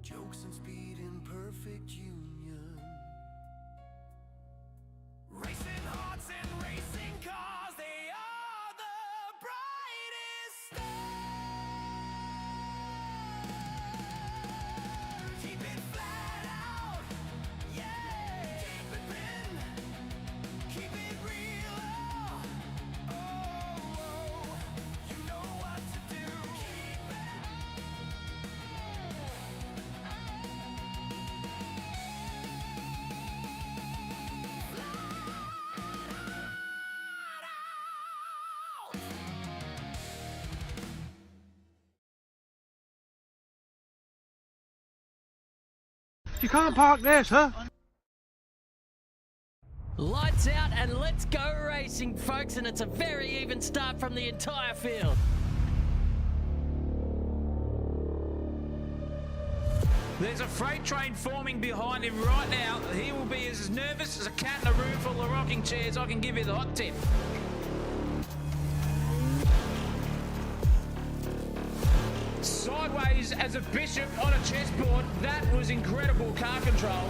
Jokes and speed in perfect union. Racing hearts and racing cars, they are the brightest stars. Keep it flat out, yeah. Keep it bend, keep it real. Oh, you know what to do. Keep it. You can't park there, sir. Lights out and let's go racing, folks, and it's a very even start from the entire field. There's a freight train forming behind him right now. He will be as nervous as a cat in a room full of rocking chairs. I can give you the hot tip. Sideways as a bishop on a chessboard. That was incredible car control.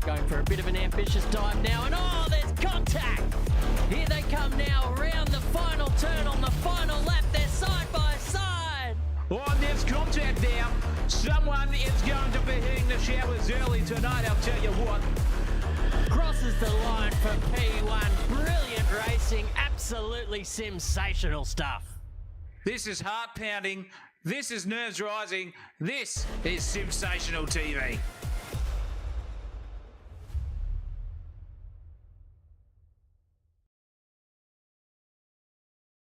Going for a bit of an ambitious dive now, and oh, there's contact! Here they come now, around the final turn on the final lap. They're side by side. Oh, there's contact now. Someone is going to be hitting the showers early tonight, I'll tell you what. Crosses the line for P1. Brilliant racing, absolutely sensational stuff. This is heart pounding. This is nerves rising. This is sensational TV.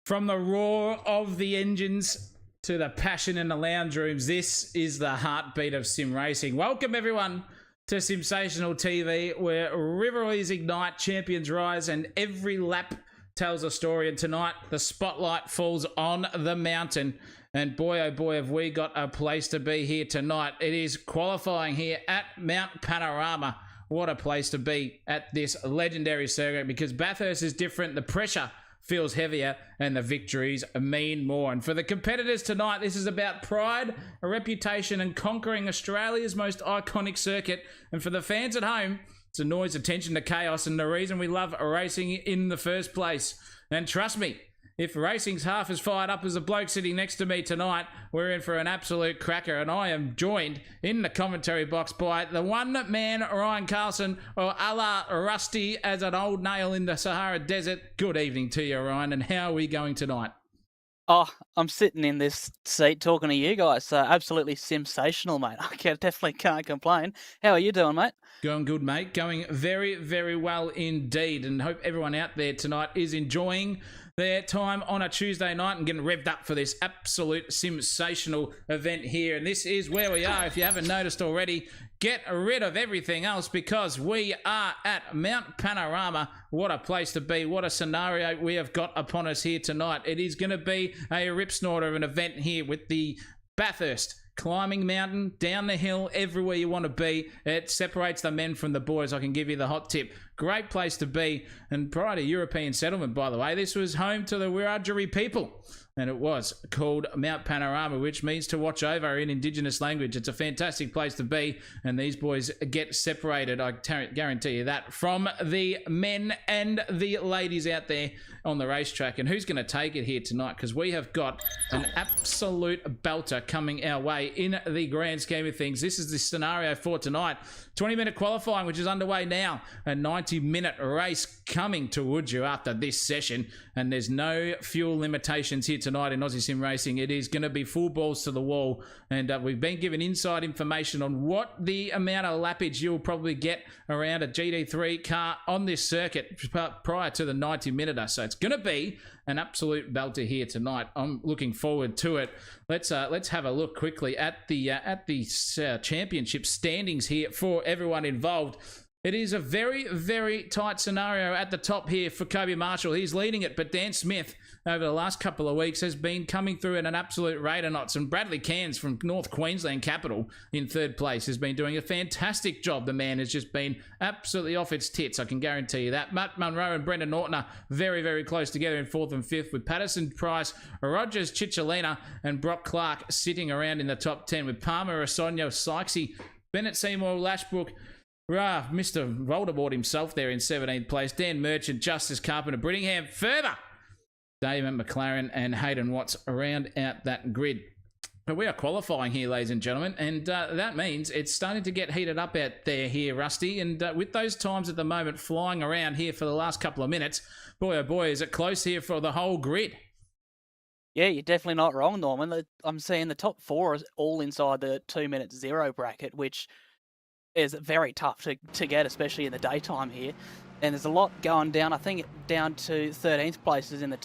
From the roar of the engines to the passion in the lounge rooms, this is the heartbeat of sim racing. Welcome everyone to Sensational TV, where rivalries ignite, champions rise, and every lap tells a story. And tonight, the spotlight falls on the mountain. And boy, oh boy, have we got a place to be here tonight. It is qualifying here at Mount Panorama. What a place to be at this legendary circuit, because Bathurst is different. The pressure feels heavier and the victories mean more. And for the competitors tonight, this is about pride, a reputation, and conquering Australia's most iconic circuit. And for the fans at home, it's a noise, attention to chaos, and the reason we love racing in the first place. And trust me, if racing's half as fired up as the bloke sitting next to me tonight, we're in for an absolute cracker. And I am joined in the commentary box by the one-man Ryan Carlson, or a la rusty as an old nail in the Sahara Desert. Good evening to you, Ryan, and how are we going tonight? Oh, I'm sitting in this seat talking to you guys. So absolutely sensational, mate. Definitely can't complain. How are you doing, mate? Going good, mate. Going very, very well indeed. And hope everyone out there tonight is enjoying their time on a Tuesday night and getting revved up for this absolute sensational event here. And this is where we are. If you haven't noticed already, get rid of everything else, because we are at Mount Panorama. What a place to be. What a scenario we have got upon us here tonight. It is going to be a rip snorter of an event here with the Bathurst climbing mountain, down the hill, everywhere you want to be. It separates the men from the boys. I can give you the hot tip. Great place to be. And prior to European settlement, by the way, this was home to the Wiradjuri people. And it was called Mount Panorama, which means to watch over in Indigenous language. It's a fantastic place to be. And these boys get separated, I guarantee you that, from the men and the ladies out there on the racetrack. And who's going to take it here tonight? Because we have got an absolute belter coming our way in the grand scheme of things. This is the scenario for tonight. 20-minute qualifying, which is underway now. A 90-minute race coming towards you after this session. And there's no fuel limitations here tonight in Aussie Sim Racing. It is going to be full balls to the wall. And we've been given inside information on what the amount of lappage you'll probably get around a GT3 car on this circuit prior to the 90-minute. So it's going to be an absolute belter here tonight. I'm looking forward to it. Let's have a look quickly at the championship standings here for everyone involved. It is a very, very tight scenario at the top here for Kobe Marshall. He's leading it, but Dan Smith over the last couple of weeks has been coming through at an absolute rate of knots. And Bradley Cairns from North Queensland capital in third place has been doing a fantastic job. The man has just been absolutely off its tits, I can guarantee you that. Matt Munro and Brendan Norton are very, very close together in fourth and fifth, with Patterson, Price, Rogers, Chicholina and Brock Clark sitting around in the top 10, with Palmer, Asonio, Sykesy, Bennett Seymour, Lashbrook, Mr. Voldemort himself there in 17th place, Dan Merchant, Justice Carpenter, Brittingham, further Damon McLaren and Hayden Watts around out that grid. But we are qualifying here, ladies and gentlemen, and that means it's starting to get heated up out there here, Rusty, and with those times at the moment flying around here for the last couple of minutes, boy oh boy, is it close here for the whole grid. Yeah, you're definitely not wrong, Norman. I'm seeing the top four is all inside the 2-minute zero bracket, which is very tough to get, especially in the daytime here. And there's a lot going down, I think, down to 14th places in the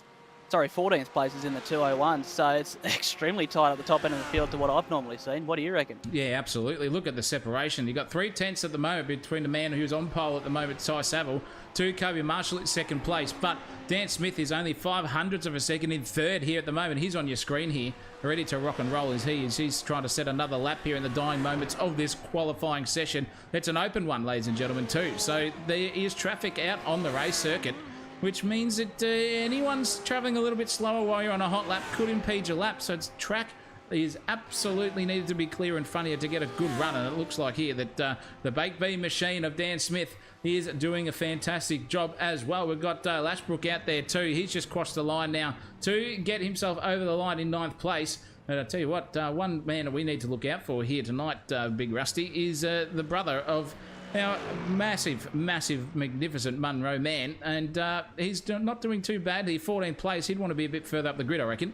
201. So it's extremely tight at the top end of the field to what I've normally seen. What do you reckon? Yeah, absolutely. Look at the separation. You've got 3/10 at the moment between the man who's on pole at the moment, Ty Saville, to Kobe Marshall at second place. But Dan Smith is only 0.05 of a second in third here at the moment. He's on your screen here, ready to rock and roll as he's trying to set another lap here in the dying moments of this qualifying session. It's an open one, ladies and gentlemen, too. So there is traffic out on the race circuit, which means that anyone's travelling a little bit slower while you're on a hot lap could impede your lap. So it's track is absolutely needed to be clear in front of you to get a good run. And it looks like here that the baked bean machine of Dan Smith is doing a fantastic job as well. We've got Lashbrook out there too. He's just crossed the line now to get himself over the line in 9th place. And I tell you what, one man that we need to look out for here tonight, Big Rusty, is the brother of our massive, magnificent Munro man, and he's not doing too badly. 14th place. He'd want to be a bit further up the grid, I reckon.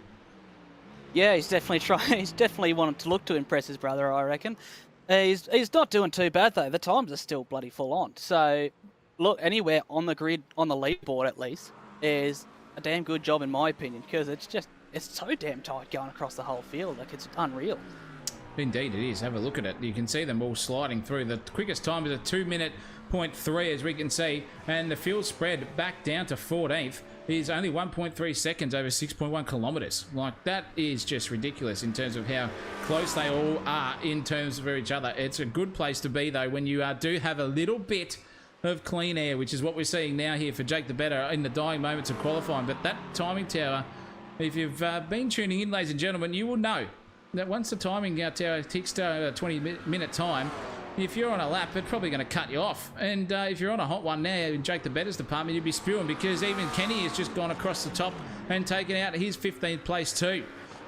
Yeah, he's definitely trying. He's definitely wanted to look to impress his brother, I reckon. He's not doing too bad though. The times are still bloody full on. So, look, anywhere on the grid, on the leaderboard at least, is a damn good job in my opinion, because it's so damn tight going across the whole field. Like, it's unreal. Indeed it is. Have a look at it. You can see them all sliding through. The quickest time is a 2-minute 0.3, as we can see, and the field spread back down to 14th is only 1.3 seconds over 6.1 kilometres. Like, that is just ridiculous in terms of how close they all are in terms of each other. It's a good place to be, though, when you do have a little bit of clean air, which is what we're seeing now here for Jake the Better in the dying moments of qualifying. But that timing tower, if you've been tuning in, ladies and gentlemen, you will know that once the timing tower ticks to a 20-minute time, if you're on a lap, it's probably going to cut you off. And if you're on a hot one now in Jake the Better's department, you'd be spewing, because even Kenny has just gone across the top and taken out his 15th place too.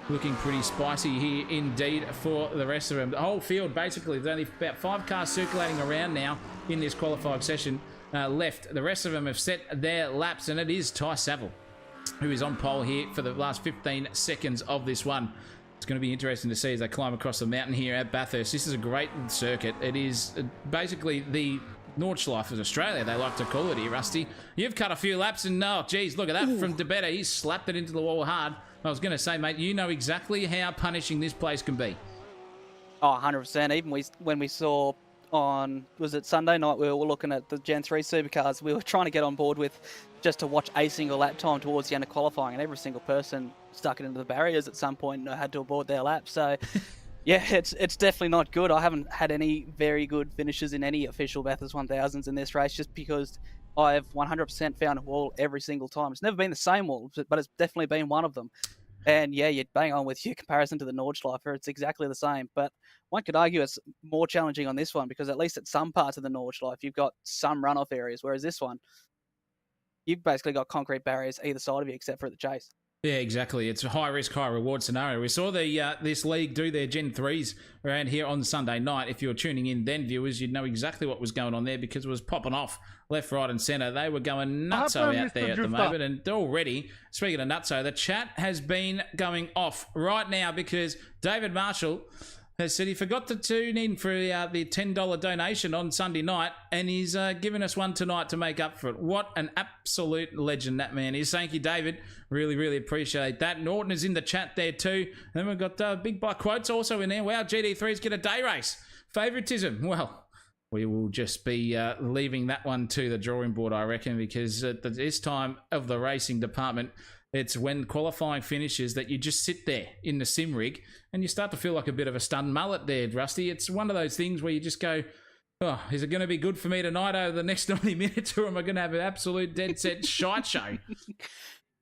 Looking pretty spicy here indeed for the rest of them. The whole field, basically, there's only about 5 cars circulating around now in this qualifying session left. The rest of them have set their laps, and it is Ty Saville who is on pole here for the last 15 seconds of this one. It's going to be interesting to see as they climb across the mountain here at Bathurst. This is a great circuit. It is basically the Nordschleife of Australia, they like to call it here, Rusty. You've cut a few laps, and oh, geez, look at that. Ooh. From De Better. He's slapped it into the wall hard. I was going to say, mate, you know exactly how punishing this place can be. Oh, 100%. Even when we saw on, was it Sunday night, we were looking at the Gen 3 supercars, we were trying to get on board with just to watch a single lap time towards the end of qualifying, and every single person stuck it into the barriers at some point and had to abort their lap. So, yeah, it's definitely not good. I haven't had any very good finishes in any official Bathurst 1000s in this race, just because I've 100% found a wall every single time. It's never been the same wall, but it's definitely been one of them. And yeah, you'd bang on with your comparison to the Nordschleife. It's exactly the same. But one could argue it's more challenging on this one, because at least at some parts of the Nordschleife, you've got some runoff areas, whereas this one, you've basically got concrete barriers either side of you except for at the chase. Yeah, exactly. It's a high-risk, high-reward scenario. We saw this league do their Gen 3s around here on Sunday night. If you were tuning in then, viewers, you'd know exactly what was going on there, because it was popping off left, right and centre. They were going nutso out there at the moment. And already, speaking of nutso, the chat has been going off right now, because David Marshall has said he forgot to tune in for the $10 donation on Sunday night, and he's given us one tonight to make up for it. What an absolute legend that man is. Thank you, David. Really, really appreciate that. Norton is in the chat there too. And we've got Big Bike Quotes also in there. Wow, GT3's get a day race. Favoritism. Well, we will just be leaving that one to the drawing board, I reckon, because at this time of the racing department, It's when qualifying finishes that you just sit there in the sim rig and you start to feel like a bit of a stunned mullet there, Rusty. It's one of those things where you just go, oh, is it going to be good for me tonight over the next 90 minutes, or am I going to have an absolute dead set shite show?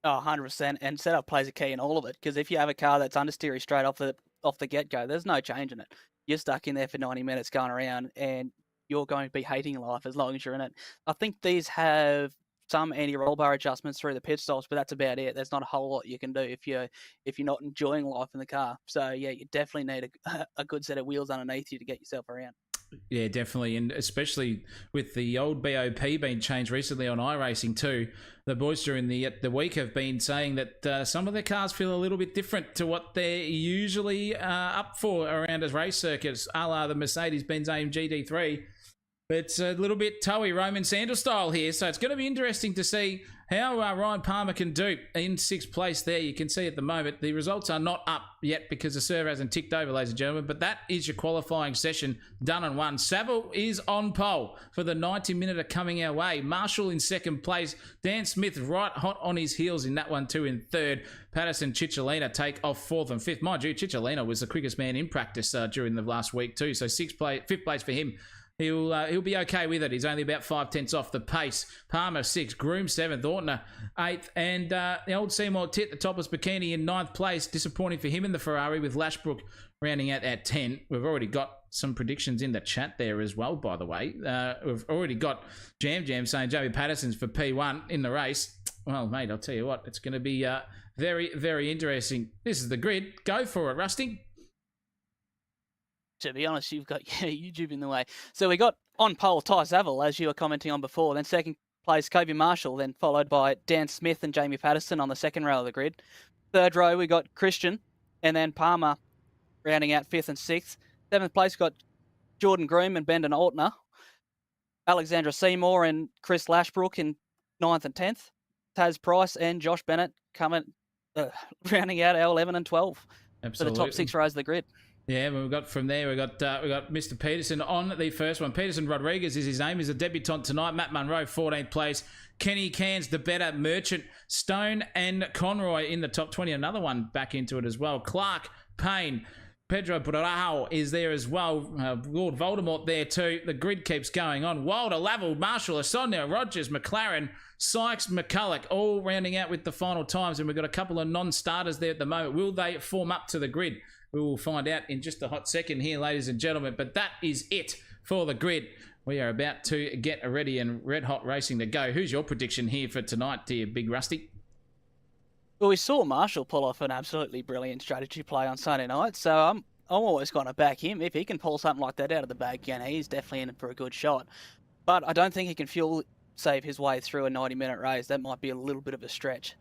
Oh, 100%. And setup plays a key in all of it, because if you have a car that's understeery straight off the get-go, there's no change in it. You're stuck in there for 90 minutes going around, and you're going to be hating life as long as you're in it. I think these have some anti-roll bar adjustments through the pit stops, but that's about it. There's not a whole lot you can do if you're not enjoying life in the car. So yeah, you definitely need a good set of wheels underneath you to get yourself around. Yeah, definitely, and especially with the old BOP being changed recently on iRacing too. The boys during the week have been saying that some of their cars feel a little bit different to what they're usually up for around as race circuits, a la the Mercedes-Benz AMG GT3. It's a little bit towy Roman Sandal style here, so it's going to be interesting to see how Ryan Palmer can do in 6th place there. You can see at the moment the results are not up yet because the server hasn't ticked over, ladies and gentlemen, but that is your qualifying session done and won. Saville is on pole for the 90-minute coming our way. Marshall in 2nd place. Dan Smith right hot on his heels in that one too in 3rd. Patterson, Cicciolina take off 4th and 5th. Mind you, Cicciolina was the quickest man in practice during the last week too, so 5th place for him. He'll be okay with it. He's only about 5/10 off the pace. Palmer 6th, Groom 7th, Ortner 8th, and the old Seymour Tit, the topless bikini in 9th place. Disappointing for him in the Ferrari with Lashbrook rounding out at 10. We've already got some predictions in the chat there as well, by the way. We've already got Jam saying Jamie Patterson's for P1 in the race. Well, mate, I'll tell you what, it's going to be very, very interesting. This is the grid. Go for it, Rusty. To be honest, you've got YouTube in the way. So we got on pole Ty Saville, as you were commenting on before. Then 2nd place, Kobe Marshall. Then followed by Dan Smith and Jamie Patterson on the 2nd row of the grid. 3rd row, we got Christian. And then Palmer rounding out 5th and 6th. 7th place, got Jordan Groom and Brendan Ortner. Alexandra Seymour and Chris Lashbrook in 9th and 10th. Taz Price and Josh Bennett coming, rounding out our 11 and 12 Absolutely. for the top 6 rows of the grid. Yeah, we've got from there, we got Mr. Peterson on the first one. Peterson Rodriguez is his name. He's a debutant tonight. Matt Munro, 14th place. Kenny Cairns, the better Merchant. Stone and Conroy in the top 20. Another one back into it as well. Clark, Payne, Pedro Brau is there as well. Lord Voldemort there too. The grid keeps going on. Wilder, Lavelle, Marshall, Asonia, Rogers, McLaren, Sykes, McCulloch, all rounding out with the final times. And we've got a couple of non-starters there at the moment. Will they form up to the grid? We will find out in just a hot second here, ladies and gentlemen. But that is it for the grid. We are about to get ready and red-hot racing to go. Who's your prediction here for tonight, dear Big Rusty? Well, we saw Marshall pull off an absolutely brilliant strategy play on Sunday night, so I'm always going to back him. If he can pull something like that out of the bag again, he's definitely in for a good shot. But I don't think he can save his way through a 90-minute race. That might be a little bit of a stretch.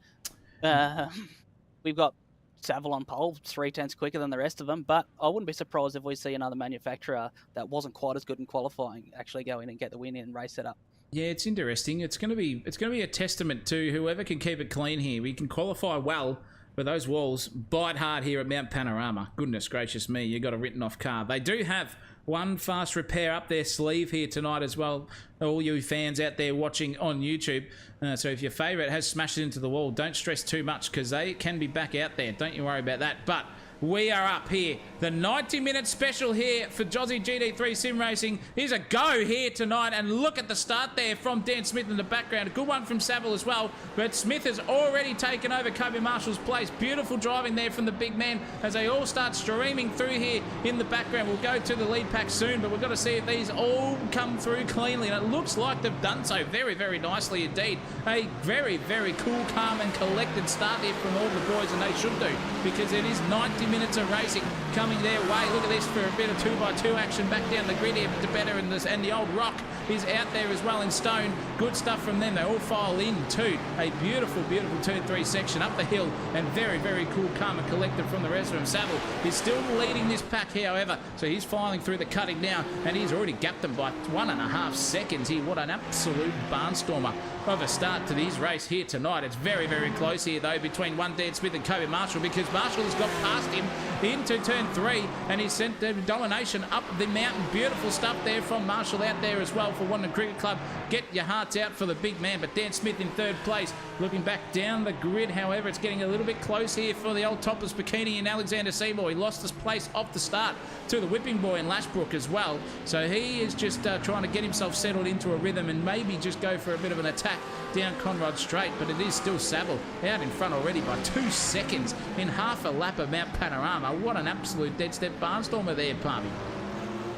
We've got Saville on pole, 3/10 quicker than the rest of them, but I wouldn't be surprised if we see another manufacturer that wasn't quite as good in qualifying actually go in and get the win in race setup. Yeah, it's interesting. It's going to be a testament to whoever can keep it clean here. We can qualify well, but those walls bite hard here at Mount Panorama. Goodness gracious me, you got a written off car. They do have one fast repair up their sleeve here tonight as well. All you fans out there watching on YouTube. So if your favourite has smashed it into the wall, don't stress too much because they can be back out there. Don't you worry about that. But we are up here. The 90-minute special here for Jozzy GT3 Sim Racing is a go here tonight. And look at the start there from Dan Smith in the background. A good one from Saville as well. But Smith has already taken over Kobe Marshall's place. Beautiful driving there from the big man as they all start streaming through here in the background. We'll go to the lead pack soon, but we've got to see if these all come through cleanly. And it looks like they've done so very, very nicely indeed. A very, very cool, calm and collected start here from all the boys, and they should do, because it is 90 minutes of racing coming their way. Look at this for a bit of 2x2 action back down the grid here. Better and the old Rock is out there as well in Stone. Good stuff from them. They all file in too. A beautiful, beautiful turn 3 section up the hill, and very, very cool, calm and collected from the rest of them. Saville is still leading this pack, however, so he's filing through the cutting now, and he's already gapped them by 1.5 seconds here. What an absolute barnstormer of a start to this race here tonight. It's very, very close here though between Dan Smith and Kobe Marshall, because Marshall has got past him him into turn 3, and he sent the domination up the mountain. Beautiful stuff there from Marshall out there as well for Wandon Cricket Club. Get your hearts out for the big man, but Dan Smith in 3rd place. Looking back down the grid, however, it's getting a little bit close here for the old topless bikini in Alexander Seymour. He lost his place off the start to the whipping boy in Lashbrook as well. So he is just trying to get himself settled into a rhythm and maybe just go for a bit of an attack down Conrod Straight, but it is still Saville out in front already by 2 seconds in half a lap of Mount Panorama. What an absolute dead step barnstormer there, Palmy.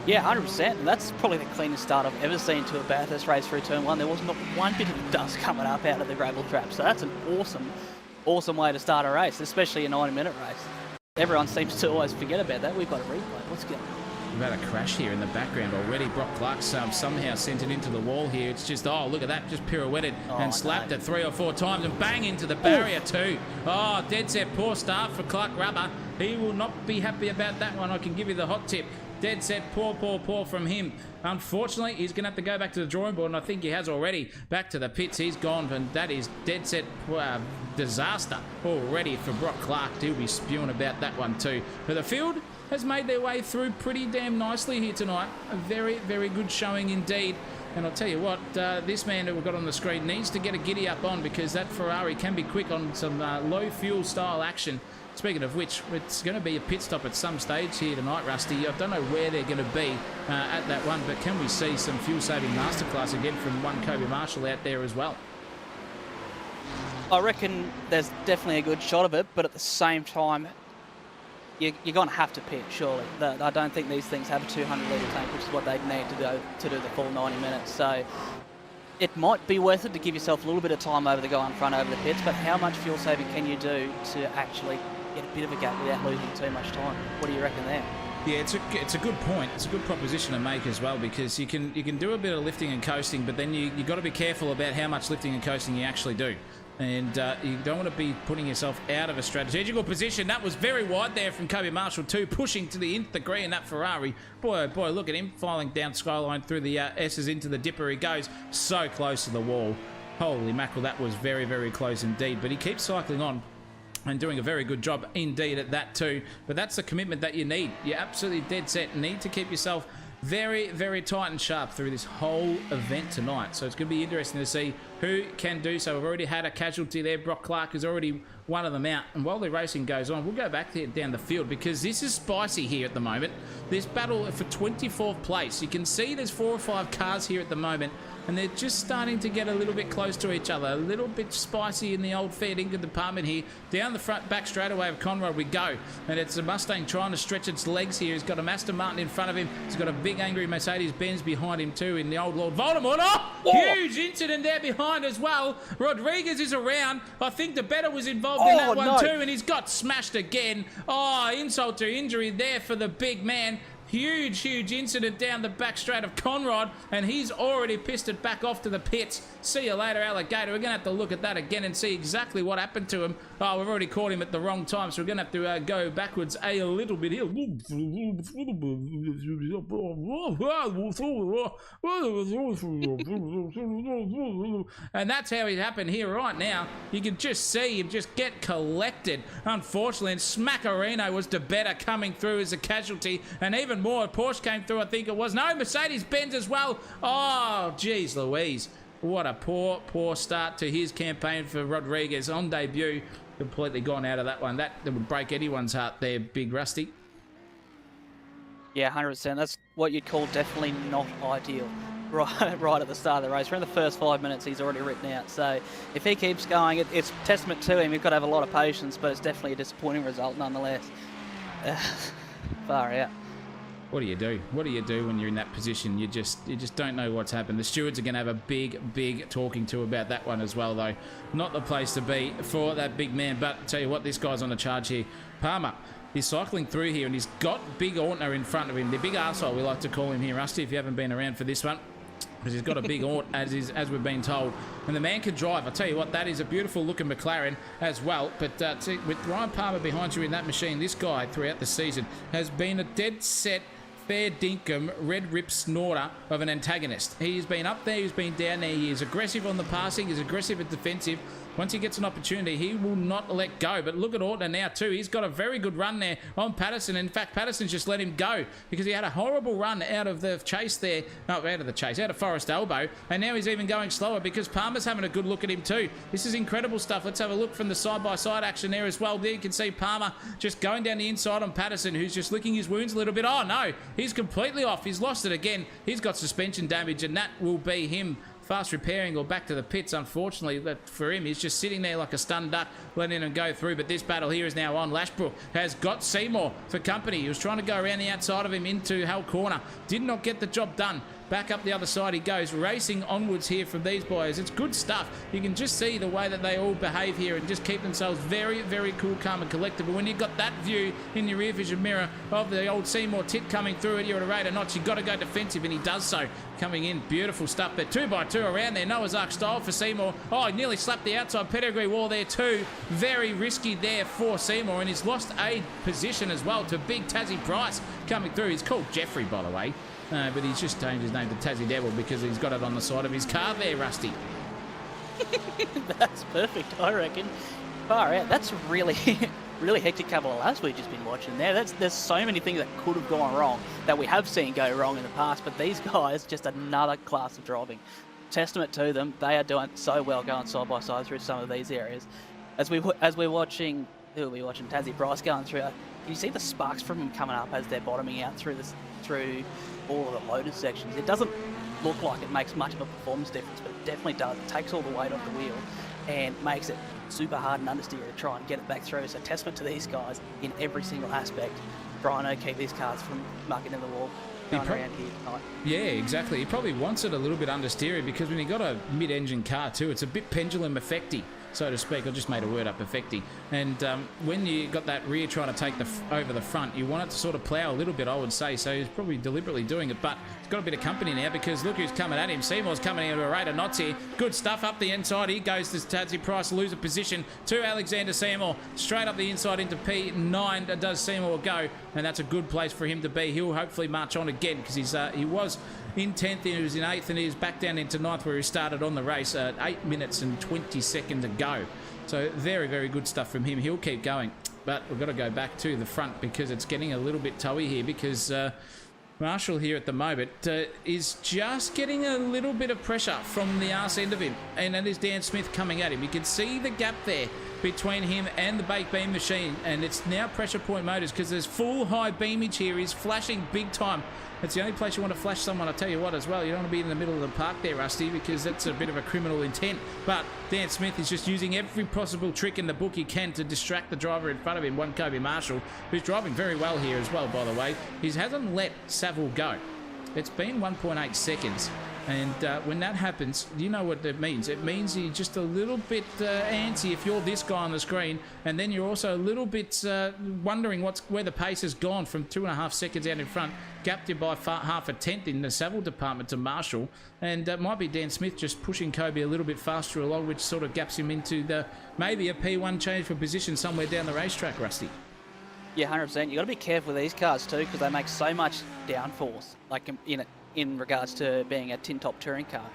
Yeah, 100%. And that's probably the cleanest start I've ever seen to a Bathurst race through turn 1. There was not one bit of dust coming up out of the gravel trap. So that's an awesome way to start a race, especially a 90-minute race. Everyone seems to always forget about that. We've got a replay. What's going on? We've had a crash here in the background already. Brock Clark somehow sent it into the wall here. It's just, oh, look at that, just pirouetted and slapped it 3 or 4 times and bang into the barrier too. Oh, dead set, poor start for Clark Rubber. He will not be happy about that one, I can give you the hot tip. Dead set, poor from him. Unfortunately, he's going to have to go back to the drawing board, and I think he has already. Back to the pits, he's gone, and that is dead set disaster already for Brock Clark. He'll be spewing about that one too. But the field has made their way through pretty damn nicely here tonight. A very, very good showing indeed. And I'll tell you what, this man that we've got on the screen needs to get a giddy up on, because that Ferrari can be quick on some low fuel style action. Speaking of which, it's going to be a pit stop at some stage here tonight, Rusty. I don't know where they're going to be at that one, but can we see some fuel-saving masterclass again from one Kobe Marshall out there as well? I reckon there's definitely a good shot of it, but at the same time, you're going to have to pit, surely. I don't think these things have a 200-litre tank, which is what they'd need to do the full 90 minutes. So it might be worth it to give yourself a little bit of time over the guy in front over the pits, but how much fuel saving can you do to actually get a bit of a gap without losing too much time? What do you reckon there? Yeah, it's a good point. It's a good proposition to make as well, because you can do a bit of lifting and coasting, but then you got to be careful about how much lifting and coasting you actually do. And you don't want to be putting yourself out of a strategical position. That was very wide there from Kobe Marshall too, pushing to the nth degree in that Ferrari. Boy, oh boy, look at him filing down Skyline through the S's into the dipper. He goes so close to the wall. Holy mackerel, that was very, very close indeed. But he keeps cycling on and doing a very good job indeed at that too. But that's the commitment that you need. You're absolutely dead set. Need to keep yourself very, very tight and sharp through this whole event tonight. So it's going to be interesting to see who can do so. We've already had a casualty there. Brock Clark is already one of them out. And while the racing goes on, we'll go back there down the field, because this is spicy here at the moment. This battle for 24th place. You can see there's 4 or 5 cars here at the moment, and they're just starting to get a little bit close to each other. A little bit spicy in the old fair dinkum department here. Down the front back straightaway of Conrad we go. And it's a Mustang trying to stretch its legs here. He's got a Aston Martin in front of him. He's got a big angry Mercedes-Benz behind him too in the old Lord Voldemort. Oh! Huge incident there behind as well. Rodriguez is around. I think the better was involved in that one too, and he's got smashed again. Oh, insult to injury there for the big man. Huge incident down the back straight of Conrad, and he's already pissed it back off to the pits. See you later, alligator. We're going to have to look at that again and see exactly what happened to him. Oh, we've already caught him at the wrong time, so we're going to have to go backwards a little bit here. And that's how it happened here right now. You can just see him just get collected, unfortunately, and Smackarino was the better coming through as a casualty, and even more, Porsche came through, I think it was. No, Mercedes-Benz as well. Oh, geez Louise. What a poor start to his campaign for Rodriguez on debut. Completely gone out of that one. That would break anyone's heart there, Big Rusty. Yeah, 100%. That's what you'd call definitely not ideal. Right at the start of the race. We're in the first 5 minutes, he's already written out. So if he keeps going, it's testament to him. You've got to have a lot of patience, but it's definitely a disappointing result nonetheless. Far out. What do you do? What do you do when you're in that position? You just don't know what's happened. The stewards are going to have a big talking to about that one as well, though. Not the place to be for that big man. But I'll tell you what, this guy's on the charge here. Palmer, he's cycling through here, and he's got Big Ortner in front of him. The big arsehole, we like to call him here, Rusty, if you haven't been around for this one. Because he's got a big Ort, as we've been told. And the man can drive. I'll tell you what, that is a beautiful-looking McLaren as well. But with Ryan Palmer behind you in that machine, this guy, throughout the season, has been a dead-set, fair dinkum, red rip snorter of an antagonist. He's been up there, he's been down there. He is aggressive on the passing, he's aggressive at defensive. Once he gets an opportunity, he will not let go. But look at Ortner now too. He's got a very good run there on Patterson. In fact, Patterson's just let him go because he had a horrible run out of the chase there. No, out of the chase, out of Forest Elbow. And now he's even going slower because Palmer's having a good look at him too. This is incredible stuff. Let's have a look from the side-by-side action there as well. There you can see Palmer just going down the inside on Patterson, who's just licking his wounds a little bit. Oh no, he's completely off. He's lost it again. He's got suspension damage, and that will be him fast repairing or back to the pits. Unfortunately, but for him, he's just sitting there like a stunned duck, letting him go through. But this battle here is now on. Lashbrook has got Seymour for company. He was trying to go around the outside of him into Hell Corner. Did not get the job done. Back up the other side he goes, racing onwards here from these boys. It's good stuff. You can just see the way that they all behave here and just keep themselves very, very cool, calm and collected. But when you've got that view in your rear vision mirror of the old Seymour tit coming through at you at a rate of knots, you've got to go defensive, and he does so. Coming in, beautiful stuff there. 2x2 around there. Noah's Ark style for Seymour. Oh, he nearly slapped the outside pedigree wall there too. Very risky there for Seymour, and he's lost a position as well to big Tassie Price coming through. He's called Jeffrey, by the way. But he's just changed his name to Tassie Devil because he's got it on the side of his car there, Rusty. That's perfect, I reckon. Far out. That's really, really hectic couple of laps we've just been watching there. There's so many things that could have gone wrong that we have seen go wrong in the past, but these guys, just another class of driving. Testament to them. They are doing so well going side by side through some of these areas. As we're watching, who are we watching? Tassie Price going through. Can you see the sparks from them coming up as they're bottoming out through all of the loaded sections? It doesn't look like it makes much of a performance difference, but it definitely does. It takes all the weight off the wheel and makes it super hard and understeer to try and get it back through. So testament to these guys in every single aspect, trying to keep these cars from mucking in the wall going around here tonight. Yeah, exactly. He probably wants it a little bit understeery because when you got a mid-engine car too, it's a bit pendulum effecty, so to speak. I just made a word up, effecty. And when you got that rear trying to take over the front, you want it to sort of plough a little bit, I would say. So he's probably deliberately doing it, but he's got a bit of company now because look who's coming at him. Seymour's coming into a rate of knots here. Good stuff up the inside. He goes to Tassie Price, lose a position to Alexander Seymour. Straight up the inside into P9 does Seymour go, and that's a good place for him to be. He'll hopefully march on again because he was in 10th, he was in 8th, and he was back down into 9th where he started on the race at 8 minutes and 20 seconds ago. So very, very good stuff from him. He'll keep going. But we've got to go back to the front because it's getting a little bit toey here because Marshall here at the moment is just getting a little bit of pressure from the arse end of him. And that is Dan Smith coming at him. You can see the gap there between him and the baked beam machine, and it's now pressure point motors because there's full high beamage here. He's flashing big time. It's the only place you want to flash someone, I'll tell you what, as well. You don't want to be in the middle of the park there, Rusty, because that's a bit of a criminal intent. But Dan Smith is just using every possible trick in the book he can to distract the driver in front of him, one Kobe Marshall, who's driving very well here as well, by the way. He hasn't let Saville go. It's been 1.8 seconds. And when that happens, you know what it means. It means you're just a little bit antsy if you're this guy on the screen, and then you're also a little bit wondering where the pace has gone from 2.5 seconds out in front, gapped you by half a tenth in the Saville department to Marshall, and it might be Dan Smith just pushing Kobe a little bit faster along, which sort of gaps him into maybe a P1 change for position somewhere down the racetrack, Rusty. Yeah, 100%. You got to be careful with these cars too because they make so much downforce, like in regards to being a tin top touring car.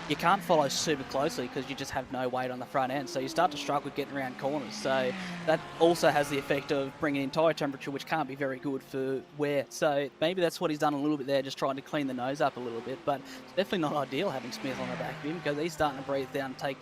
You can't follow super closely because you just have no weight on the front end, so you start to struggle getting around corners. So that also has the effect of bringing in tyre temperature, which can't be very good for wear. So maybe that's what he's done a little bit there, just trying to clean the nose up a little bit. But it's definitely not ideal having Smith on the back of him because he's starting to breathe down and take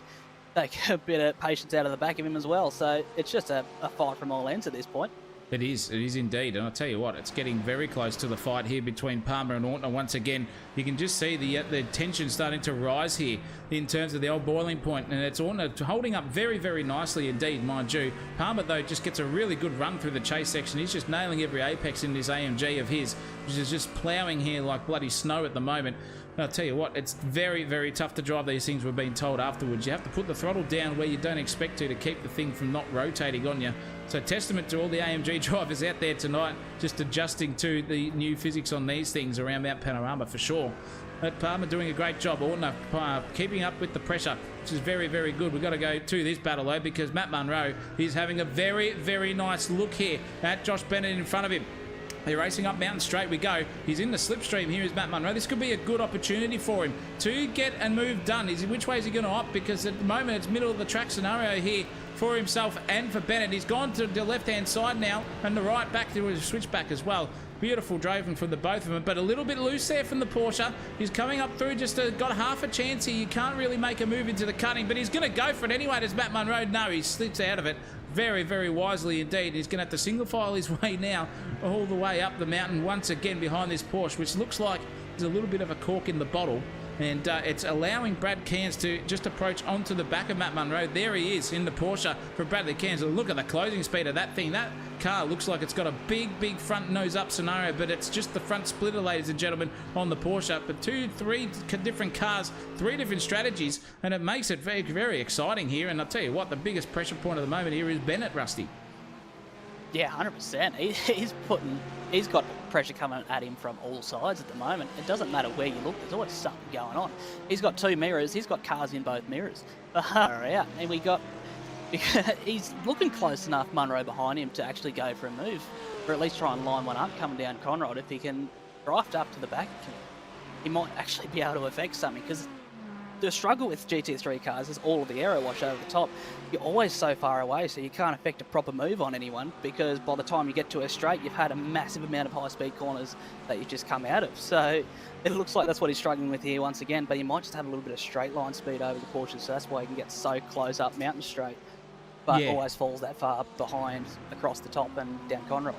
a bit of patience out of the back of him as well. So it's just a fight from all ends at this point. It is indeed, and I'll tell you what, it's getting very close to the fight here between Palmer and Ortner. Once again, you can just see the tension starting to rise here in terms of the old boiling point, and it's Ortner holding up very, very nicely indeed, mind you. Palmer, though, just gets a really good run through the chase section. He's just nailing every apex in this AMG of his, which is just ploughing here like bloody snow at the moment. And I'll tell you what, it's very, very tough to drive these things, we're being told afterwards. You have to put the throttle down where you don't expect to keep the thing from not rotating on you. So testament to all the AMG drivers out there tonight, just adjusting to the new physics on these things around Mount Panorama for sure. But Palmer doing a great job. Ortner keeping up with the pressure, which is very, very good. We've got to go to this battle, though, because Matt Munro is having a very, very nice look here at Josh Bennett in front of him. They're racing up Mountain Straight. We go. He's in the slipstream. Here is Matt Munro. This could be a good opportunity for him to get a move done. Which way is he going to opt? Because at the moment, it's middle of the track scenario here for himself and for Bennett. He's gone to the left-hand side now and the right back to his switchback as well. Beautiful driving from the both of them, but a little bit loose there from the Porsche. He's coming up through, just got half a chance here. You can't really make a move into the cutting, but he's going to go for it anyway. Does Matt Munro? No, he slips out of it very, very wisely indeed. He's going to have to single file his way now all the way up the mountain once again behind this Porsche, which looks like there's a little bit of a cork in the bottle. And it's allowing Brad Cairns to just approach onto the back of Matt Munro. There he is in the Porsche for Bradley Cairns. Look at the closing speed of that thing. That car looks like it's got a big, big front nose up scenario, but it's just the front splitter, ladies and gentlemen, on the Porsche. But three different cars, 3 different strategies, and it makes it very, very exciting here. And I'll tell you what, the biggest pressure point at the moment here is Bennett, Rusty. Yeah, 100%. He's got pressure coming at him from all sides at the moment. It doesn't matter where you look, there's always something going on. He's got 2 mirrors, he's got cars in both mirrors. Yeah, and he's looking close enough, Munro behind him, to actually go for a move, or at least try and line one up coming down Conrod. If he can draft up to the back, he might actually be able to affect something, because the struggle with GT3 cars is all of the aero wash over the top. You're always so far away, so you can't affect a proper move on anyone, because by the time you get to a straight, you've had a massive amount of high-speed corners that you've just come out of. So it looks like that's what he's struggling with here once again, but he might just have a little bit of straight line speed over the Porsche, so that's why he can get so close up Mountain Straight, but always falls that far behind across the top and down Conrod.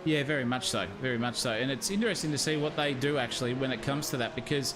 Yeah, very much so. Very much so. And it's interesting to see what they do actually when it comes to that, because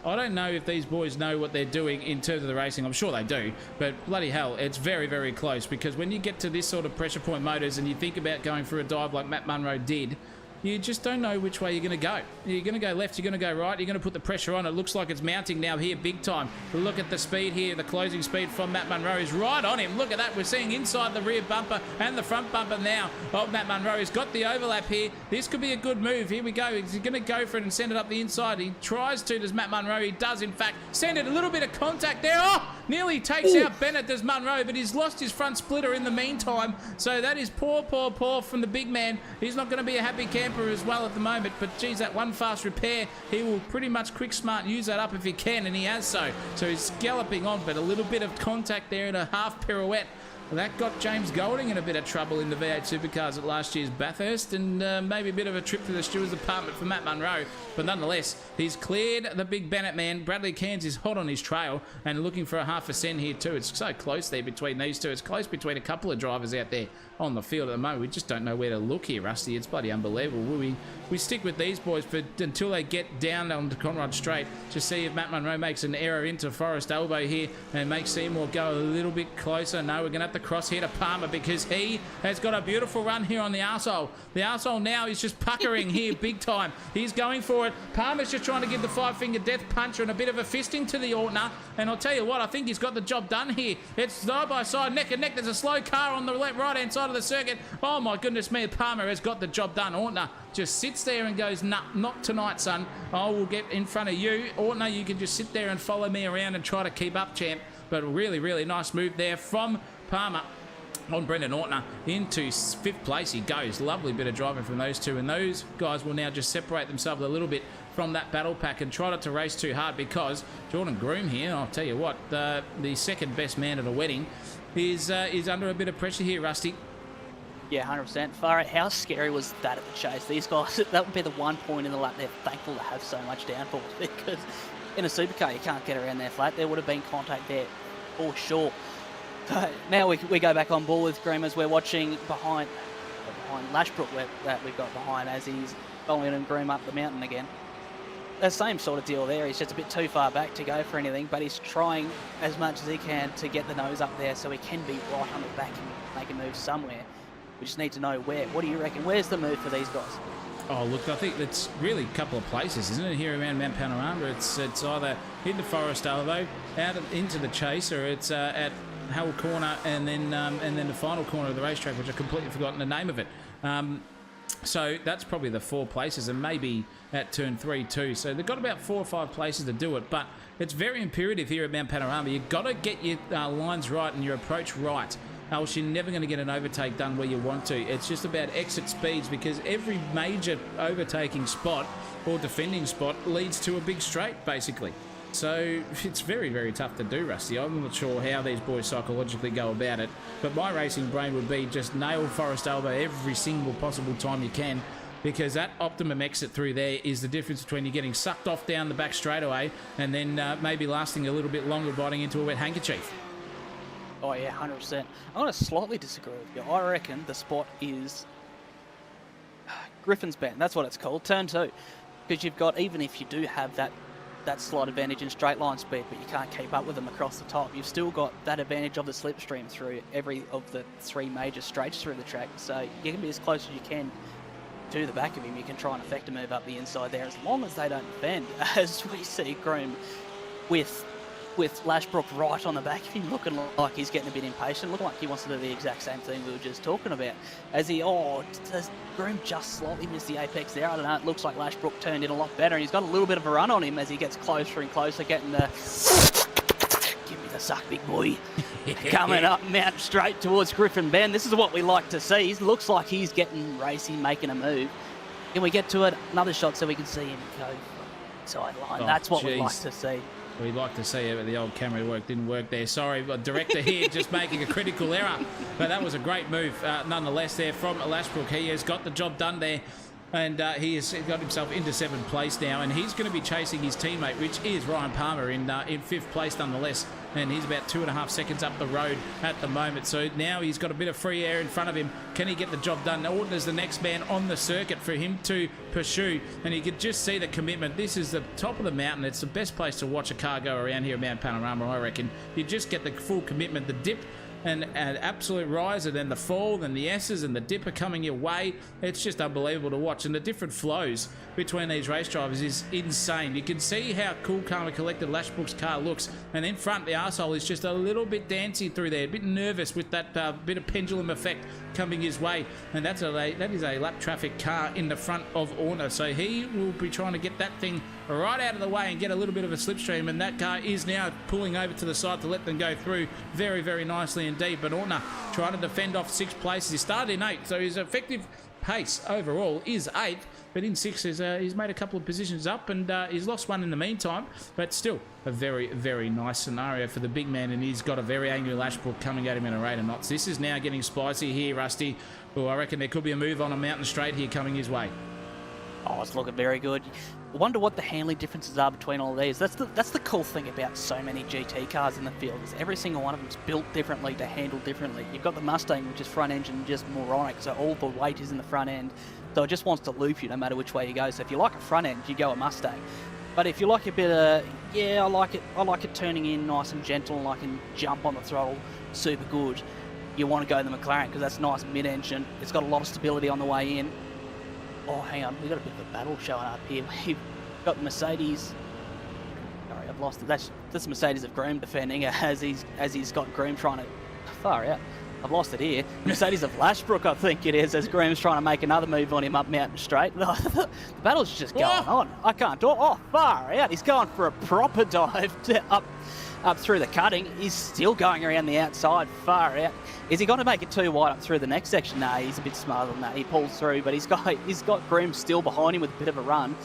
I don't know if these boys know what they're doing in terms of the racing. I'm sure they do, but bloody hell, it's very, very close, because when you get to this sort of pressure point motors and you think about going for a dive like Matt Munro did, you just don't know which way you're going to go. You're going to go left, you're going to go right, you're going to put the pressure on. It looks like it's mounting now here big time. Look at the speed here. The closing speed from Matt Munro is right on him. Look at that. We're seeing inside the rear bumper and the front bumper now of Matt Munro. He's got the overlap here. This could be a good move. Here we go. He's going to go for it and send it up the inside. He tries to, does Matt Munro. He does, in fact, send it. A little bit of contact there. Oh, nearly takes out Bennett, does Munro, but he's lost his front splitter in the meantime. So that is poor, poor, poor from the big man. He's not going to be a happy camper as well at the moment, but geez, that one fast repair, he will pretty much quick smart use that up if he can, and he has so he's galloping on, but a little bit of contact there and a half pirouette. That got James Golding in a bit of trouble in the V8 Supercars at last year's Bathurst, and maybe a bit of a trip to the steward's apartment for Matt Munro. But nonetheless, he's cleared the big Bennett man. Bradley Cairns is hot on his trail and looking for a half a cent here too. It's so close there between these two. It's close between a couple of drivers out there on the field at the moment. We just don't know where to look here, Rusty. It's bloody unbelievable. We stick with these boys until they get down onto Conrod Straight to see if Matt Munro makes an error into Forest Elbow here and makes Seymour go a little bit closer. No, we're going to have to cross here to Palmer, because he has got a beautiful run here on the arsehole. The arsehole now is just puckering here big time. He's going for it. Palmer's just trying to give the 5-finger death puncher and a bit of a fisting to the Ortner. And I'll tell you what, I think he's got the job done here. It's side by side, neck and neck. There's a slow car on the right-hand side of the circuit. Oh my goodness me, Palmer has got the job done. Ortner just sits there and goes, nah, not tonight, son. I will get in front of you. Ortner, you can just sit there and follow me around and try to keep up, champ. But really, really nice move there from Palmer on Brendan Ortner into 5th place. He goes. Lovely bit of driving from those two, and those guys will now just separate themselves a little bit from that battle pack and try not to race too hard, because Jordan Groom here, I'll tell you what, the second best man at a wedding is under a bit of pressure here, Rusty. Yeah, 100%. Far out. How scary was that at the chase? These guys, that would be the one point in the lap they're thankful to have so much downforce, because in a supercar you can't get around there flat. There would have been contact there for sure. So now we go back on board with Groom as we're watching behind Lashbrook that we've got behind as he's following Groom up the mountain again. The same sort of deal there. He's just a bit too far back to go for anything, but he's trying as much as he can to get the nose up there so he can be right on the back and make a move somewhere. We just need to know where. What do you reckon? Where's the move for these guys? Oh, look, I think it's really a couple of places, isn't it, here around Mount Panorama? It's either into Forest Elbow, out into the chase, or it's at Hull Corner and then the final corner of the racetrack, which I've completely forgotten the name of it. So that's probably the 4 places, and maybe at turn 3 too. So they've got about 4 or 5 places to do it, but it's very imperative here at Mount Panorama. You've got to get your lines right and your approach right else you're never going to get an overtake done where you want to. It's just about exit speeds, because every major overtaking spot or defending spot leads to a big straight, basically. So it's very, very tough to do, Rusty. I'm not sure how these boys psychologically go about it, but my racing brain would be just nail Forest Alba every single possible time you can, because that optimum exit through there is the difference between you getting sucked off down the back straightaway and then maybe lasting a little bit longer biting into a wet handkerchief. Oh yeah, 100%. I'm going to slightly disagree with you. I reckon the spot is Griffin's Bend. That's what it's called, turn 2. Because you've got, even if you do have that slight advantage in straight line speed, but you can't keep up with them across the top, you've still got that advantage of the slipstream through every of the 3 major straights through the track. So you can be as close as you can to the back of him. You can try and effect a move up the inside there, as long as they don't defend, as we see Groom with Lashbrook right on the back of him, looking like he's getting a bit impatient, looking like he wants to do the exact same thing we were just talking about. As he, does Groom just slightly miss the apex there? I don't know, it looks like Lashbrook turned in a lot better, and he's got a little bit of a run on him as he gets closer and closer, getting the, give me the suck, big boy, coming up Mount straight towards Griffin Bend. This is what we like to see. He looks like he's getting racy, making a move. Can we get to it? Another shot so we can see him go sideline. That's what we like to see. We'd like to see it, but the old camera work didn't work there. Sorry, but director here just making a critical error. But that was a great move nonetheless there from Lashbrook. He has got the job done there, and he has got himself into 7th place now, and he's going to be chasing his teammate, which is Ryan Palmer, in 5th place nonetheless, and he's about 2.5 seconds up the road at the moment. So now he's got a bit of free air in front of him. Can he get the job done? Orton is the next man on the circuit for him to pursue, and you can just see the commitment. This is the top of the mountain. It's the best place to watch a car go around here at Mount Panorama, I reckon. You just get the full commitment, the dip, and an absolute rise, and then the fall, then the S's, and the dipper coming your way. It's just unbelievable to watch, and the different flows between these race drivers is insane. You can see how cool, calm and collected Lashbrook's car looks, and in front the arsehole is just a little bit dancy through there, a bit nervous with that bit of pendulum effect coming his way, and that is a lap traffic car in the front of Orner, so he will be trying to get that thing right out of the way and get a little bit of a slipstream, and that car is now pulling over to the side to let them go through very, very nicely indeed. But Orner trying to defend off 6 places. He started in 8th, so his effective pace overall is 8th, but in 6th he's made a couple of positions up, and he's lost 1 in the meantime, but still a very, very nice scenario for the big man, and he's got a very angry Lashbrook coming at him in a rate of knots. This is now getting spicy here, Rusty. Oh, I reckon there could be a move on a mountain straight here coming his way. Oh, it's looking very good. I wonder what the handling differences are between all of these. That's the cool thing about so many GT cars in the field, is every single one of them's built differently to handle differently. You've got the Mustang, which is front engine, just moronic, so all the weight is in the front end, so it just wants to loop you no matter which way you go. So if you like a front end, you go a Mustang. But if you like a bit of, I like it turning in nice and gentle, and I can jump on the throttle super good, you want to go the McLaren, because that's nice mid-engine. It's got a lot of stability on the way in. Oh, hang on, we've got a bit of a battle showing up here. We've got Mercedes. Sorry, I've lost it. That's Mercedes of Groom defending as he's got Groom trying to, far out. I've lost it here. Mercedes of Lashbrook, I think it is, as Groom's trying to make another move on him up Mountain Straight. The battle's just going on. I can't talk. Oh, far out. He's going for a proper dive up through the cutting. He's still going around the outside, far out. Is he going to make it too wide up through the next section? No, he's a bit smarter than that. He pulls through, but he's got Groom still behind him with a bit of a run.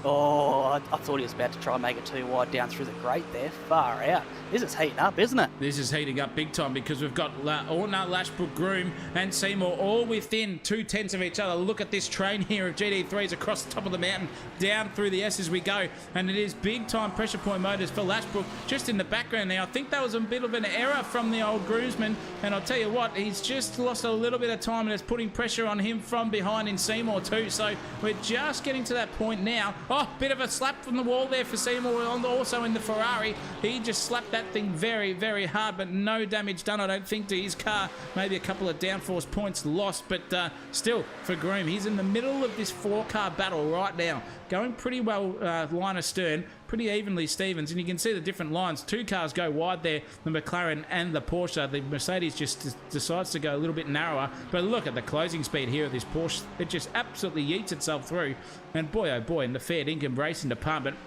Oh, I thought he was about to try and make it too wide down through the grate there. Far out. This is heating up, isn't it? This is heating up big time, because we've got Orner, Lashbrook, Groom and Seymour all within 2/10 of each other. Look at this train here of GT3s across the top of the mountain, down through the S as we go. And it is big time pressure point motors for Lashbrook just in the background now. I think that was a bit of an error from the old groomsman. And I'll tell you what, he's just lost a little bit of time, and it's putting pressure on him from behind in Seymour too. So we're just getting to that point now. Oh, bit of a slap from the wall there for Seymour, also in the Ferrari. He just slapped that thing very, very hard, but no damage done, I don't think, to his car. Maybe a couple of downforce points lost, but still, for Groom, he's in the middle of this 4-car battle right now. Going pretty well line astern, pretty evenly Stevens, and you can see the different lines. 2 cars go wide there, the McLaren and the Porsche. The Mercedes just decides to go a little bit narrower, but look at the closing speed here of this Porsche. It just absolutely yeets itself through, and boy oh boy, in the fair dinkum racing department,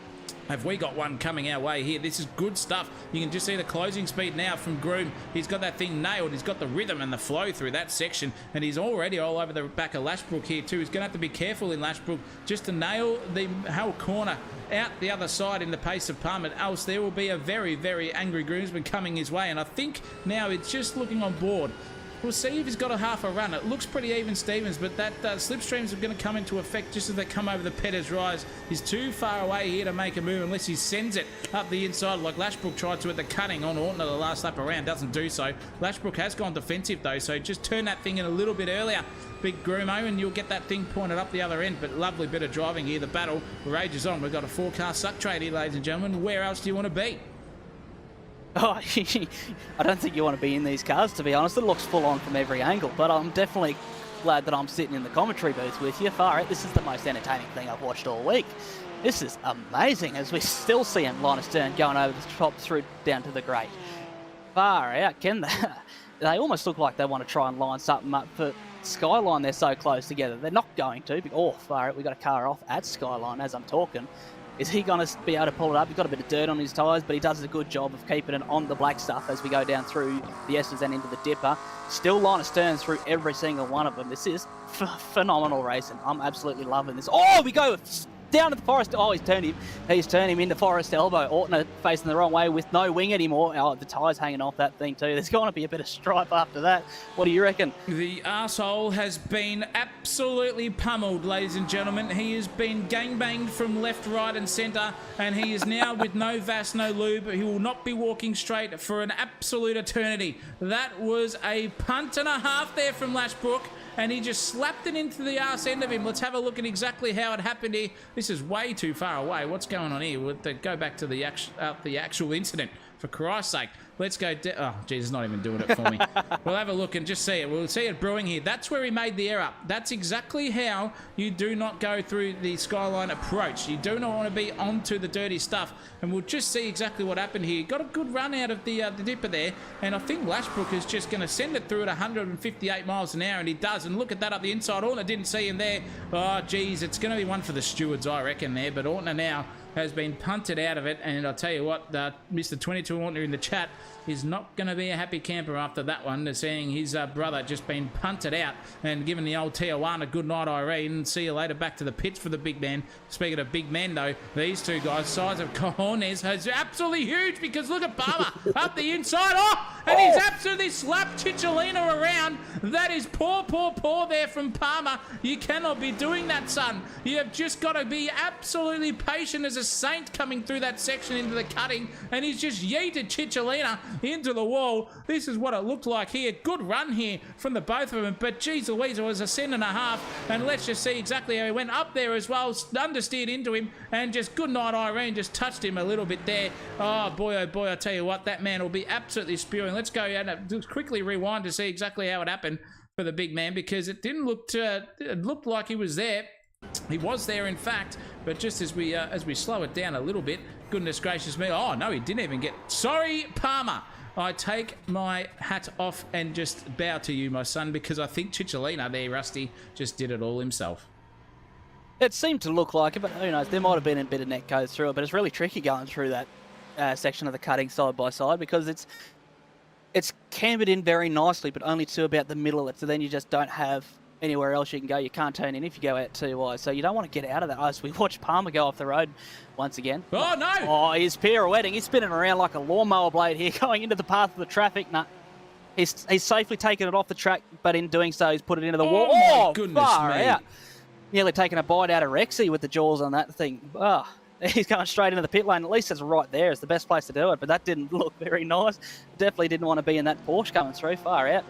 Have we got one coming our way here? This is good stuff. You can just see the closing speed now from Groom. He's got that thing nailed. He's got the rhythm and the flow through that section, and he's already all over the back of Lashbrook here too. He's going to have to be careful in Lashbrook just to nail the whole corner out the other side in the pace of Palmer, else there will be a very, very angry groomsman coming his way. And I think now it's just looking on board. We'll see if he's got a half a run. It looks pretty even Stevens, but that slipstreams are going to come into effect just as they come over the Peters Rise. He's too far away here to make a move unless he sends it up the inside like Lashbrook tried to at the cutting on Orton at the last lap around. Doesn't do so. Lashbrook has gone defensive though, so just turn that thing in a little bit earlier, big Groomo, and you'll get that thing pointed up the other end. But lovely bit of driving here. The battle rages on. We've got a 4-car suck trade here, ladies and gentlemen. Where else do you want to be? Oh, I don't think you want to be in these cars, to be honest. It looks full on from every angle, but I'm definitely glad that I'm sitting in the commentary booth with you. Far out, this is the most entertaining thing I've watched all week. This is amazing, as we still see him line astern going over the top through down to the grate. Far out, they almost look like they want to try and line something up for Skyline. They're so close together. They're not going to. Oh, far out, we got a car off at Skyline as I'm talking. Is he going to be able to pull it up? He's got a bit of dirt on his tyres, but he does a good job of keeping it on the black stuff as we go down through the S's and into the Dipper. Still line of stern through every single one of them. This is phenomenal racing. I'm absolutely loving this. Oh, we go down to the Forest. Oh, he's turned him into Forest Elbow. Orton facing the wrong way with no wing anymore. Oh, the tyre's hanging off that thing too. There's going to be a bit of stripe after that. What do you reckon? The arsehole has been absolutely pummeled, ladies and gentlemen. He has been gangbanged from left, right and centre, and he is now with no Vass, no lube. He will not be walking straight for an absolute eternity. That was a punt and a half there from Lashbrook, and he just slapped it into the arse end of him. Let's have a look at exactly how it happened here. This is way too far away. What's going on here? We'll go back to the actual incident, for Christ's sake. Let's go. Oh, geez, it's not even doing it for me. We'll have a look and just see it. We'll see it brewing here. That's where he made the error. That's exactly how you do not go through the Skyline approach. You do not want to be onto the dirty stuff. And we'll just see exactly what happened here. Got a good run out of the Dipper there. And I think Lashbrook is just going to send it through at 158 miles an hour. And he does. And look at that up the inside. Orton didn't see him there. Oh, geez. It's going to be one for the stewards, I reckon, there. But Orton now has been punted out of it, and I'll tell you what, Mr. 22 Ortner in the chat is not going to be a happy camper after that one, seeing his brother just been punted out and given the old Tijuana good night, Irene, and see you later back to the pits for the big man. Speaking of big men, though, these two guys, size of cojones, is absolutely huge, because look at Palmer up the inside. Oh, and he's absolutely slapped Cicciolina around. That is poor there from Palmer. You cannot be doing that, son. You have just got to be absolutely patient as a saint coming through that section into the cutting, and he's just yeeted Cicciolina into the wall. This is what it looked like here. Good run here from the both of them, but geez Louise, it was a cent and a half, and let's just see exactly how he went up there as well. Understeered into him, and just good night Irene, just touched him a little bit there. Oh boy, I tell you what, that man will be absolutely spewing. Let's go and just quickly rewind to see exactly how it happened for the big man, because it didn't look it looked like he was there. He was there, in fact, but just as we slow it down a little bit, goodness gracious me, oh no, he didn't even get... Sorry, Palmer. I take my hat off and just bow to you, my son, because I think Cicciolina there, Rusty, just did it all himself. It seemed to look like it, but who knows, there might have been a bit of net goes through it, but it's really tricky going through that section of the cutting side by side, because it's cambered in very nicely, but only to about the middle of it, so then you just don't have anywhere else you can go. You can't turn in if you go out too wide, so you don't want to get out of that. As we watch Palmer go off the road once again. Oh no! Oh, he's pirouetting. He's spinning around like a lawnmower blade here, going into the path of the traffic. No, he's safely taken it off the track, but in doing so, he's put it into the wall. Oh my goodness far me! Out. Nearly taking a bite out of Rexy with the jaws on that thing. Oh, he's going straight into the pit lane. At least it's right there. It's the best place to do it, but that didn't look very nice. Definitely didn't want to be in that Porsche coming through. Far out.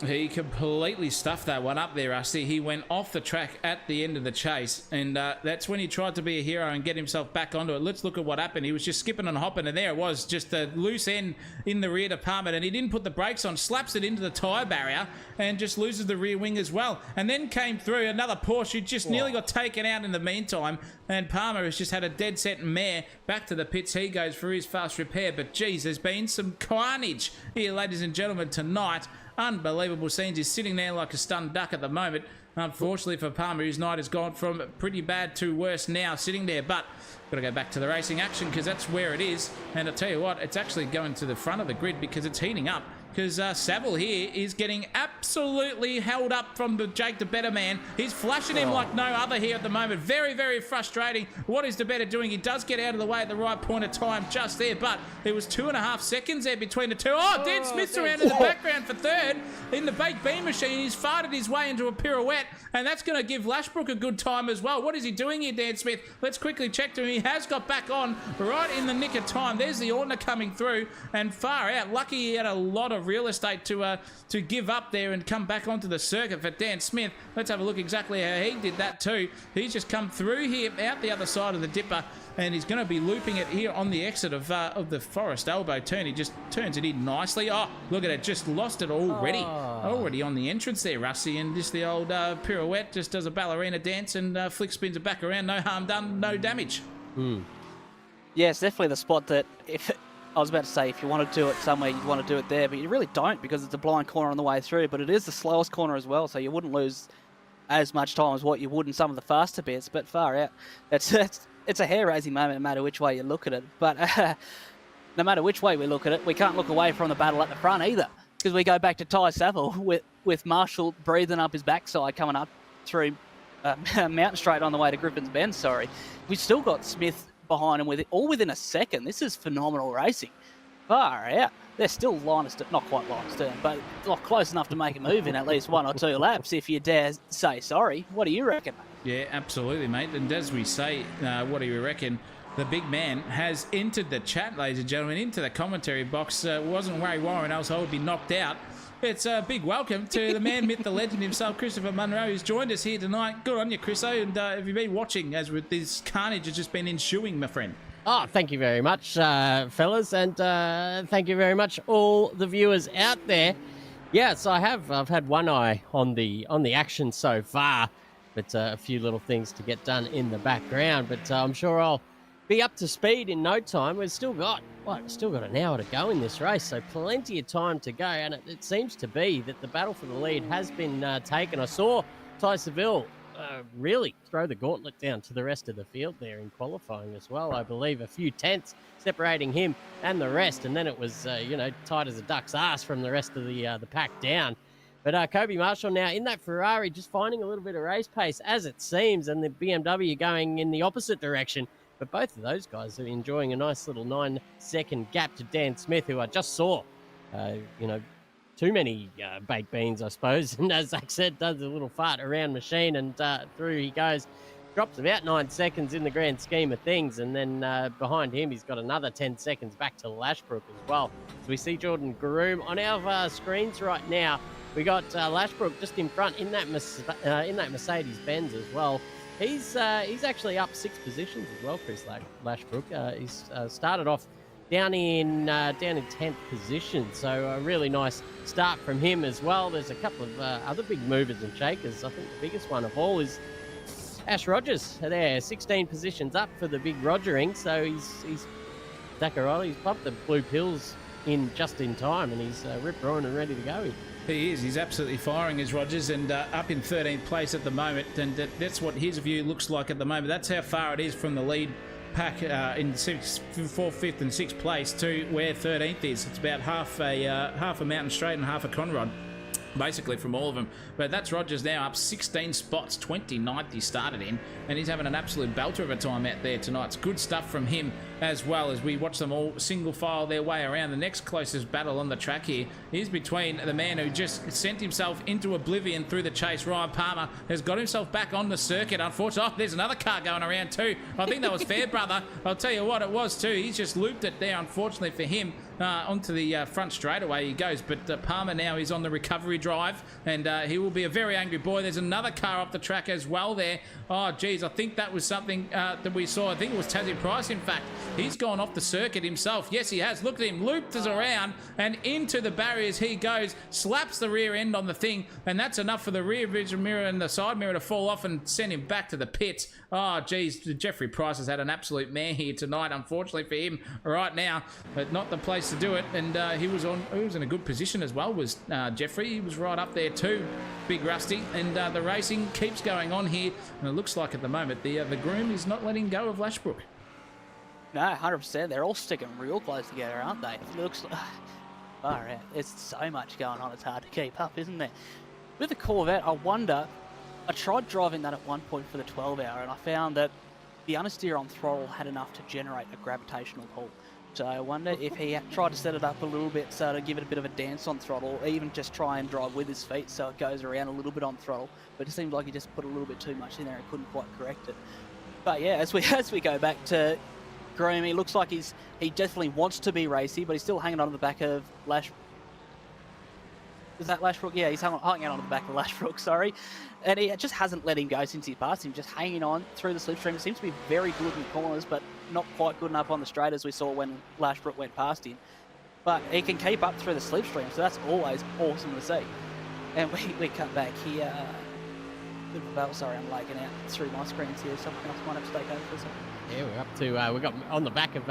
He completely stuffed that one up there, Rusty. He went off the track at the end of the chase, and that's when he tried to be a hero and get himself back onto it. Let's look at what happened. He was just skipping and hopping, and there it was, just a loose end in the rear department, and he didn't put the brakes on, slaps it into the tyre barrier, and just loses the rear wing as well. And then came through another Porsche who just nearly got taken out in the meantime, and Palmer has just had a dead set mare. Back to the pits he goes for his fast repair, but geez, there's been some carnage here, ladies and gentlemen, tonight. Unbelievable scenes. He's sitting there like a stunned duck at the moment. unfortunately for Palmer, whose night has gone from pretty bad to worse now, sitting there. But got to go back to the racing action because that's where it is. And I'll tell you what, it's actually going to the front of the grid because it's heating up. Because Saville here is getting absolutely held up from the Jake the Better man. He's flashing him like no other here at the moment. Very, very frustrating. What is the Better doing? He does get out of the way at the right point of time just there, but there was 2.5 seconds there between the two. Oh, Dan Smith's around in the background for third. In the baked bean machine, he's farted his way into a pirouette, and that's going to give Lashbrook a good time as well. What is he doing here, Dan Smith? Let's quickly check to him. He has got back on right in the nick of time. There's the Ortner coming through, and far out. Lucky he had a lot of real estate to give up there and come back onto the circuit for Dan Smith. Let's have a look exactly how he did that too. He's just come through here out the other side of the dipper, and he's going to be looping it here on the exit of the Forest Elbow turn. He just turns it in nicely. Oh, look at it, just lost it already. Already on the entrance there, Rusty, and just the old pirouette just does a ballerina dance and flick spins it back around. No harm done, no damage. Yeah, it's definitely the spot that if I was about to say if you want to do it somewhere, you'd want to do it there, but you really don't because it's a blind corner on the way through, but it is the slowest corner as well, so you wouldn't lose as much time as what you would in some of the faster bits, but far out. It's a hair-raising moment no matter which way you look at it, but no matter which way we look at it, we can't look away from the battle at the front either, because we go back to Ty Saville with Marshall breathing up his backside coming up through Mountain Straight on the way to Griffin's Bend, We've still got Smith behind him all within a second. This is phenomenal racing. Far out. They're still line astern, not quite line astern, but close enough to make a move in at least 1 or 2 laps, if you dare say sorry. What do you reckon, mate? Yeah, absolutely, mate. And as we say, what do you reckon? The big man has entered the chat, ladies and gentlemen, into the commentary box. Wasn't Ray Warren, else I would be knocked out. It's a big welcome to the man, myth, the legend himself, Christopher Munro, who's joined us here tonight. Good on you, Chriso. And have you been watching as with this carnage has just been ensuing, my friend? Oh, thank you very much, fellas, and thank you very much, all the viewers out there. Yes, I have. I've had one eye on the action so far, but a few little things to get done in the background. But I'm sure I'll be up to speed in no time. We've still got an hour to go in this race, so plenty of time to go. And it seems to be that the battle for the lead has been taken. I saw Ty Saville really throw the gauntlet down to the rest of the field there in qualifying as well. I believe a few tenths separating him and the rest, and then it was tight as a duck's ass from the rest of the pack down. But Kobe Marshall now in that Ferrari, just finding a little bit of race pace as it seems, and the BMW going in the opposite direction. But both of those guys are enjoying a nice little 9-second gap to Dan Smith, who I just saw, too many baked beans, I suppose. And as Zach said, does a little fart around machine, and through he goes. Drops about 9 seconds in the grand scheme of things. And then behind him, he's got another 10 seconds back to Lashbrook as well. So we see Jordan Groom on our screens right now. We got Lashbrook just in front in that Mercedes-Benz as well. He's actually up 6 positions as well, Chris Lashbrook. He's started off down in 10th position, so a really nice start from him as well. There's a couple of other big movers and shakers. I think the biggest one of all is Ash Rogers there, 16 positions up for the big Rogering. So he's Zachariah. He's pumped the blue pills in just in time, and he's ripped roaring and ready to go. He is. He's absolutely firing as Rogers, and up in 13th place at the moment. And that's what his view looks like at the moment. That's how far it is from the lead pack in 4th, 5th, and 6th place to where 13th is. It's about half a Mountain Straight and half a Conrod, basically, from all of them. But that's Rogers now up 16 spots, 29th he started in, and he's having an absolute belter of a time out there tonight. It's good stuff from him as well as we watch them all single file their way around. The next closest battle on the track here is between the man who just sent himself into oblivion through the chase. Ryan Palmer has got himself back on the circuit. Unfortunately, there's another car going around too. I think that was Fairbrother. I'll tell you what it was too. He's just looped it there, unfortunately for him, onto the front straightaway he goes. But Palmer now is on the recovery drive, and he will be a very angry boy. There's another car up the track as well there. Oh, geez, I think that was something that we saw. I think it was Tassie Price, in fact. He's gone off the circuit himself. Yes, he has. Look at him. Looped us around, and into the barriers he goes. Slaps the rear end on the thing, and that's enough for the rear vision mirror and the side mirror to fall off and send him back to the pits. Oh, geez, Jeffrey Price has had an absolute mare here tonight, unfortunately for him right now, but not the place to do it. And he was in a good position as well, was Jeffrey. He was right up there too, Big Rusty. And the racing keeps going on here. And it looks like at the moment the groom is not letting go of Lashbrook. No, 100%. They're all sticking real close together, aren't they? It looks like... Far out. There's so much going on, it's hard to keep up, isn't there? With the Corvette, I wonder... I tried driving that at one point for the 12-hour, and I found that the understeer on throttle had enough to generate a gravitational pull. So I wonder if he tried to set it up a little bit so to give it a bit of a dance on throttle, or even just try and drive with his feet so it goes around a little bit on throttle. But it seemed like he just put a little bit too much in there and couldn't quite correct it. But yeah, as we go back to Groom, he looks like he definitely wants to be racy, but he's still hanging on to the back of Lash. Is that Lashbrook? Yeah, he's hanging on to the back of Lashbrook, sorry. And he just hasn't let him go since he passed him, just hanging on through the slipstream. It seems to be very good in corners, but not quite good enough on the straight as we saw when Lashbrook went past him. But he can keep up through the slipstream, so that's always awesome to see. And we cut back here. Bit of a battle, sorry, I'm lagging out through my screens here. Someone else might have to take over for a second. Yeah, we're up to, we got on the back of,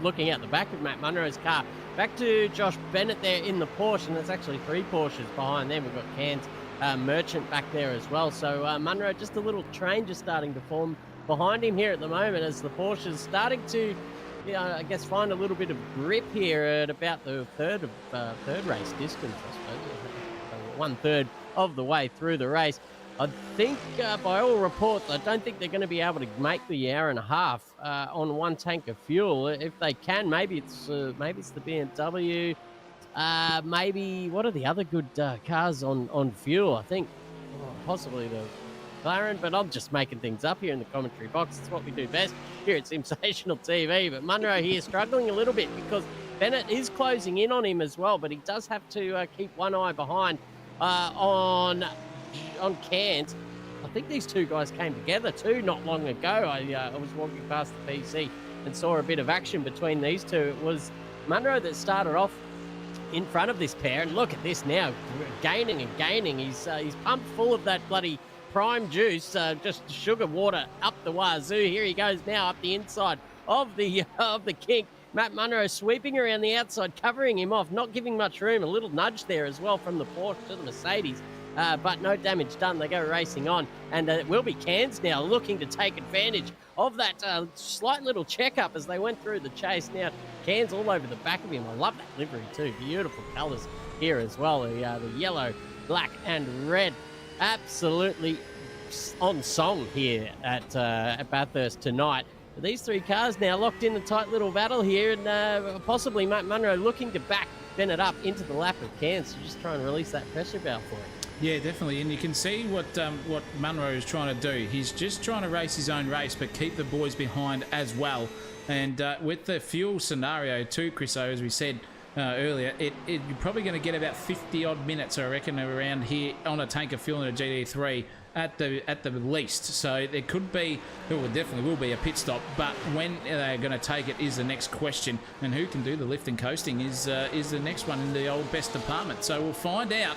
looking at the back of Matt Munro's car. Back to Josh Bennett there in the Porsche, and there's actually 3 Porsches behind them. We've got Cairns Merchant back there as well. So Munro, just a little train just starting to form behind him here at the moment as the Porsche's starting to, you know, I guess find a little bit of grip here at about the third race distance, I suppose. 1/3 of the way through the race. I think, by all reports, I don't think they're going to be able to make the hour and a half on one tank of fuel. If they can, maybe it's the BMW. Maybe what are the other good cars on fuel? I think possibly the McLaren, but I'm just making things up here in the commentary box. It's what we do best here at Sensational TV. But Munro here struggling a little bit because Bennett is closing in on him as well, but he does have to keep one eye behind on Cairns. I think these two guys came together too not long ago. I was walking past the PC and saw a bit of action between these two. It was Munro that started off in front of this pair, and look at this now, gaining and gaining. He's pumped full of that bloody prime juice, just sugar water up the wazoo. Here he goes now up the inside of the kink. Matt Munro sweeping around the outside, covering him off, not giving much room. A little nudge there as well from the Porsche to the Mercedes. But no damage done. They go racing on, and it will be Cairns now looking to take advantage of that slight little checkup as they went through the chase. Now Cairns all over the back of him. I love that livery too. Beautiful colours here as well. The yellow, black, and red. Absolutely on song here at Bathurst tonight. These 3 cars now locked in a tight little battle here, and possibly Matt Munro looking to back Bennett up into the lap of Cairns to just try and release that pressure valve for him. Yeah, definitely, and you can see what Munro is trying to do. He's just trying to race his own race, but keep the boys behind as well. And with the fuel scenario too, Chriso, as we said earlier, you're probably going to get about 50-odd minutes, I reckon, around here on a tank of fuel in a GT3 at the least. So there could be, there definitely will be a pit stop, but when they're going to take it is the next question, and who can do the lift and coasting is the next one in the old best department. So we'll find out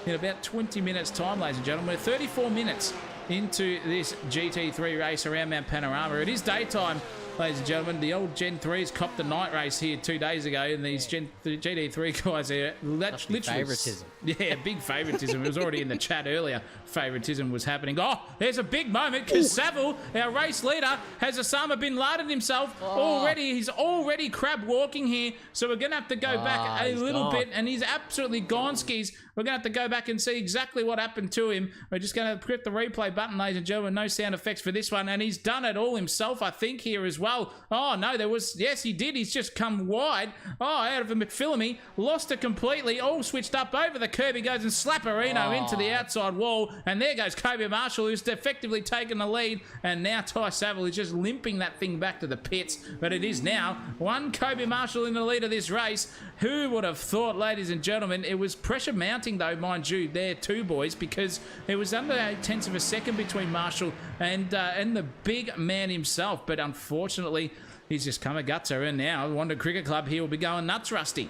in about 20 minutes time, ladies and gentlemen. We're 34 minutes into this GT3 race around Mount Panorama. It is daytime, ladies and gentlemen. The old Gen 3s copped the night race here 2 days ago, and these GT3 guys are literally... Favoritism. Yeah, big favoritism. It was already in the chat earlier. Favoritism was happening. Oh, there's a big moment because Saville, our race leader, has Osama bin Laden himself already. He's already crab walking here, so we're going to have to go back a little bit, and he's absolutely gone skis. We're going to have to go back and see exactly what happened to him. We're just going to click the replay button, ladies and gentlemen. No sound effects for this one, and he's done it all himself, I think, here as well. Oh, no, there was... Yes, he did. He's just come wide. Oh, out of a McPhillamy. Lost it completely. All switched up over the curb. He goes and slap-a-reno into the outside wall, and there goes Kobe Marshall, who's effectively taken the lead, and now Ty Saville is just limping that thing back to the pits. But it is now one Kobe Marshall in the lead of this race. Who would have thought, ladies and gentlemen? It was pressure mounting, though, mind you, there too, boys, because it was under 8/10 of a second between Marshall and the big man himself. But unfortunately, he's just come a gutter, and now Wanda Cricket Club here will be going nuts, Rusty.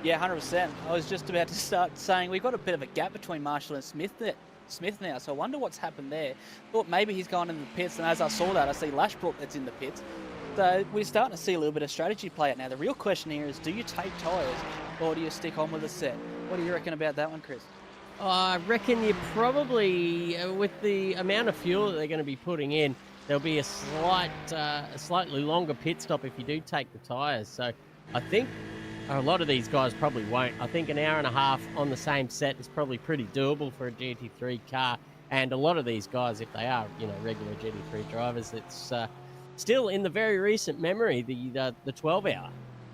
Yeah, 100%. I was just about to start saying we've got a bit of a gap between Marshall and Smith now, so I wonder what's happened there. Thought maybe he's gone in the pits, and as I saw that, I see Lashbrook that's in the pits. So we're starting to see a little bit of strategy play out now. The real question here is, do you take tyres or do you stick on with a set? What do you reckon about that one, Chris? I reckon you probably, with the amount of fuel that they're going to be putting in, there'll be a slightly longer pit stop if you do take the tyres. So I think a lot of these guys probably won't. I think an hour and a half on the same set is probably pretty doable for a GT3 car. And a lot of these guys, if they are, regular GT3 drivers, it's still in the very recent memory, the 12-hour.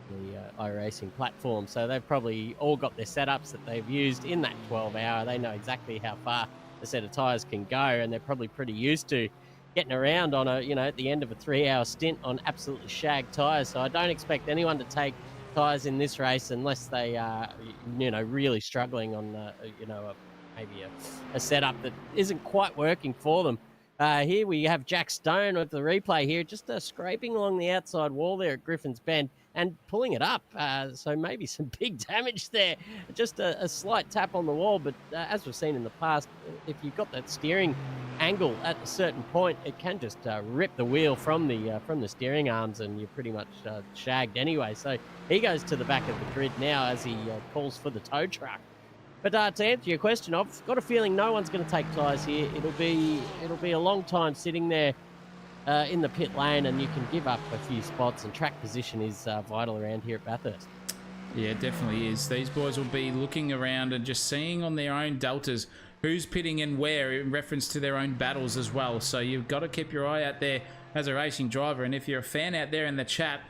The iRacing platform, so they've probably all got their setups that they've used in that 12-hour. They know exactly how far a set of tyres can go, and they're probably pretty used to getting around on at the end of a 3-hour stint on absolutely shagged tyres. So I don't expect anyone to take tyres in this race unless they are, really struggling on, maybe a setup that isn't quite working for them. Here we have Jack Stone with the replay here, just scraping along the outside wall there at Griffin's Bend and pulling it up. So maybe some big damage there. Just a slight tap on the wall, but as we've seen in the past, if you've got that steering angle at a certain point, it can just rip the wheel from the steering arms, and you're pretty much shagged anyway. So he goes to the back of the grid now as he calls for the tow truck. But to answer your question, I've got a feeling no one's going to take tyres here. It'll be a long time sitting there in the pit lane, and you can give up a few spots, and track position is vital around here at Bathurst. Yeah, it definitely is. These boys will be looking around and just seeing on their own deltas who's pitting and where in reference to their own battles as well. So you've got to keep your eye out there as a racing driver. And if you're a fan out there in the chat,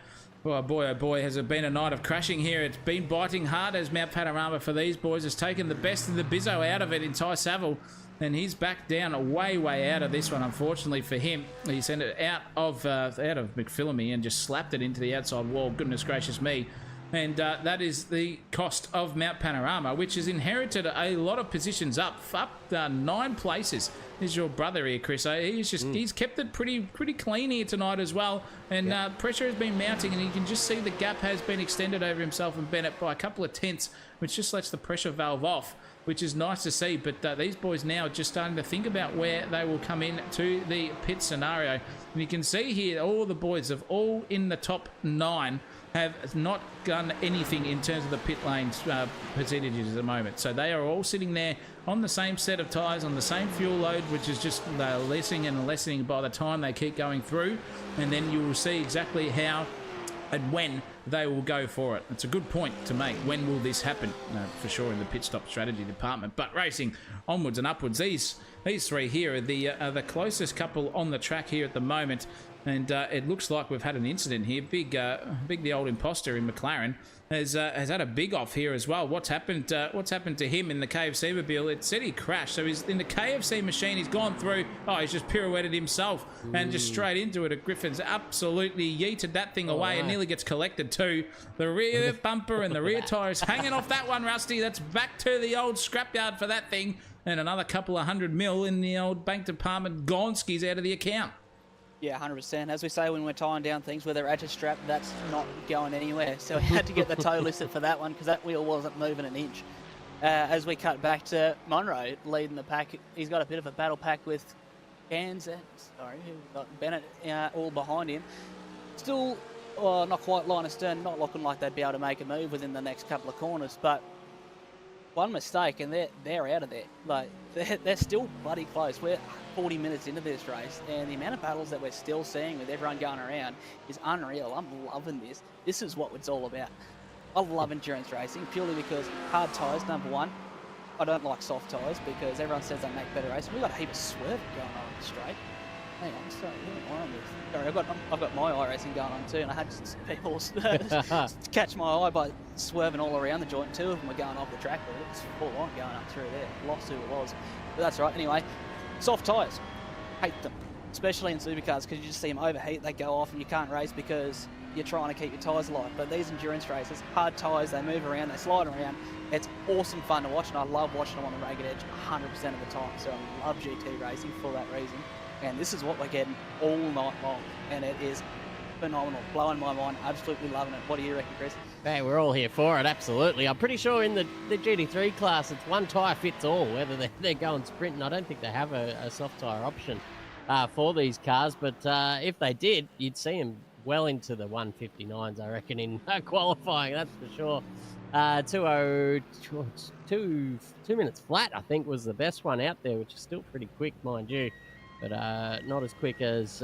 oh boy, has it been a night of crashing here. It's been biting hard as Mount Panorama for these boys has taken the best of the bizzo out of it in Ty Saville. And he's back down way out of this one, unfortunately for him. He sent it out of McPhillamy and just slapped it into the outside wall. Goodness gracious me. And that is the cost of Mount Panorama, which has inherited a lot of positions up 9 places. Is your brother here, Chris? He's kept it pretty clean here tonight as well, and pressure has been mounting, and you can just see the gap has been extended over himself and Bennett by a couple of tenths, which just lets the pressure valve off, which is nice to see. But these boys now are just starting to think about where they will come in to the pit scenario, and you can see here all the boys have all in the top 9 have not done anything in terms of the pit lane percentages at the moment. So they are all sitting there on the same set of tyres, on the same fuel load, which is just lessening and lessening by the time they keep going through. And then you will see exactly how and when they will go for it. It's a good point to make. When will this happen? For sure in the pit stop strategy department. But racing onwards and upwards. These three here are the closest couple on the track here at the moment. And it looks like we've had an incident here. Big the old imposter in McLaren has had a big off here as well. What's happened to him in the KFC mobile? It said he crashed. So he's in the KFC machine. He's gone through. Oh, he's just pirouetted himself and just straight into it. At Griffin's absolutely yeeted that thing away and nearly gets collected too. The rear bumper and the rear tyre is hanging off that one, Rusty. That's back to the old scrapyard for that thing. And another couple of $100 million in the old bank department. Gonski's out of the account. Yeah, 100%. As we say when we're tying down things where they're at a strap, that's not going anywhere. So we had to get the tow listed for that one because that wheel wasn't moving an inch. As we cut back to Monroe leading the pack, he's got a bit of a battle pack with Bennett all behind him. Still not quite line astern, not looking like they'd be able to make a move within the next couple of corners, but one mistake and they're out of there. Like they're still bloody close. We're 40 minutes into this race, and the amount of battles that we're still seeing with everyone going around is unreal. I'm loving this. This is what it's all about. I love endurance racing purely because hard tyres, number one. I don't like soft tyres because everyone says they make better racing. We've got a heap of swerve going on the straight. Hang on, sorry, I've got my iRacing going on too, and I had people catch my eye by swerving all around the joint. 2 of them were going off the track, but it was full on going up through there. Lost who it was, but that's right. Anyway, soft tyres, hate them, especially in supercars because you just see them overheat, they go off, and you can't race because you're trying to keep your tyres alive. But these endurance races, hard tyres, they move around, they slide around. It's awesome fun to watch, and I love watching them on the ragged edge 100% of the time. So I love GT racing for that reason. And this is what we're getting all night long, and it is phenomenal, blowing my mind, absolutely loving it. What do you reckon, Chris? Hey, we're all here for it, absolutely. I'm pretty sure in the GT3 class, it's one tyre fits all, whether they're going sprinting. I don't think they have a soft tyre option for these cars, but if they did, you'd see them well into the 159s, I reckon, in qualifying, that's for sure. 2 minutes flat, I think, was the best one out there, which is still pretty quick, mind you. But not as quick as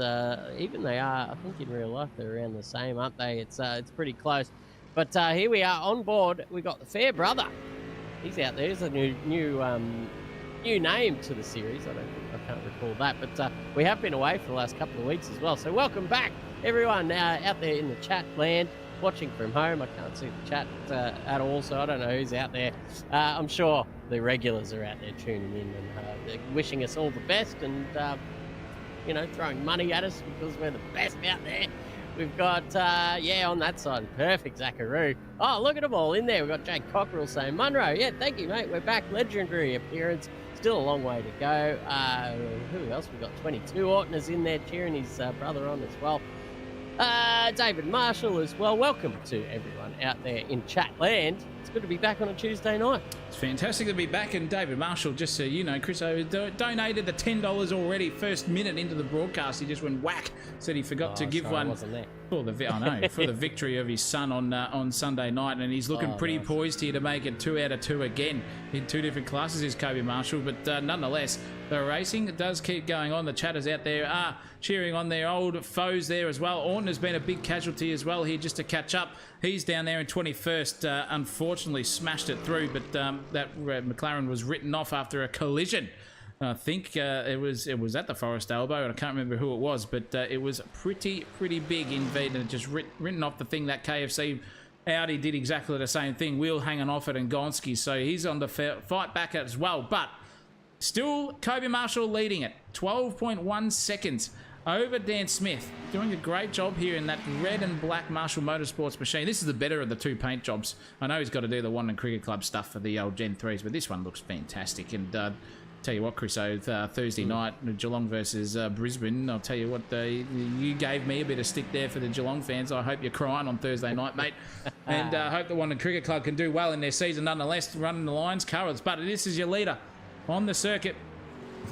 even they are. I think in real life they're around the same, aren't they? It's pretty close. But here we are on board. We got the Fair Brother. He's out there. He's a new name to the series. I can't recall that. But we have been away for the last couple of weeks as well. So welcome back, everyone out there in the chat land, watching from home. I can't see the chat at all, so I don't know who's out there. I'm sure the regulars are out there tuning in and they're wishing us all the best and, throwing money at us because we're the best out there. We've got, on that side, perfect Zacharoo. Oh, look at them all in there. We've got Jake Cockerell saying, Munro, yeah, thank you, mate. We're back. Legendary appearance. Still a long way to go. Who else? We've got 22. Orton is in there cheering his brother on as well. David Marshall as well. Welcome to everyone out there in chat land. It's good to be back on a Tuesday night. It's fantastic to be back. And David Marshall, just so you know, Chris donated the $10 already. First minute into the broadcast, he just went whack. Said he forgot to give one wasn't there. for the victory of his son on Sunday night, and he's looking pretty nice. poised here to make it 2 out of 2 again in 2 different classes. Is Kobe Marshall, but nonetheless, the racing does keep going on. The chatters out there are cheering on their old foes there as well. Orton has been a big casualty as well here, just to catch up. He's down there in 21st. Unfortunately, smashed it through, but that McLaren was written off after a collision. I think it was at the Forest Elbow, and I can't remember who it was, but it was pretty big indeed, and just written off the thing. That KFC Audi did exactly the same thing, wheel hanging off it, and Gonski, so he's on the fight back as well. But still, Kobe Marshall leading it, 12.1 seconds over Dan Smith, doing a great job here in that red and black Marshall Motorsports machine. This is the better of the 2 paint jobs. I know he's got to do the Wanderoo Cricket Club stuff for the old Gen 3s, but this one looks fantastic. And tell you what, Chris, Thursday night, Geelong versus Brisbane, I'll tell you what, you gave me a bit of stick there for the Geelong fans. I hope you're crying on Thursday night, mate. And I hope the Wanderoo Cricket Club can do well in their season nonetheless, running the Lions colours. But this is your leader on the circuit,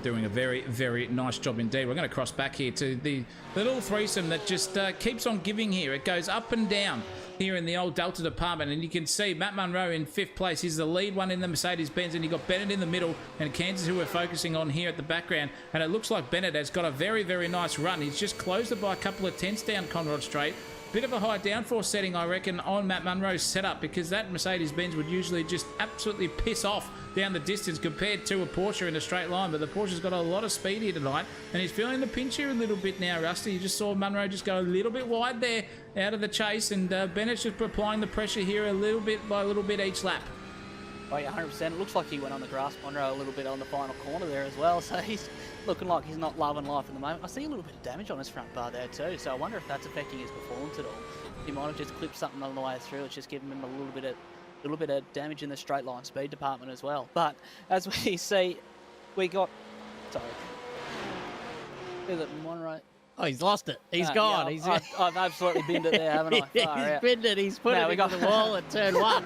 doing a very nice job indeed. We're going to cross back here to the little threesome that just keeps on giving here. It goes up and down here in the old Delta department, and you can see Matt Munro in 5th place. He's the lead one in the Mercedes-Benz, and you've got Bennett in the middle and Kansas, who we're focusing on here at the background. And it looks like Bennett has got a very nice run. He's just closed it by a couple of tenths down Conrod Straight. Bit of a high downforce setting, I reckon, on Matt Munro's setup, because that Mercedes-Benz would usually just absolutely piss off down the distance compared to a Porsche in a straight line. But the Porsche's got a lot of speed here tonight, and he's feeling the pinch here a little bit now, Rusty. You just saw Munro just go a little bit wide there out of the chase, and Bennett's just applying the pressure here a little bit by a little bit each lap. Oh yeah, 100%. It looks like he went on the grass, Monroe, a little bit on the final corner there as well. So he's looking like he's not loving life at the moment. I see a little bit of damage on his front bar there too. So I wonder if that's affecting his performance at all. He might have just clipped something on the way through. It's just giving him a little bit of damage in the straight line speed department as well. But as we see, we got. Sorry. Is it Monroe? Oh, he's lost it. He's gone. Yeah, I've absolutely binned it there, haven't I? He's binned it. He's put it into the wall at turn 1.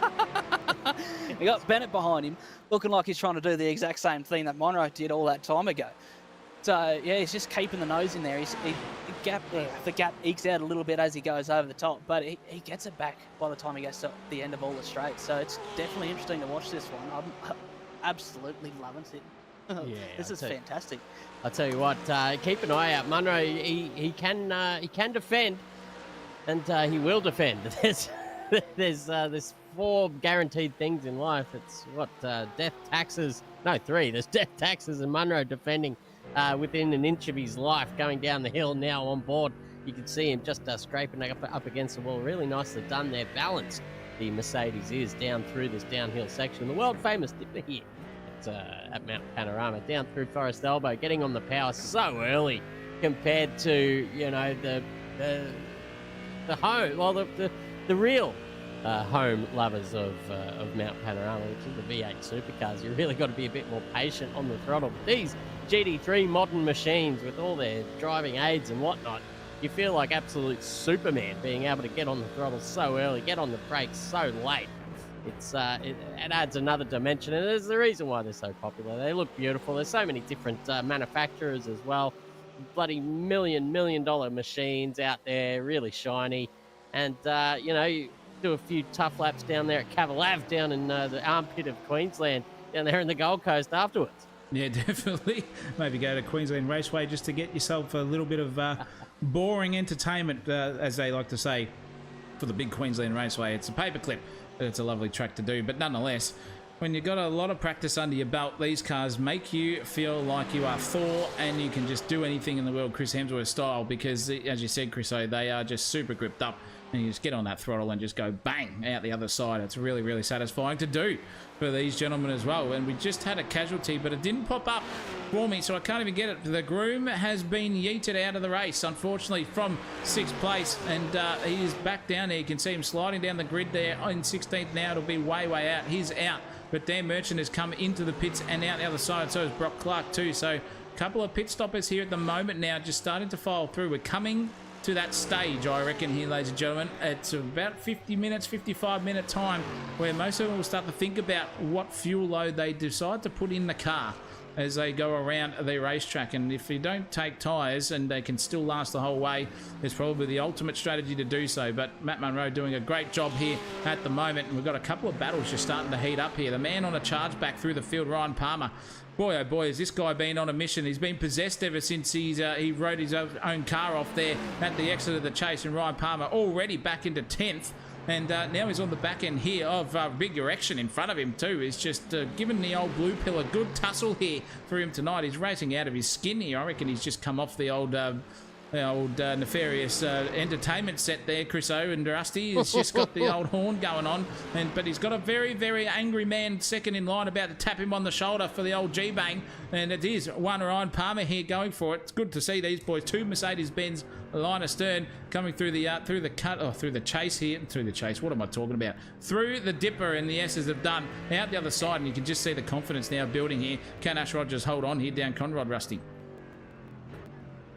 We got Bennett behind him, looking like he's trying to do the exact same thing that Monroe did all that time ago. So, yeah, he's just keeping the nose in there. The gap ekes out a little bit as he goes over the top, but he gets it back by the time he gets to the end of all the straights. So it's definitely interesting to watch this one. I'm absolutely loving it. Yeah, this is fantastic. I'll tell you what, keep an eye out. Munro, he can defend, and he will defend. There's 4 guaranteed things in life. It's what, death, taxes. No, 3. There's death, taxes, and Munro defending within an inch of his life, going down the hill now on board. You can see him just scraping up against the wall. Really nicely done there. Balanced the Mercedes is down through this downhill section. The world famous dipper here at Mount Panorama, down through Forest Elbow, getting on the power so early compared to, you know, the home, well, the real home lovers of Mount Panorama, which is the V8 supercars. You really got to be a bit more patient on the throttle. But these GT3 modern machines with all their driving aids and whatnot, you feel like absolute Superman being able to get on the throttle so early, get on the brakes so late. It adds another dimension, and there's the reason why they're so popular. They look beautiful. There's so many different manufacturers as well. bloody million dollar machines out there, really shiny. And, you do a few tough laps down there at Cavalav down in the armpit of Queensland, down there in the Gold Coast afterwards. Yeah, definitely. Maybe go to Queensland Raceway just to get yourself a little bit of boring entertainment, as they like to say, for the big Queensland Raceway. It's a paperclip. It's a lovely track to do, but nonetheless, when you've got a lot of practice under your belt, these cars make you feel like you are Thor and you can just do anything in the world Chris Hemsworth style, because, as you said, Chriso, they are just super gripped up, and you just get on that throttle and just go bang out the other side. It's really, really satisfying to do for these gentlemen as well. And we just had a casualty, but it didn't pop up for me, so I can't even get it. The groom has been yeeted out of the race, unfortunately, from 6th place, and he is back down there. You can see him sliding down the grid there in 16th now. It'll be way out. He's out, but Dan Merchant has come into the pits and out the other side. So is Brock Clark too. So a couple of pit stoppers here at the moment now, just starting to file through. We're coming to that stage, I reckon, here, ladies and gentlemen. It's about 50 minutes, 55-minute time where most of them will start to think about what fuel load they decide to put in the car as they go around the racetrack. And if you don't take tyres and they can still last the whole way, it's probably the ultimate strategy to do so. But Matt Munro doing a great job here at the moment, and we've got a couple of battles just starting to heat up here. The man on a charge back through the field, Ryan Palmer. Boy, oh boy, has this guy been on a mission. He's been possessed ever since he rode his own car off there at the exit of the chase. And Ryan Palmer already back into 10th. And now he's on the back end here of big erection in front of him too. He's just given the old blue pill a good tussle here for him tonight. He's racing out of his skin here. I reckon he's just come off the old nefarious entertainment set there, Chris O, and Rusty has just got the old horn going on, but he's got a very angry man second in line about to tap him on the shoulder for the old G-bang, and it is one Ryan Palmer here going for it. It's good to see these boys, two Mercedes-Benz line astern coming through the chase here, what am I talking about? Through the dipper, and the S's have done out the other side, and you can just see the confidence now building here. Can Ash Rogers hold on here down Conrod, Rusty?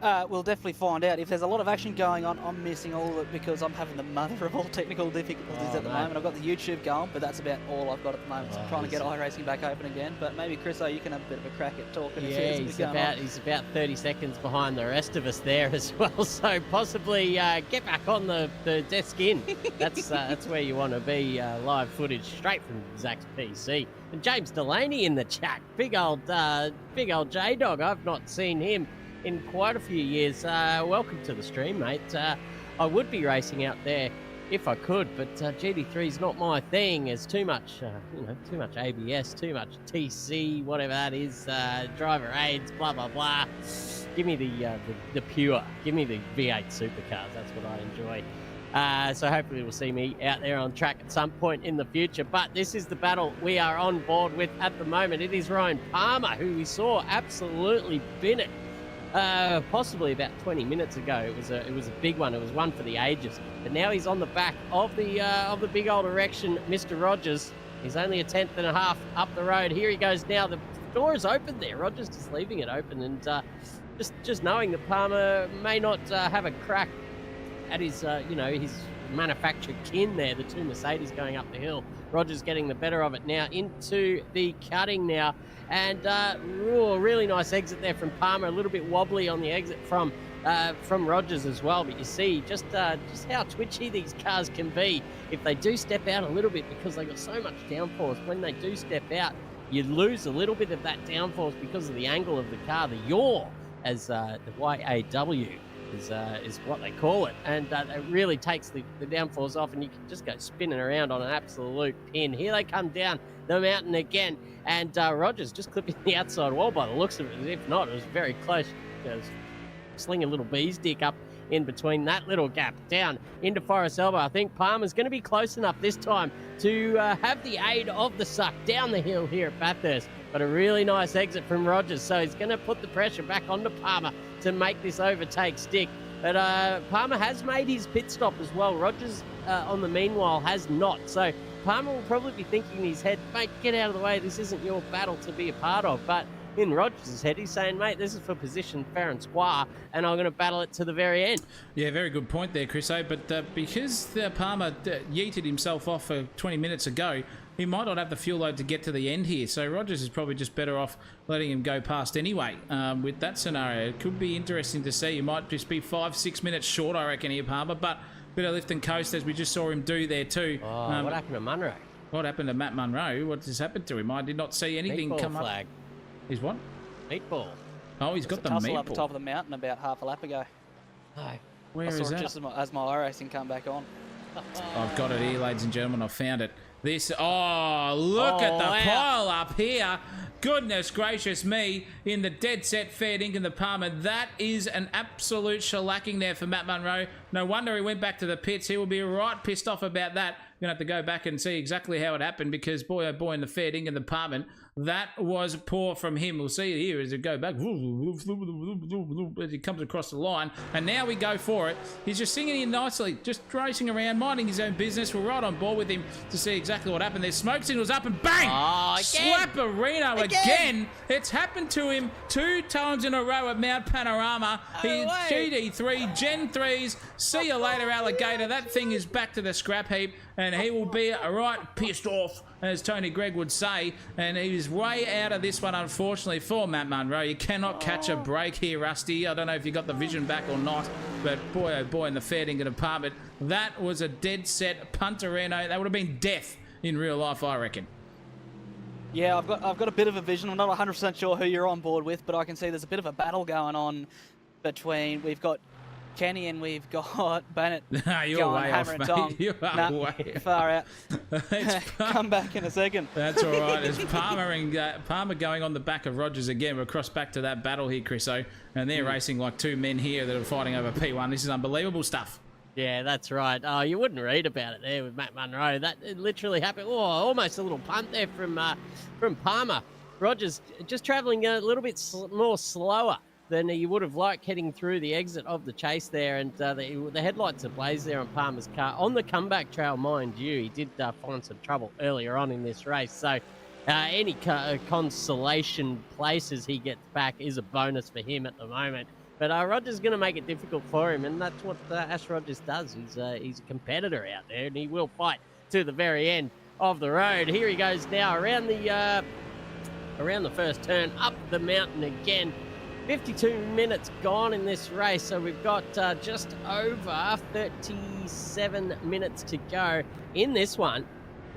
We'll definitely find out. If there's a lot of action going on, I'm missing all of it because I'm having the mother of all technical difficulties at the moment. I've got the YouTube going, but that's about all I've got at the moment. So I'm trying to get iRacing back open again. But maybe, Chris, you can have a bit of a crack at talking. Yeah, he's about 30 seconds behind the rest of us there as well. So possibly get back on the desk in. That's where you want to be. Live footage straight from Zach's PC. And James Delaney in the chat. Big old J-Dog. I've not seen him in quite a few years. Welcome to the stream, mate. I would be racing out there if I could, but GT3 is not my thing. There's too much, too much ABS, too much TC, whatever that is, driver aids, blah blah blah. Give me the pure. Give me the V8 supercars. That's what I enjoy. So hopefully we'll see me out there on track at some point in the future. But this is the battle we are on board with at the moment. It is Ryan Palmer, who we saw absolutely bin it. Possibly about 20 minutes ago. It was a big one. It was one for the ages. But now he's on the back of the big old erection, Mr. Rogers. He's only a 10th and a half up the road. Here he goes now. The door is open there. Rogers just leaving it open, and just knowing that Palmer may not have a crack at his his manufactured kin there. The two Mercedes going up the hill. Rogers getting the better of it now into the cutting now. And really nice exit there from Palmer. A little bit wobbly on the exit from Rogers as well. But you see just how twitchy these cars can be if they do step out a little bit, because they got so much downforce. When they do step out, you lose a little bit of that downforce because of the angle of the car, the yaw, as the YAW is what they call it. And it really takes the downforce off, and you can just go spinning around on an absolute pin. Here they come down the mountain again, and Rogers just clipping the outside wall by the looks of it. If not, it was very close. It was slinging a little bee's dick up in between that little gap down into Forest Elbow. I think Palmer's going to be close enough this time to have the aid of the suck down the hill here at Bathurst. But a really nice exit from Rogers, so he's going to put the pressure back onto Palmer to make this overtake stick. But Palmer has made his pit stop as well. Rogers, on the meanwhile, has not. So Palmer will probably be thinking in his head, mate, get out of the way. This isn't your battle to be a part of. But in Rogers' head, he's saying, mate, this is for position fair and square, and I'm going to battle it to the very end. Yeah, very good point there, Chris. But because Palmer yeeted himself off 20 minutes ago, he might not have the fuel load to get to the end here. So Rogers is probably just better off letting him go past anyway. With that scenario, it could be interesting to see. You might just be 5-6 minutes short, I reckon, here, Palmer. But bit of lift and coast, as we just saw him do there too. Oh, what happened to Munro? What happened to Matt Munro? What has happened to him? I did not see anything Meatball come flag. up. He's what? Meatball. Oh, he's got the tussle up the meatball. top of the mountain about half a lap ago. Oh. Where I is saw it that? just as my iRacing come back on. I've got it here, ladies and gentlemen. I found it. This, oh, look at the wow. pile up here. Goodness gracious me, in the dead set fair dinkum the Palmer. That is an absolute shellacking there for Matt Munro. No wonder he went back to the pits. He will be right pissed off about that. You're going to have to go back and see exactly how it happened, because boy oh boy, in the fair dinkum department, that was poor from him. We'll see it here as it go back as he comes across the line, and now we go for it. He's just singing in nicely, just racing around, minding his own business. We're right on board with him to see exactly what happened. There's smoke signals up and bang! Oh, again. Slap-a-reno again. It's happened to him 2 times in a row at Mount Panorama. He's GT3, Gen 3s. See you later, alligator. That thing is back to the scrap heap, and he will be right pissed off, as Tony Gregg would say, and he's way out of this one, unfortunately, for Matt Munro. You cannot catch a break here, Rusty. I don't know if you got the vision back or not, but boy, oh boy, in the fair dinkum department, that was a dead set punterino. That would have been death in real life, I reckon. Yeah, I've got a bit of a vision. I'm not 100% sure who you're on board with, but I can see there's a bit of a battle going on between, we've got Kenny and we've got Bennett You're going way hammer off, and tong. mate. You are way far out. It's Come back in a second. That's all right. It's Palmer going on the back of Rogers again. We're across back to that battle here, Chriso, and they're racing like 2 men here that are fighting over P1. This is unbelievable stuff. Yeah, that's right. Oh, you wouldn't read about it there with Matt Munro. That it literally happened. Oh, almost a little punt there from Palmer. Rogers just travelling a little bit more slower than you would have liked heading through the exit of the chase there, and the headlights ablaze there on Palmer's car. On the comeback trail, mind you, he did find some trouble earlier on in this race, so any consolation places he gets back is a bonus for him at the moment. But Rogers going to make it difficult for him, and that's what Ash Rogers does. He's a competitor out there, and he will fight to the very end of the road. Here he goes now around the first turn, up the mountain again. 52 minutes gone in this race, so we've got just over 37 minutes to go in this one.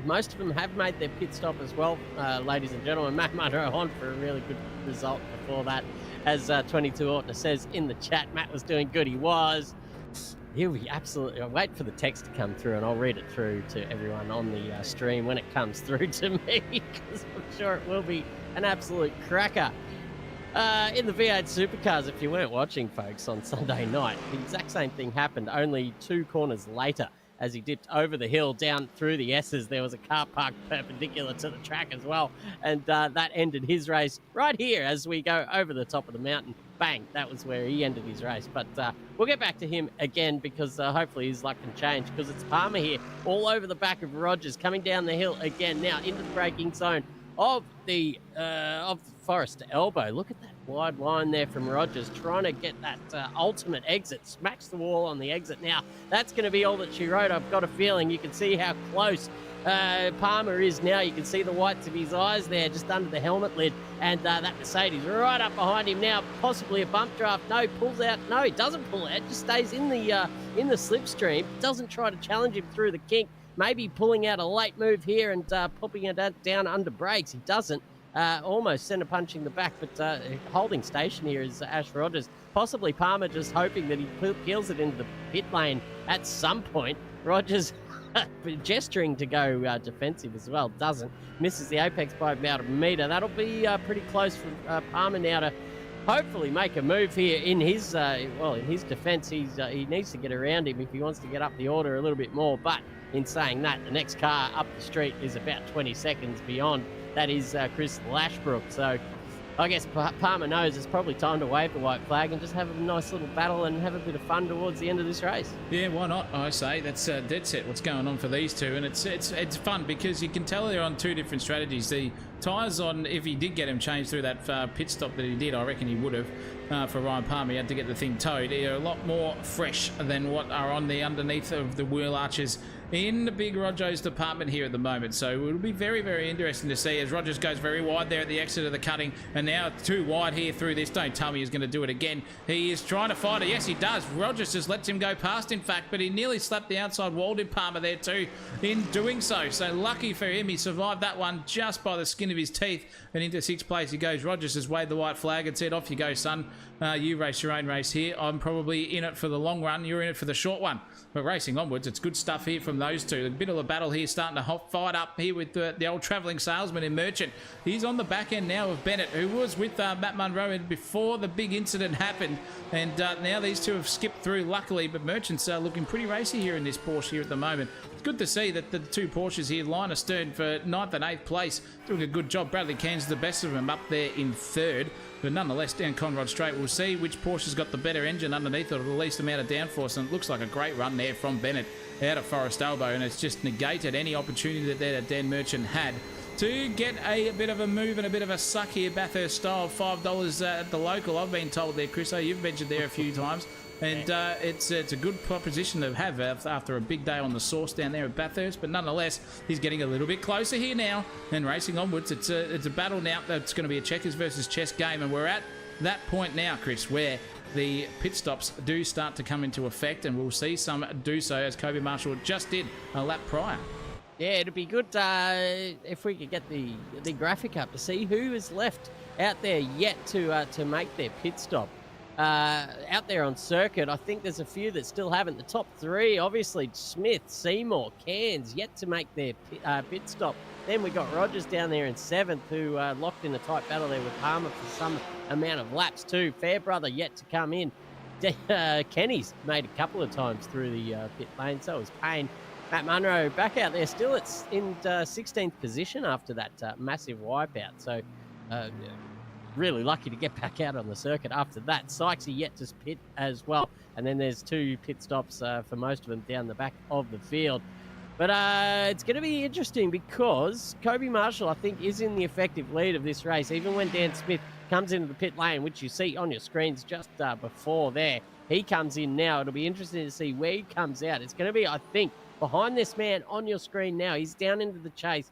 Most of them have made their pit stop as well, ladies and gentlemen. Matt Munro on for a really good result before that. As 22 Ortner says in the chat, Matt was doing good. He was. He'll be absolutely... I'll wait for the text to come through, and I'll read it through to everyone on the stream when it comes through to me, because I'm sure it will be an absolute cracker. In the V8 Supercars, if you weren't watching, folks, on Sunday night, the exact same thing happened, only 2 corners later. As he dipped over the hill down through the S's, there was a car parked perpendicular to the track as well, and that ended his race right here as we go over the top of the mountain. Bang, that was where he ended his race. But we'll get back to him again, because hopefully his luck can change, because it's Palmer here all over the back of Rogers, coming down the hill again now into the braking zone of the Forest Elbow. Look at that wide line there from Rogers, trying to get that ultimate exit. Smacks the wall on the exit now. That's going to be all that she wrote. I've got a feeling you can see how close Palmer is now. You can see the whites of his eyes there just under the helmet lid, and that Mercedes right up behind him now, possibly a bump draft. No, pulls out. No, he doesn't pull out, just stays in the slipstream, doesn't try to challenge him through the kink. Maybe pulling out a late move here and popping it down under brakes. He doesn't. Almost centre punching the back, but holding station here is Ash Rogers. Possibly Palmer just hoping that he peels it into the pit lane at some point. Rogers gesturing to go defensive as well. Doesn't. Misses the apex by about a metre. That'll be pretty close for Palmer now to hopefully make a move here in his in his defence. He needs to get around him if he wants to get up the order a little bit more. But in saying that, the next car up the street is about 20 seconds beyond. That is Chris Lashbrook. So I guess Palmer knows it's probably time to wave the white flag and just have a nice little battle and have a bit of fun towards the end of this race. Yeah, why not? I say that's dead set what's going on for these two, and it's fun because you can tell they're on 2 different strategies. The tyres on, if he did get him changed through that pit stop that he did, I reckon he would have. For Ryan Palmer, he had to get the thing towed. They're a lot more fresh than what are on the underneath of the wheel arches in the big Rogers department here at the moment. So it'll be very, very interesting to see as Rogers goes very wide there at the exit of the cutting, and now too wide here through this. Don't tell me he's going to do it again. He is trying to fight it. Yes, he does. Rogers just lets him go past, in fact, but he nearly slapped the outside wall, did Palmer there too in doing so. So lucky for him, he survived that one just by the skin of his teeth, and into 6th place he goes. Rogers has waved the white flag and said, off you go, son. You race your own race here. I'm probably in it for the long run. You're in it for the short one. But racing onwards, it's good stuff here from those two. A bit of a battle here starting to fight up here with the old travelling salesman in Merchant. He's on the back end now of Bennett, who was with Matt Munro before the big incident happened. And now these two have skipped through, luckily. But Merchant's looking pretty racy here in this Porsche here at the moment. It's good to see that the two Porsches here line astern for 9th and 8th place, doing a good job. Bradley Cairns the best of them up there in 3rd. But nonetheless, down Conrod Straight, we'll see which Porsche's got the better engine underneath or the least amount of downforce. And it looks like a great run there from Bennett out of Forest Elbow. And it's just negated any opportunity that Dan Merchant had to get a bit of a move and a bit of a suck here. Bathurst style, $5 at the local, I've been told there, Chris. You've mentioned there a few times. And it's a good proposition to have after a big day on the source down there at Bathurst. But nonetheless, he's getting a little bit closer here now and racing onwards. It's a battle now. It's going to be a checkers versus chess game. And we're at that point now, Chris, where the pit stops do start to come into effect. And we'll see some do so, as Kobe Marshall just did a lap prior. Yeah, it'd be good if we could get the graphic up to see who is left out there yet to make their pit stop. Out there on circuit, I think there's a few that still haven't. The top 3, obviously, Smith, Seymour, Cairns, yet to make their pit stop. Then we got Rogers down there in 7th, who locked in a tight battle there with Palmer for some amount of laps too. Fairbrother yet to come in. Kenny's made a couple of times through the pit lane, so was Payne. Matt Munro back out there still in 16th position after that massive wipeout. So really lucky to get back out on the circuit after that. Sykes are yet to pit as well. And then there's 2 pit stops for most of them down the back of the field. But it's going to be interesting because Kobe Marshall, I think, is in the effective lead of this race. Even when Dan Smith comes into the pit lane, which you see on your screens just before there, he comes in now. It'll be interesting to see where he comes out. It's going to be, I think, behind this man on your screen now. He's down into the chase.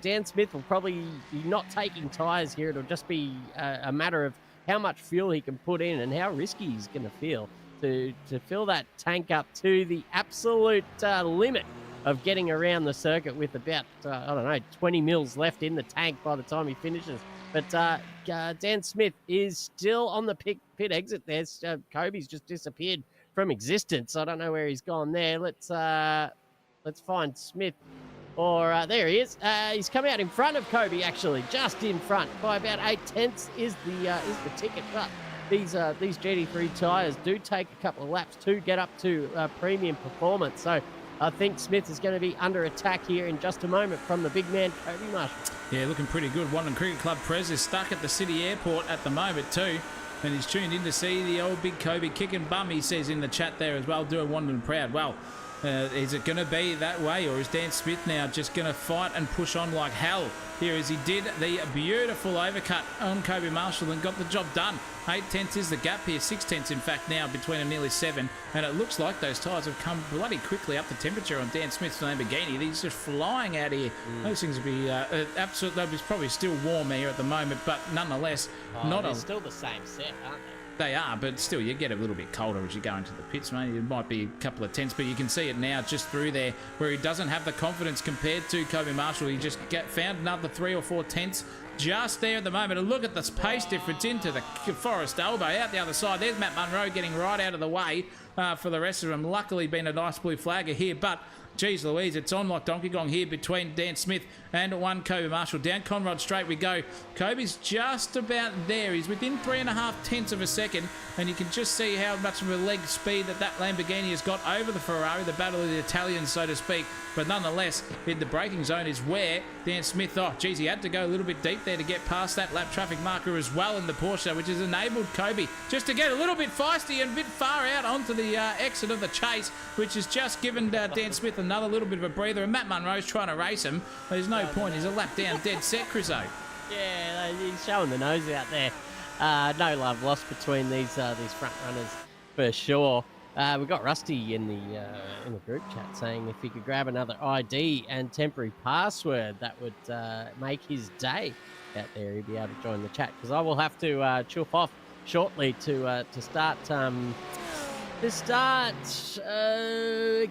Dan Smith will probably be not taking tyres here. It'll just be a matter of how much fuel he can put in and how risky he's going to feel to fill that tank up to the absolute limit of getting around the circuit with about, 20 mils left in the tank by the time he finishes. But Dan Smith is still on the pit exit there. Kobe's just disappeared from existence. I don't know where he's gone there. Let's find Smith. Or there he is. He's come out in front of Kobe, actually, just in front by about 8/10 is the ticket. But these GT3 tyres do take a couple of laps to get up to premium performance. So I think Smith is going to be under attack here in just a moment from the big man, Kobe Marshall. Yeah, looking pretty good. Wanton Cricket Club Prez is stuck at the city airport at the moment too. And he's tuned in to see the old big Kobe kicking bum, he says in the chat there as well. Doing Wanton proud. Well, is it going to be that way, or is Dan Smith now just going to fight and push on like hell here as he did the beautiful overcut on Kobe Marshall and got the job done? 8/10 is the gap here, 6/10 in fact now between a nearly 7, and it looks like those tyres have come bloody quickly up the temperature on Dan Smith's Lamborghini. He's just flying out here. Those things would be absolutely, they'll be probably still warm here at the moment, but nonetheless, they're still the same set, aren't they? They are, but still, you get a little bit colder as you go into the pits, mate. It might be a couple of tenths, but you can see it now just through there where he doesn't have the confidence compared to Kobe Marshall. He just found another 3 or 4 tenths just there at the moment. And look at the pace difference into the Forest Elbow. Out the other side, there's Matt Munro getting right out of the way for the rest of them. Luckily, been a nice blue flagger here, but geez Louise, it's on like Donkey Kong here between Dan Smith and one Kobe Marshall. Down Conrod Straight we go. Kobe's just about there. He's within 3.5 tenths of a second, and you can just see how much of a leg speed that Lamborghini has got over the Ferrari, the battle of the Italians, so to speak. But nonetheless, in the braking zone is where Dan Smith, he had to go a little bit deep there to get past that lap traffic marker as well in the Porsche, which has enabled Kobe just to get a little bit feisty and a bit far out onto the the exit of the chase, which has just given Dan Smith another little bit of a breather. And Matt Munro's trying to race him. There's no point. He's a lap down, dead set, Chriso. Yeah, he's showing the nose out there. No love lost between these front runners for sure. We've got Rusty in the group chat saying if he could grab another ID and temporary password, that would make his day out there. He'd be able to join the chat, because I will have to chuff off shortly to start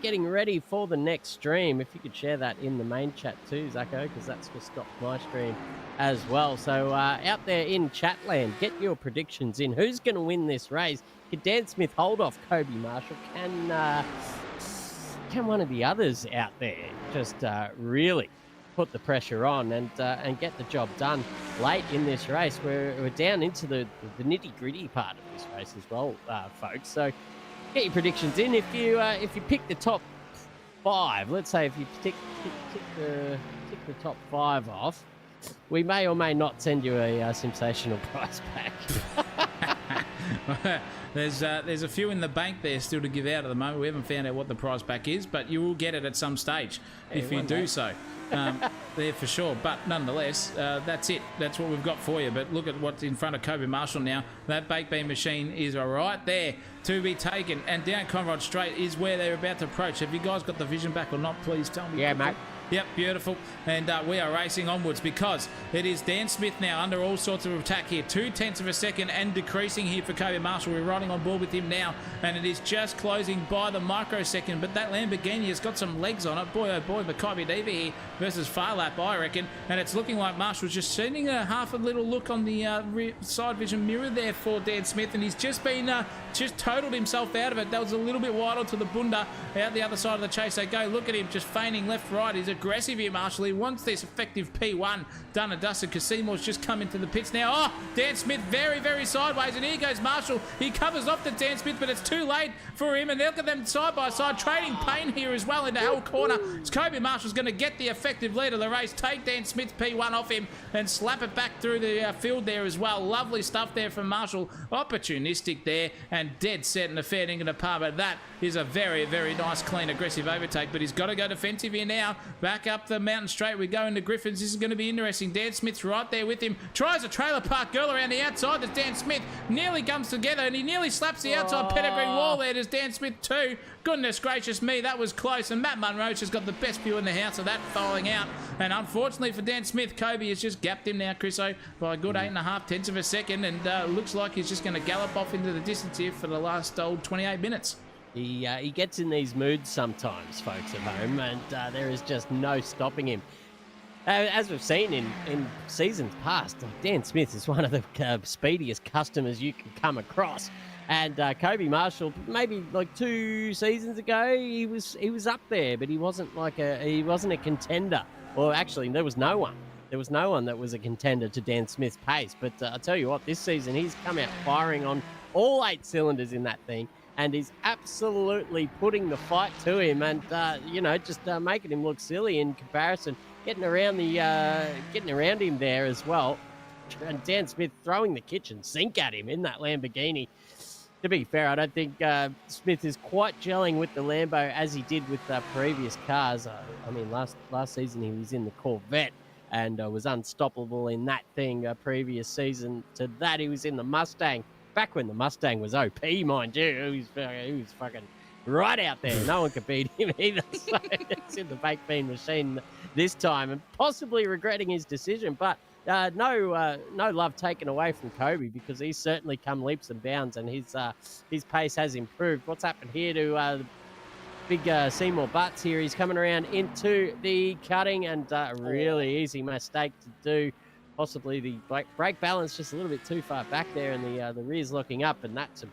getting ready for the next stream. If you could share that in the main chat too, Zacko, because that's just stopped my stream as well. So out there in chatland, get your predictions in. Who's going to win this race? Can Dan Smith hold off Kobe Marshall? Can one of the others out there just really put the pressure on and get the job done late in this race? We're down into the nitty-gritty part of this race as well, folks. So get your predictions in. If you pick the top 5, let's say if you tick the top 5 off, we may or may not send you a sensational prize pack. There's a few in the bank there still to give out at the moment. We haven't found out what the prize pack is, but you will get it at some stage if you do so. There for sure. But nonetheless, that's it. That's what we've got for you. But look at what's in front of Kobe Marshall now. That baked bean machine is right there to be taken. And down Conrod Straight is where they're about to approach. Have you guys got the vision back or not? Please tell me. Yeah, mate. Yep, beautiful. And we are racing onwards because it is Dan Smith now under all sorts of attack here. 0.2 of a second and decreasing here for Kobe Marshall. We're riding on board with him now, and it is just closing by the microsecond. But that Lamborghini has got some legs on it. Boy, oh boy, Maccabi Diva here versus Farlap, I reckon. And it's looking like Marshall's just sending half a little look on the side vision mirror there for Dan Smith, and he's just been just totaled himself out of it. That was a little bit wide onto the bunda out the other side of the chase. They go. Look at him just feigning left, right. He's aggressive here, Marshall. He wants this effective P1 done and dusted, because Seymour's just come into the pits now. Oh, Dan Smith very, very sideways, and here goes Marshall. He covers off the Dan Smith, but it's too late for him, and look at them side by side trading pain here as well into Hell Corner. Kobe Marshall's going to get the effective lead of the race, take Dan Smith's P1 off him and slap it back through the field there as well. Lovely stuff there from Marshall. Opportunistic there and dead set and a fair ding and a par, but that is a very, very nice, clean, aggressive overtake. But he's got to go defensive here now. Back up the mountain straight. We go into Griffins. This is going to be interesting. Dan Smith's right there with him. Tries a trailer park girl around the outside. There's Dan Smith. Nearly comes together, and he nearly slaps the outside pedigree wall there. There's Dan Smith too. Goodness gracious me, that was close. And Matt Munro's just got the best view in the house of that falling out. And unfortunately for Dan Smith, Kobe has just gapped him now, Chriso, by a good 8.5 of a second. And looks like he's just going to gallop off into the distance here for the last old 28 minutes. He gets in these moods sometimes, folks at home, and there is just no stopping him. As we've seen in seasons past, Dan Smith is one of the speediest customers you can come across. And Kobe Marshall, maybe like 2 seasons ago, he was up there, but he wasn't a contender. Or actually, there was no one. There was no one that was a contender to Dan Smith's pace. But I tell you what, this season he's come out firing on all 8 cylinders in that thing, and he's absolutely putting the fight to him, and just making him look silly in comparison. Getting around him there as well, and Dan Smith throwing the kitchen sink at him in that Lamborghini. To be fair, I don't think Smith is quite gelling with the Lambo as he did with previous cars. I mean, last season he was in the Corvette and was unstoppable in that thing. Previous season to that, he was in the Mustang. Back when the Mustang was OP, mind you, he was fucking right out there. No one could beat him either. So it's in the baked bean machine this time, and possibly regretting his decision. But no love taken away from Kobe, because he's certainly come leaps and bounds, and his pace has improved. What's happened here to the big Seymour Butts here? He's coming around into the cutting, and really easy mistake to do. Possibly the brake balance just a little bit too far back there, and the rear's looking up, and that's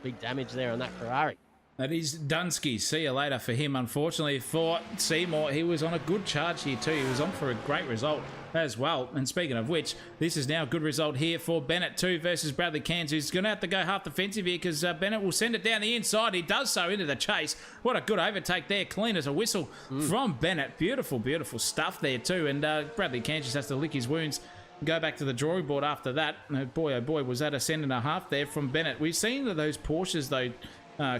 big damage there on that Ferrari. That is Dunsky. See you later for him. Unfortunately for Seymour, he was on a good charge here too. He was on for a great result as well. And speaking of which, this is now a good result here for Bennett too versus Bradley Cairns, who's going to have to go half defensive here, because Bennett will send it down the inside. He does so into the chase. What a good overtake there. Clean as a whistle from Bennett. Beautiful, beautiful stuff there too. And Bradley Cairns just has to lick his wounds. Go back to the drawing board after that. Boy, oh boy, was that a 1.5 there from Bennett. We've seen those Porsches, though,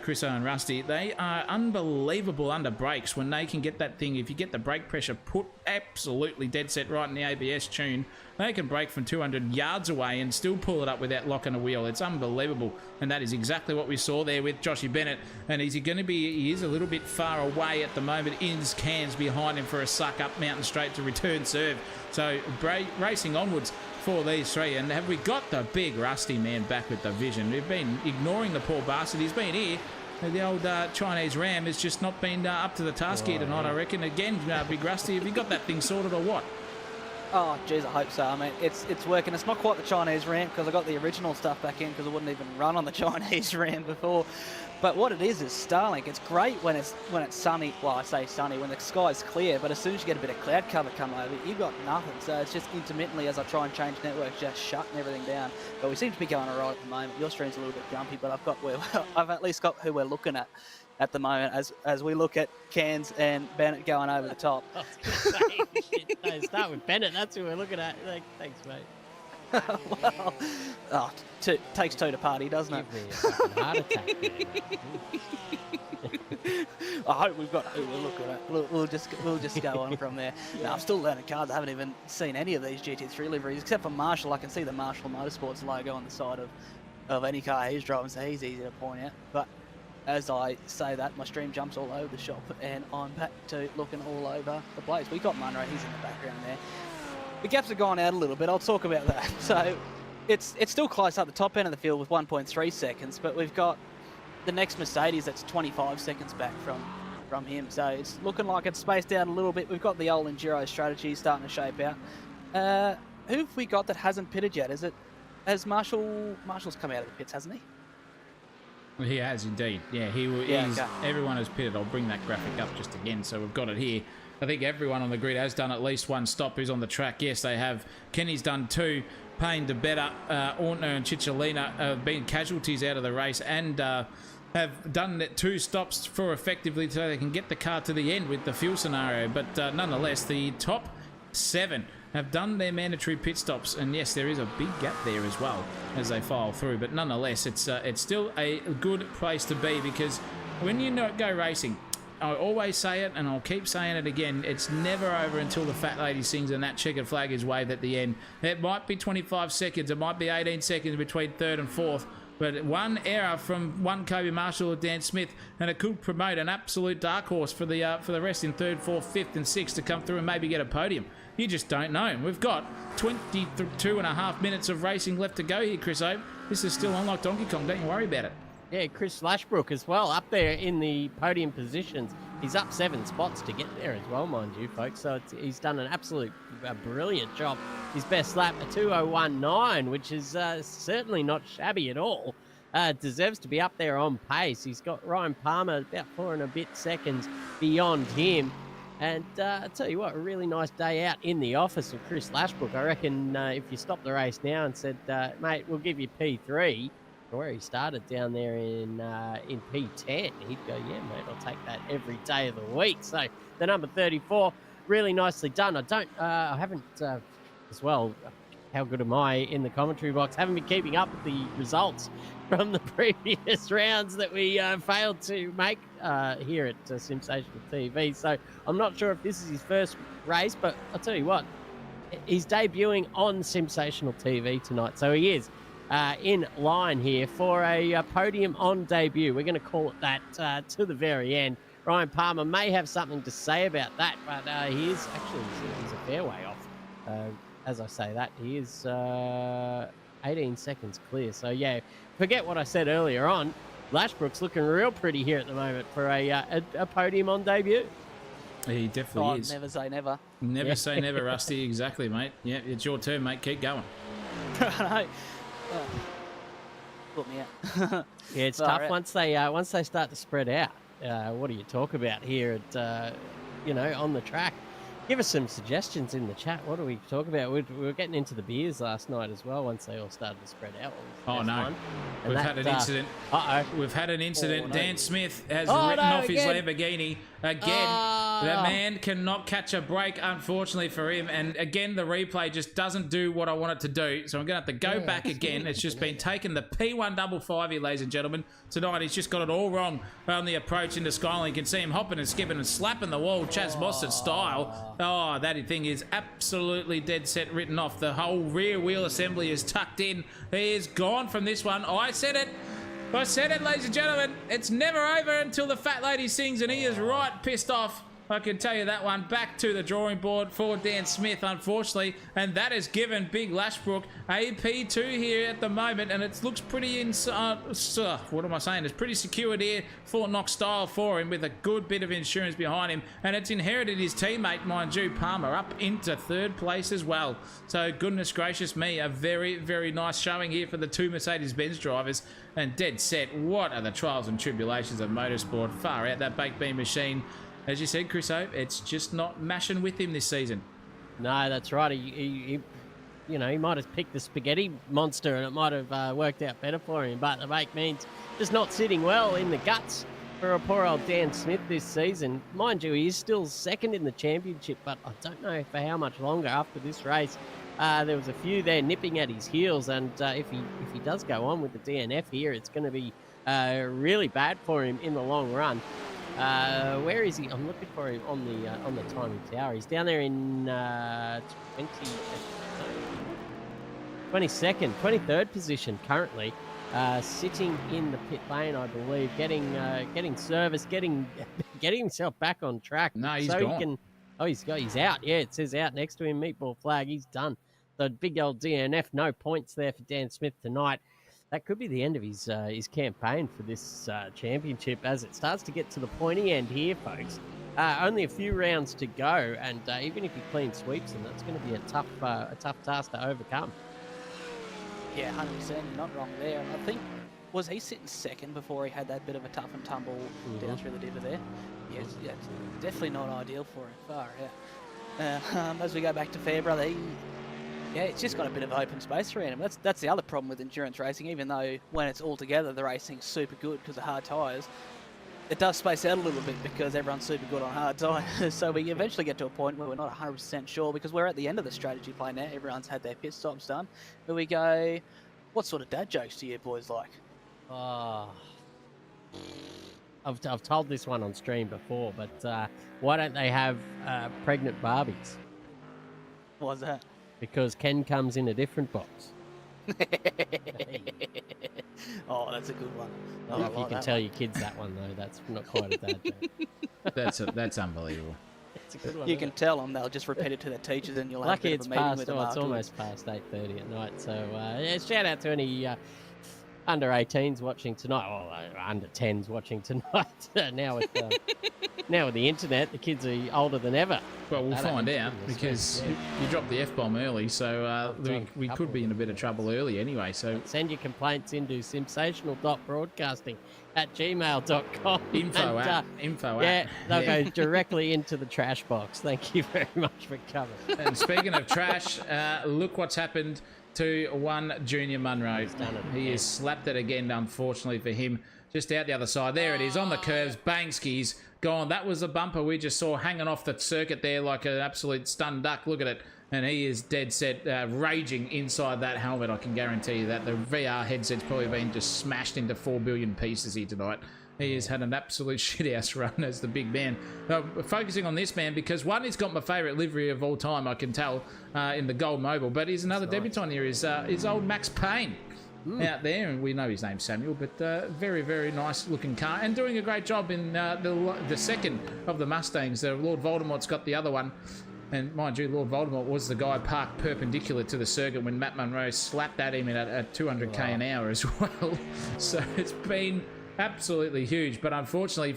Chris and Rusty, they are unbelievable under brakes when they can get that thing. If you get the brake pressure put absolutely dead set right in the ABS tune, they can brake from 200 yards away and still pull it up without locking a wheel. It's unbelievable, and that is exactly what we saw there with Joshy Bennett. And is he going to be? He is a little bit far away at the moment. Inns Cans behind him for a suck up Mountain Straight to return serve. So racing onwards for these three. And have we got the big Rusty man back with the vision? We've been ignoring the poor bastard. He's been here. The old Chinese Ram has just not been up to the task here tonight, I reckon. Again, Big Rusty, have you got that thing sorted or what? Oh, geez, I hope so. I mean, it's working. It's not quite the Chinese Ram because I got the original stuff back in because I wouldn't even run on the Chinese Ram before. But what it is Starlink. It's great when it's sunny. Well, I say sunny when the sky's clear. But as soon as you get a bit of cloud cover come over, you've got nothing. So it's just intermittently as I try and change networks, just shutting everything down. But we seem to be going all right at the moment. Your stream's a little bit jumpy, but I've at least got who we're looking at the moment as we look at Cans and Bennett going over the top. I was going to say, no, start with Bennett. That's who we're looking at. Thanks, mate. Well, takes two to party, doesn't it? Give me a fucking heart attack. I hope we've got who we're looking at. We'll just go on from there. No, I'm still learning cars. I haven't even seen any of these GT3 liveries except for Marshall. I can see the Marshall Motorsports logo on the side of any car he's driving, so he's easy to point out. But as I say that, my stream jumps all over the shop, and I'm back to looking all over the place. We got Munro. He's in the background there. The gaps have gone out a little bit. I'll talk about that. So it's still close up the top end of the field with 1.3 seconds, but we've got the next Mercedes that's 25 seconds back from him. So it's looking like it's spaced out a little bit. We've got the old enduro strategy starting to shape out. Who have we got that hasn't pitted yet? Has Marshall's come out of the pits, hasn't he? He has indeed. Yeah, everyone has pitted. I'll bring that graphic up just again so we've got it here. I think everyone on the grid has done at least one stop who's on the track. Yes, they have. Kenny's done two. Payne, DeBetta, Ortner and Cicciolina have been casualties out of the race and have done two stops for effectively so they can get the car to the end with the fuel scenario. But nonetheless, the top 7 have done their mandatory pit stops, and yes, there is a big gap there as well as they file through. But nonetheless, it's still a good place to be because when you go racing, I always say it, and I'll keep saying it again, it's never over until the fat lady sings and that checkered flag is waved at the end. It might be 25 seconds, it might be 18 seconds between 3rd and 4th, but one error from one Kobe Marshall or Dan Smith, and it could promote an absolute dark horse for the rest in 3rd, 4th, 5th and 6th to come through and maybe get a podium. You just don't know. We've got 22 and a half minutes of racing left to go here, Chris Obe. This is still on like Donkey Kong, don't you worry about it. Yeah, Chris Lashbrook as well, up there in the podium positions. He's up 7 spots to get there as well, mind you, folks. So he's done an absolute brilliant job. His best lap, a 2:01.9, which is certainly not shabby at all. Deserves to be up there on pace. He's got Ryan Palmer about 4 and a bit seconds beyond him. And I'll tell you what, a really nice day out in the office with Chris Lashbrook. I reckon if you stopped the race now and said, mate, we'll give you P3, where he started down there in P10, he'd go, yeah, mate, I'll take that every day of the week. So the number 34, really nicely done. I haven't, as well, how good am I in the commentary box? Haven't been keeping up with the results from the previous rounds that we failed to make here at Sensational TV. So I'm not sure if this is his first race, but I'll tell you what, he's debuting on Sensational TV tonight. So he is in line here for a podium on debut. We're going to call it that to the very end. Ryan Palmer may have something to say about that, but he is actually he's a fair way off. As I say that, he is 18 seconds clear. So yeah, forget what I said earlier on. Lashbrook's looking real pretty here at the moment for a podium on debut. He definitely is. Never say never. Never say never, Rusty. Exactly, mate. Yeah, it's your turn, mate. Keep going. Right. Put me out. Yeah, it's tough right. once they start to spread out. What do you talk about here at on the track? Give us some suggestions in the chat. What do we talk about? We were getting into the beers last night as well once they all started to spread out. Oh no, we've had an incident. We've had an incident. Oh, no. Dan Smith has written off his Lamborghini again. That man cannot catch a break, unfortunately for him. And again, the replay just doesn't do what I want it to do. So I'm going to have to go back again. It's just been taken the P155 here, ladies and gentlemen. Tonight, he's just got it all wrong on the approach into Skyline. You can see him hopping and skipping and slapping the wall, Chaz Mostert style. Oh, that thing is absolutely dead set written off. The whole rear wheel assembly is tucked in. He is gone from this one. I said it, ladies and gentlemen. It's never over until the fat lady sings, and he is right pissed off. I can tell you that one. Back to the drawing board for Dan Smith, unfortunately, and that has given Big Lashbrook a P2 here at the moment, and it looks pretty what am I saying? It's pretty secured here, Fort Knox style for him, with a good bit of insurance behind him, and it's inherited his teammate, mind you, Palmer, up into third place as well. So goodness gracious me, a very, very nice showing here for the two Mercedes-Benz drivers, and dead set. What are the trials and tribulations of motorsport? Far out, that baked bean machine. As you said, Chris Hope, it's just not mashing with him this season. No, that's right. He might have picked the spaghetti monster and it might have worked out better for him. But the baked beans just not sitting well in the guts for a poor old Dan Smith this season. Mind you, he is still second in the championship, but I don't know for how much longer after this race. There was a few there nipping at his heels, and if he does go on with the DNF here, it's going to be really bad for him in the long run. Where is he? I'm looking for him on the timing tower. He's down there in 23rd position currently, sitting in the pit lane, I believe, getting service, getting himself back on track. No, he's so gone. He's out. Yeah, it says out next to him. Meatball flag. He's done. The big old DNF. No points there for Dan Smith tonight. That could be the end of his campaign for this championship as it starts to get to the pointy end here, folks. Only a few rounds to go, and even if he clean sweeps them, that's going to be a tough task to overcome. Yeah, 100%. You're not wrong there. And I think, was he sitting second before he had that bit of a tough and tumble down through the diver there? Yeah, it's definitely not ideal for him. Far out. As we go back to Fairbrother, it's just got a bit of open space around him. That's the other problem with endurance racing. Even though when it's all together, the racing's super good because of hard tyres, it does space out a little bit because everyone's super good on hard tyres. So we eventually get to a point where we're not 100% sure because we're at the end of the strategy play now. Everyone's had their pit stops done. But we go, what sort of dad jokes do you boys like? Oh, I've told this one on stream before, but why don't they have pregnant Barbies? What's that? Because Ken comes in a different box. Oh, that's a good one. Oh, if you can tell your kids that one, though, that's not quite a dad joke. That's unbelievable. It's a good one. You can tell them; they'll just repeat it to their teachers, and you'll have Lucky a it's bit of a meeting past. with them Oh, it's afterwards. almost past 8:30 at night. So shout out to any under 18s watching tonight. Oh, under 10s watching tonight. now with the internet, the kids are older than ever. Well, we'll find out because yeah. you dropped the F-bomb early, so we could be in a bit of trouble early anyway. So send your complaints into sensational.broadcasting@gmail.com. Info Yeah, they'll go directly into the trash box. Thank you very much for coming. And speaking of trash, look what's happened to one Junior Munro. done it He again. has slapped it again, unfortunately for him. Just out the other side. There it is, on the curves. Bang skis. Gone. That was the bumper we just saw hanging off the circuit there like an absolute stunned duck. Look at it. And he is dead set, raging inside that helmet. I can guarantee you that. The VR headset's probably been just smashed into 4 billion pieces here tonight. He has had an absolute shithouse run as the big man. Focusing on this man because, one, he's got my favourite livery of all time, I can tell, in the Gold Mobile. But he's another debutant here, is old Max Payne. Out there, and we know his name's Samuel, but very, very nice looking car and doing a great job in the second of the Mustangs. Lord Voldemort's got the other one, and mind you, Lord Voldemort was the guy parked perpendicular to the circuit when Matt Munro slapped at him at 200k an hour as well. So it's been absolutely huge, but unfortunately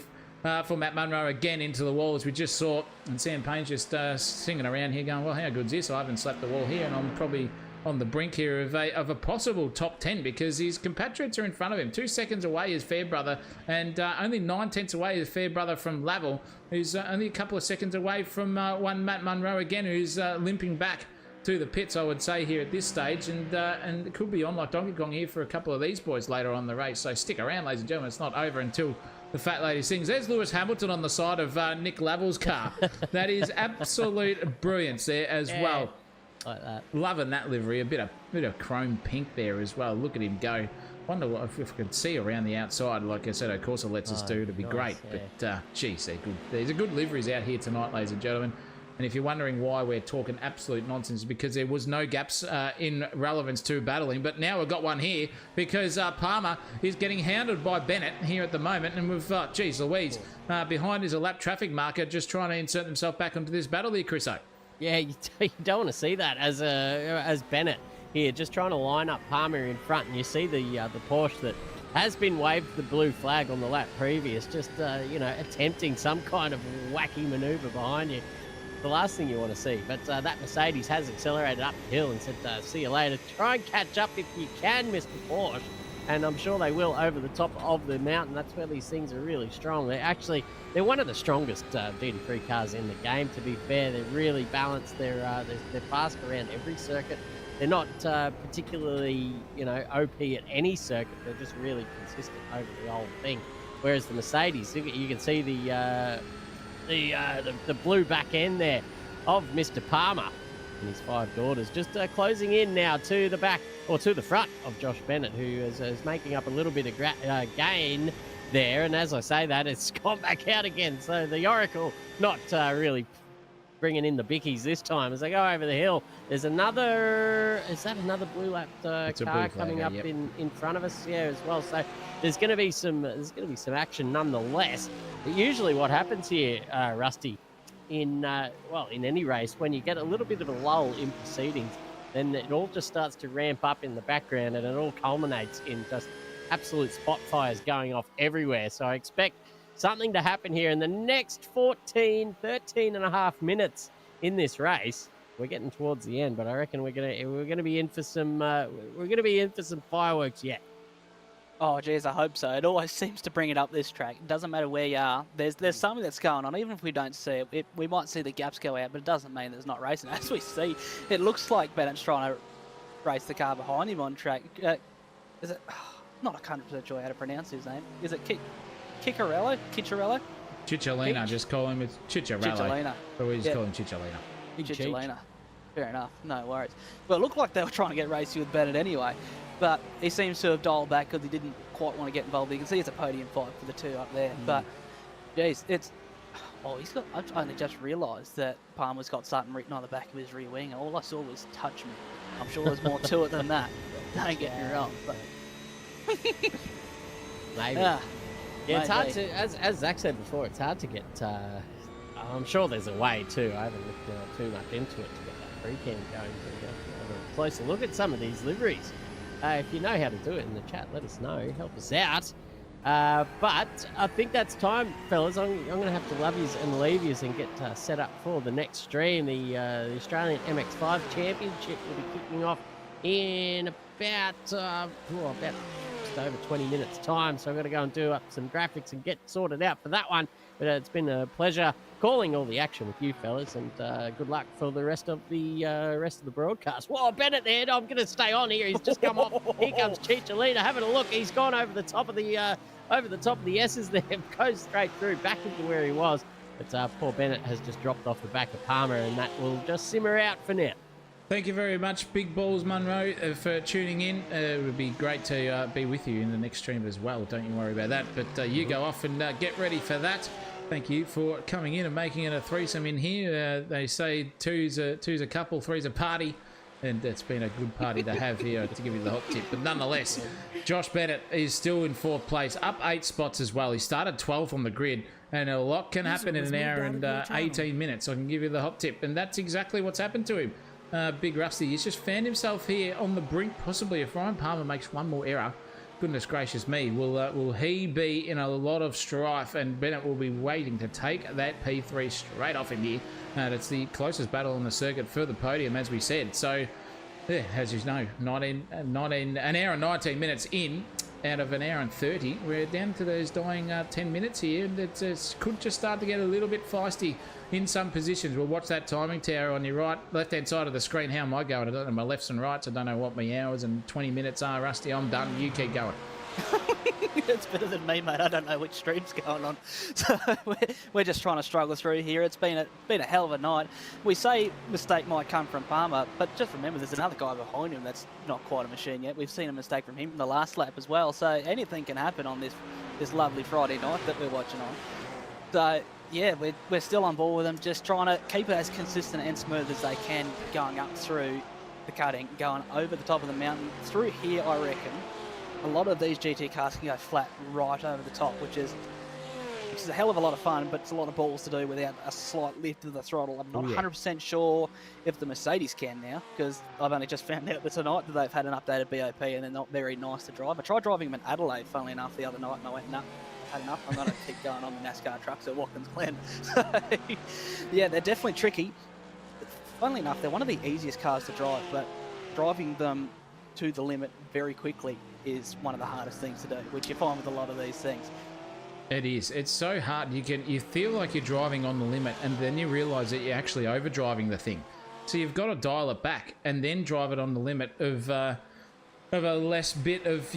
for Matt Munro again into the wall as we just saw, and Sam Payne's just singing around here going, well, how good's this? I haven't slapped the wall here, and I'm probably on the brink here of a possible top 10 because his compatriots are in front of him. 2 seconds away is Fairbrother, and only 9/10 away is Fairbrother from Laval, who's only a couple of seconds away from one Matt Munro again, who's limping back to the pits, I would say, here at this stage, and it could be on like Donkey Kong here for a couple of these boys later on in the race. So stick around, ladies and gentlemen. It's not over until the fat lady sings. There's Lewis Hamilton on the side of Nick Lavell's car. That is absolute brilliance there as well. Like that. Loving that livery. A bit of chrome pink there as well. Look at him go. Wonder if we could see around the outside. Like I said, of course, it lets us do. It'd be great. Yeah. But, geez, they're good. There's a good liveries out here tonight, ladies and gentlemen. And if you're wondering why we're talking absolute nonsense, because there was no gaps in relevance to battling. But now we've got one here because Palmer is getting hounded by Bennett here at the moment. And we've, geez Louise, behind is a lap traffic marker just trying to insert themselves back onto this battle here, Chriso. Yeah, you don't want to see that as Bennett here, just trying to line up Palmer in front, and you see the Porsche that has been waved the blue flag on the lap previous, just attempting some kind of wacky manoeuvre behind you. The last thing you want to see, but that Mercedes has accelerated up the hill and said, "See you later." Try and catch up if you can, Mr. Porsche, and I'm sure they will over the top of the mountain. That's where these things are really strong. They're one of the strongest GT3 cars in the game. To be fair, they're really balanced. They're fast around every circuit. They're not particularly, OP at any circuit. They're just really consistent over the whole thing. Whereas the Mercedes, you can see the blue back end there of Mr. Palmer and his 5 daughters just closing in now to the back, or to the front of Josh Bennett, who is making up a little bit of gain there. And as I say that, it's gone back out again. So the Oracle not really bringing in the bickies this time as they go over the hill. There's another, is that another blue lapped car coming up in front of us? Yeah, as well. So there's going to be some action nonetheless. But usually what happens here, Rusty, in any race, when you get a little bit of a lull in proceedings, then it all just starts to ramp up in the background, and it all culminates in just absolute spot fires going off everywhere. So I expect something to happen here in the next 13 and a half minutes in this race. We're getting towards the end, but I reckon we're gonna be in for some fireworks yet. Oh, geez, I hope so. It always seems to bring it up this track. It doesn't matter where you are. There's something that's going on. Even if we don't see it, we might see the gaps go out, but it doesn't mean there's not racing. As we see, it looks like Bennett's trying to race the car behind him on track. Is it? Not 100% sure how to pronounce his name. Is it Ciccarello? Cicciolina, just call him Cicciarello. But we just call him Cicciolina. Cicciolina. Fair enough. No worries. Well, it looked like they were trying to get racing with Bennett anyway, but he seems to have dialed back because he didn't quite want to get involved. You can see it's a podium fight for the two up there. But, geez, I've only just realised that Palmer's got something written on the back of his rear wing, and all I saw was "touch me." I'm sure there's more to it than that. Don't get me wrong, but maybe. Yeah, it's hard to, as Zach said before, it's hard to get. I'm sure there's a way too. I haven't looked too much into it to get that pre-cam going. But have a closer look at some of these liveries. If you know how to do it in the chat, let us know. Help us out. But I think that's time, fellas. I'm going to have to love yous and leave yous and get set up for the next stream. The Australian MX5 Championship will be kicking off in about just over 20 minutes time. So I've got to go and do up some graphics and get sorted out for that one. But it's been a pleasure calling all the action with you fellas, and good luck for the rest of the broadcast. Whoa, Bennett there! I'm going to stay on here. He's just come off. Here comes Cicciolina having a look. He's gone over the top of the S's there. Goes straight through back into where he was. But poor Bennett has just dropped off the back of Palmer, and that will just simmer out for now. Thank you very much, Big Balls Munro, for tuning in. It would be great to be with you in the next stream as well. Don't you worry about that. But you go off and get ready for that. Thank you for coming in and making it a threesome in here. They say two's a couple, three's a party. And it's been a good party to have here, to give you the hot tip. But nonetheless, Josh Bennett is still in 4th place, up 8 spots as well. He started 12th on the grid, and a lot can happen in an hour and 18 minutes. I can give you the hot tip, and that's exactly what's happened to him. Big Rusty, he's just found himself here on the brink, possibly if Ryan Palmer makes one more error. Goodness gracious me, will he be in a lot of strife, and Bennett will be waiting to take that P3 straight off him here. And it's the closest battle on the circuit for the podium, as we said. So, yeah, as you know, an hour and 19 minutes in, out of an hour and 30. We're down to those dying 10 minutes here, and it could just start to get a little bit feisty in some positions. We'll watch that timing tower on your left-hand side of the screen. How am I going? I don't know my lefts and rights. I don't know what my hours and 20 minutes are, Rusty. I'm done. You keep going. It's better than me, mate. I don't know which stream's going on. So we're just trying to struggle through here. It's been a hell of a night. We say mistake might come from Palmer, but just remember there's another guy behind him that's not quite a machine yet. We've seen a mistake from him in the last lap as well. So anything can happen on this lovely Friday night that we're watching on. So yeah, we're still on board with them, just trying to keep it as consistent and smooth as they can going up through the cutting, going over the top of the mountain. Through here, I reckon, a lot of these GT cars can go flat right over the top, which is a hell of a lot of fun, but it's a lot of balls to do without a slight lift of the throttle. I'm not 100% sure if the Mercedes can now, because I've only just found out that tonight that they've had an updated BOP and they're not very nice to drive. I tried driving them in Adelaide, funnily enough, the other night, and I went, no, had enough. I'm going to keep going on the NASCAR trucks at Watkins Glen. So, yeah, they're definitely tricky. Funnily enough, they're one of the easiest cars to drive, but driving them to the limit very quickly is one of the hardest things to do, which you find with a lot of these things. It is. It's so hard. You feel like you're driving on the limit, and then you realise that you're actually overdriving the thing. So you've got to dial it back and then drive it on the limit of a less bit of,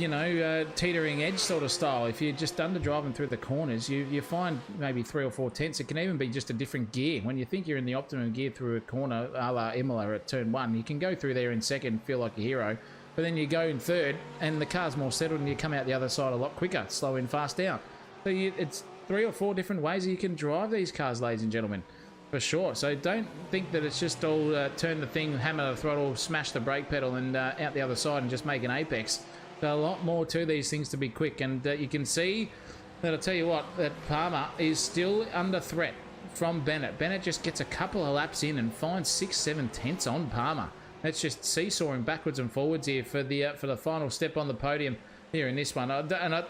teetering edge sort of style. If you're just under driving through the corners, you find maybe 3 or 4 tenths. It can even be just a different gear. When you think you're in the optimum gear through a corner, a la Imola at turn 1, you can go through there in second, feel like a hero. But then you go in third, and the car's more settled, and you come out the other side a lot quicker, slow in, fast down. So it's 3 or 4 different ways that you can drive these cars, ladies and gentlemen, for sure. So don't think that it's just all turn the thing, hammer the throttle, smash the brake pedal, and out the other side and just make an apex. There's a lot more to these things to be quick, and you can see that, I'll tell you what, that Palmer is still under threat from Bennett. Bennett just gets a couple of laps in and finds 6-7 tenths on Palmer. That's just seesawing backwards and forwards here for the final step on the podium here in this one. I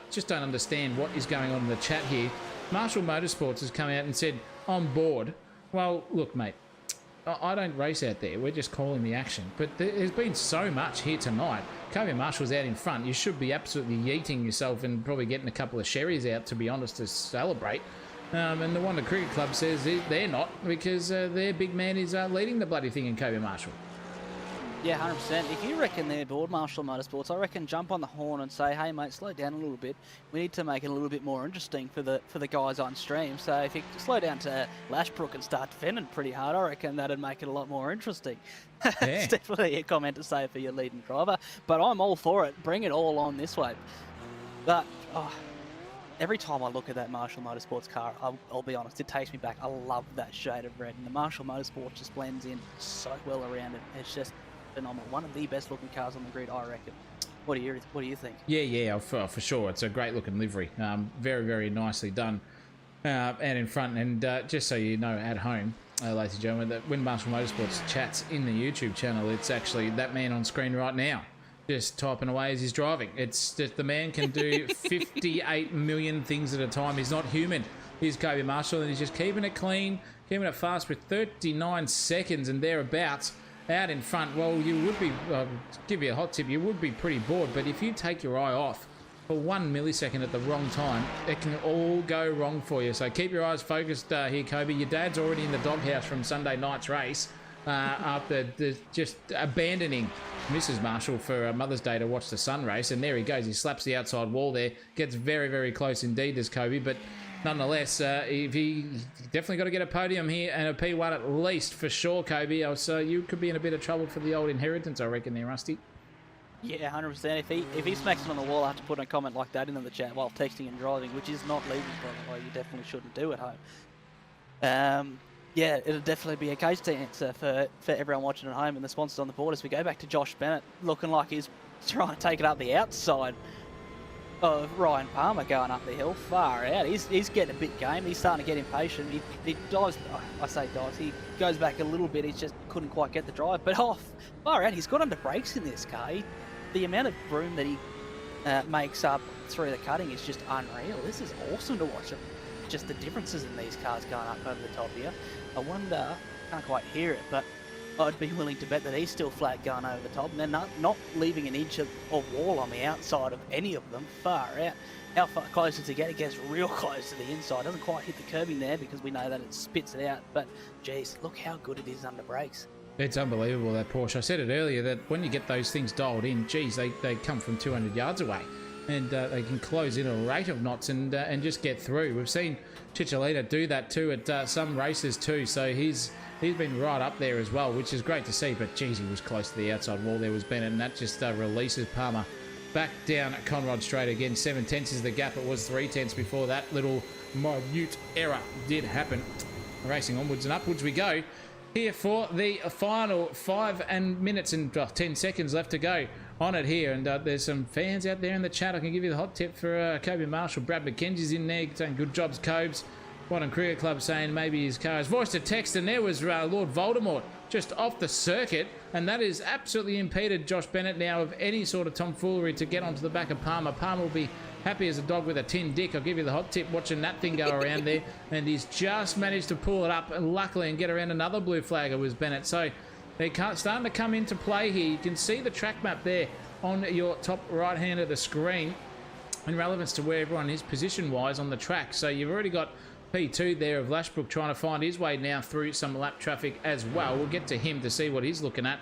just don't understand what is going on in the chat here. Marshall Motorsports has come out and said, on board. Well, look, mate, I don't race out there. We're just calling the action. But there's been so much here tonight. Kobe Marshall's out in front. You should be absolutely yeeting yourself and probably getting a couple of sherries out, to be honest, to celebrate. And the Wanda Cricket Club says they're not, because their big man is leading the bloody thing in Kobe Marshall. Yeah, 100%. If you reckon they're bored, Marshall Motorsports, I reckon jump on the horn and say, hey, mate, slow down a little bit. We need to make it a little bit more interesting for the guys on stream. So if you slow down to Lashbrook and start defending pretty hard, I reckon that'd make it a lot more interesting. Yeah. It's definitely a comment to say for your leading driver. But I'm all for it. Bring it all on this way. But every time I look at that Marshall Motorsports car, I'll be honest, it takes me back. I love that shade of red. And the Marshall Motorsports just blends in so well around it. It's just phenomenal. One of the best looking cars on the grid, I reckon. What do you think? Yeah, for sure. It's a great looking livery. Very, very nicely done out in front. And just so you know, at home, ladies and gentlemen, that when Marshall Motorsports chats in the YouTube channel, it's actually that man on screen right now, just typing away as he's driving. It's just the man can do 58 million things at a time. He's not human. He's Kobe Marshall, and he's just keeping it clean, keeping it fast with 39 seconds and thereabouts. Out in front, well, you would be, give you a hot tip, you would be pretty bored, but if you take your eye off for 1 millisecond at the wrong time, it can all go wrong for you. So keep your eyes focused here, Kobe. Your dad's already in the doghouse from Sunday night's race after just abandoning Mrs. Marshall for Mother's Day to watch the Sun race, and there he goes. He slaps the outside wall there, gets very, very close indeed, does Kobe, but nonetheless, if he definitely got to get a podium here and a P1 at least for sure, Kobe. So you could be in a bit of trouble for the old inheritance, I reckon, there, Rusty. Yeah, 100%. If he smacks it on the wall, I have to put a comment like that into the chat while texting and driving, which is not legal, by the way. You definitely shouldn't do at home. Yeah, it'll definitely be a case to answer for everyone watching at home and the sponsors on the board as we go back to Josh Bennett, looking like he's trying to take it up the outside of Ryan Palmer going up the hill. Far out. He's getting a bit game. He's starting to get impatient. He dives. I say dives. He goes back a little bit. He just couldn't quite get the drive. But far out. He's got under brakes in this car. The amount of room that he makes up through the cutting is just unreal. This is awesome to watch. Just the differences in these cars going up over the top here. I wonder. Can't quite hear it, but I'd be willing to bet that he's still flat going over the top, and they're not leaving an inch of wall on the outside of any of them. Far out. How far close does it get? It gets real close to the inside. Doesn't quite hit the curbing there because we know that it spits it out. But, geez, look how good it is under brakes. It's unbelievable, that Porsche. I said it earlier that when you get those things dialed in, geez, they come from 200 yards away. and they can close in a rate of knots and just get through. We've seen Chicholita do that too at some races too, so he's been right up there as well, which is great to see. But geez, he was close to the outside wall there, was Bennett, and that just releases Palmer back down at Conrod Straight again. 7/10 is the gap. It was 3/10 before that little minute error did happen. Racing onwards and upwards we go here for the final 5 minutes and 10 seconds left to go on it here. And there's some fans out there in the chat. I can give you the hot tip for Kobe Marshall. Brad McKenzie's in there saying good jobs, Cobes. Modern Cricket Club saying maybe his car has voiced a text, and there was Lord Voldemort just off the circuit, and that is absolutely impeded Josh Bennett now of any sort of tomfoolery to get onto the back of Palmer. Palmer will be happy as a dog with a tin dick. I'll give you the hot tip watching that thing go around there, and he's just managed to pull it up and luckily and get around another blue flagger was Bennett. So they're starting to come into play here. You can see the track map there on your top right hand of the screen in relevance to where everyone is position wise on the track. So you've already got P2 there of Lashbrook trying to find his way now through some lap traffic as well. We'll get to him to see what he's looking at.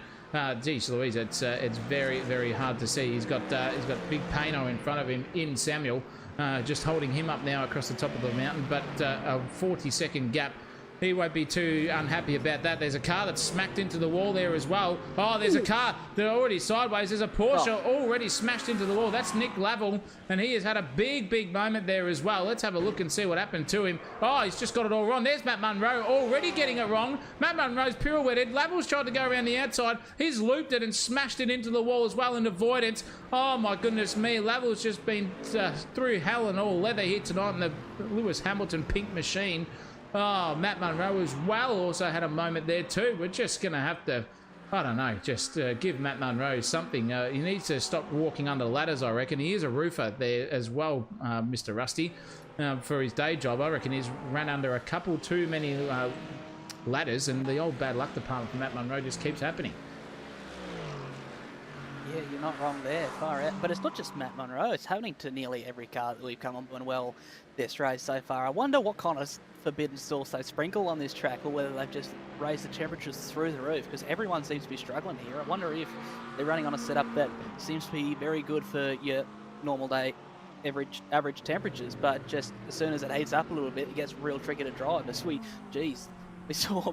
Geez Louise, it's very, very hard to see. He's got big Pano in front of him in Samuel, just holding him up now across the top of the mountain, but a 40-second gap. He won't be too unhappy about that. There's a car that's smacked into the wall there as well. Oh, there's a car that already sideways. There's a Porsche already smashed into the wall. That's Nick Lavelle, and he has had a big, big moment there as well. Let's have a look and see what happened to him. Oh, he's just got it all wrong. There's Matt Munro already getting it wrong. Matt Munro's pirouetted. Lavelle's tried to go around the outside. He's looped it and smashed it into the wall as well in avoidance. Oh, my goodness me. Lavelle's just been through hell and all leather here tonight in the Lewis Hamilton pink machine. Oh, Matt Munro as well also had a moment there too. We're just going to have to, I don't know, just give Matt Munro something. He needs to stop walking under ladders, I reckon. He is a roofer there as well, Mr. Rusty, for his day job. I reckon he's ran under a couple too many ladders, and the old bad luck department for Matt Munro just keeps happening. Yeah, you're not wrong there, far out. But it's not just Matt Munro, it's happening to nearly every car that we've come on well this race so far. I wonder what kind of forbidden sauce they sprinkle on this track, or whether they've just raised the temperatures through the roof, because everyone seems to be struggling here. I wonder if they're running on a setup that seems to be very good for your normal day average temperatures, but just as soon as it heats up a little bit, it gets real tricky to drive. We saw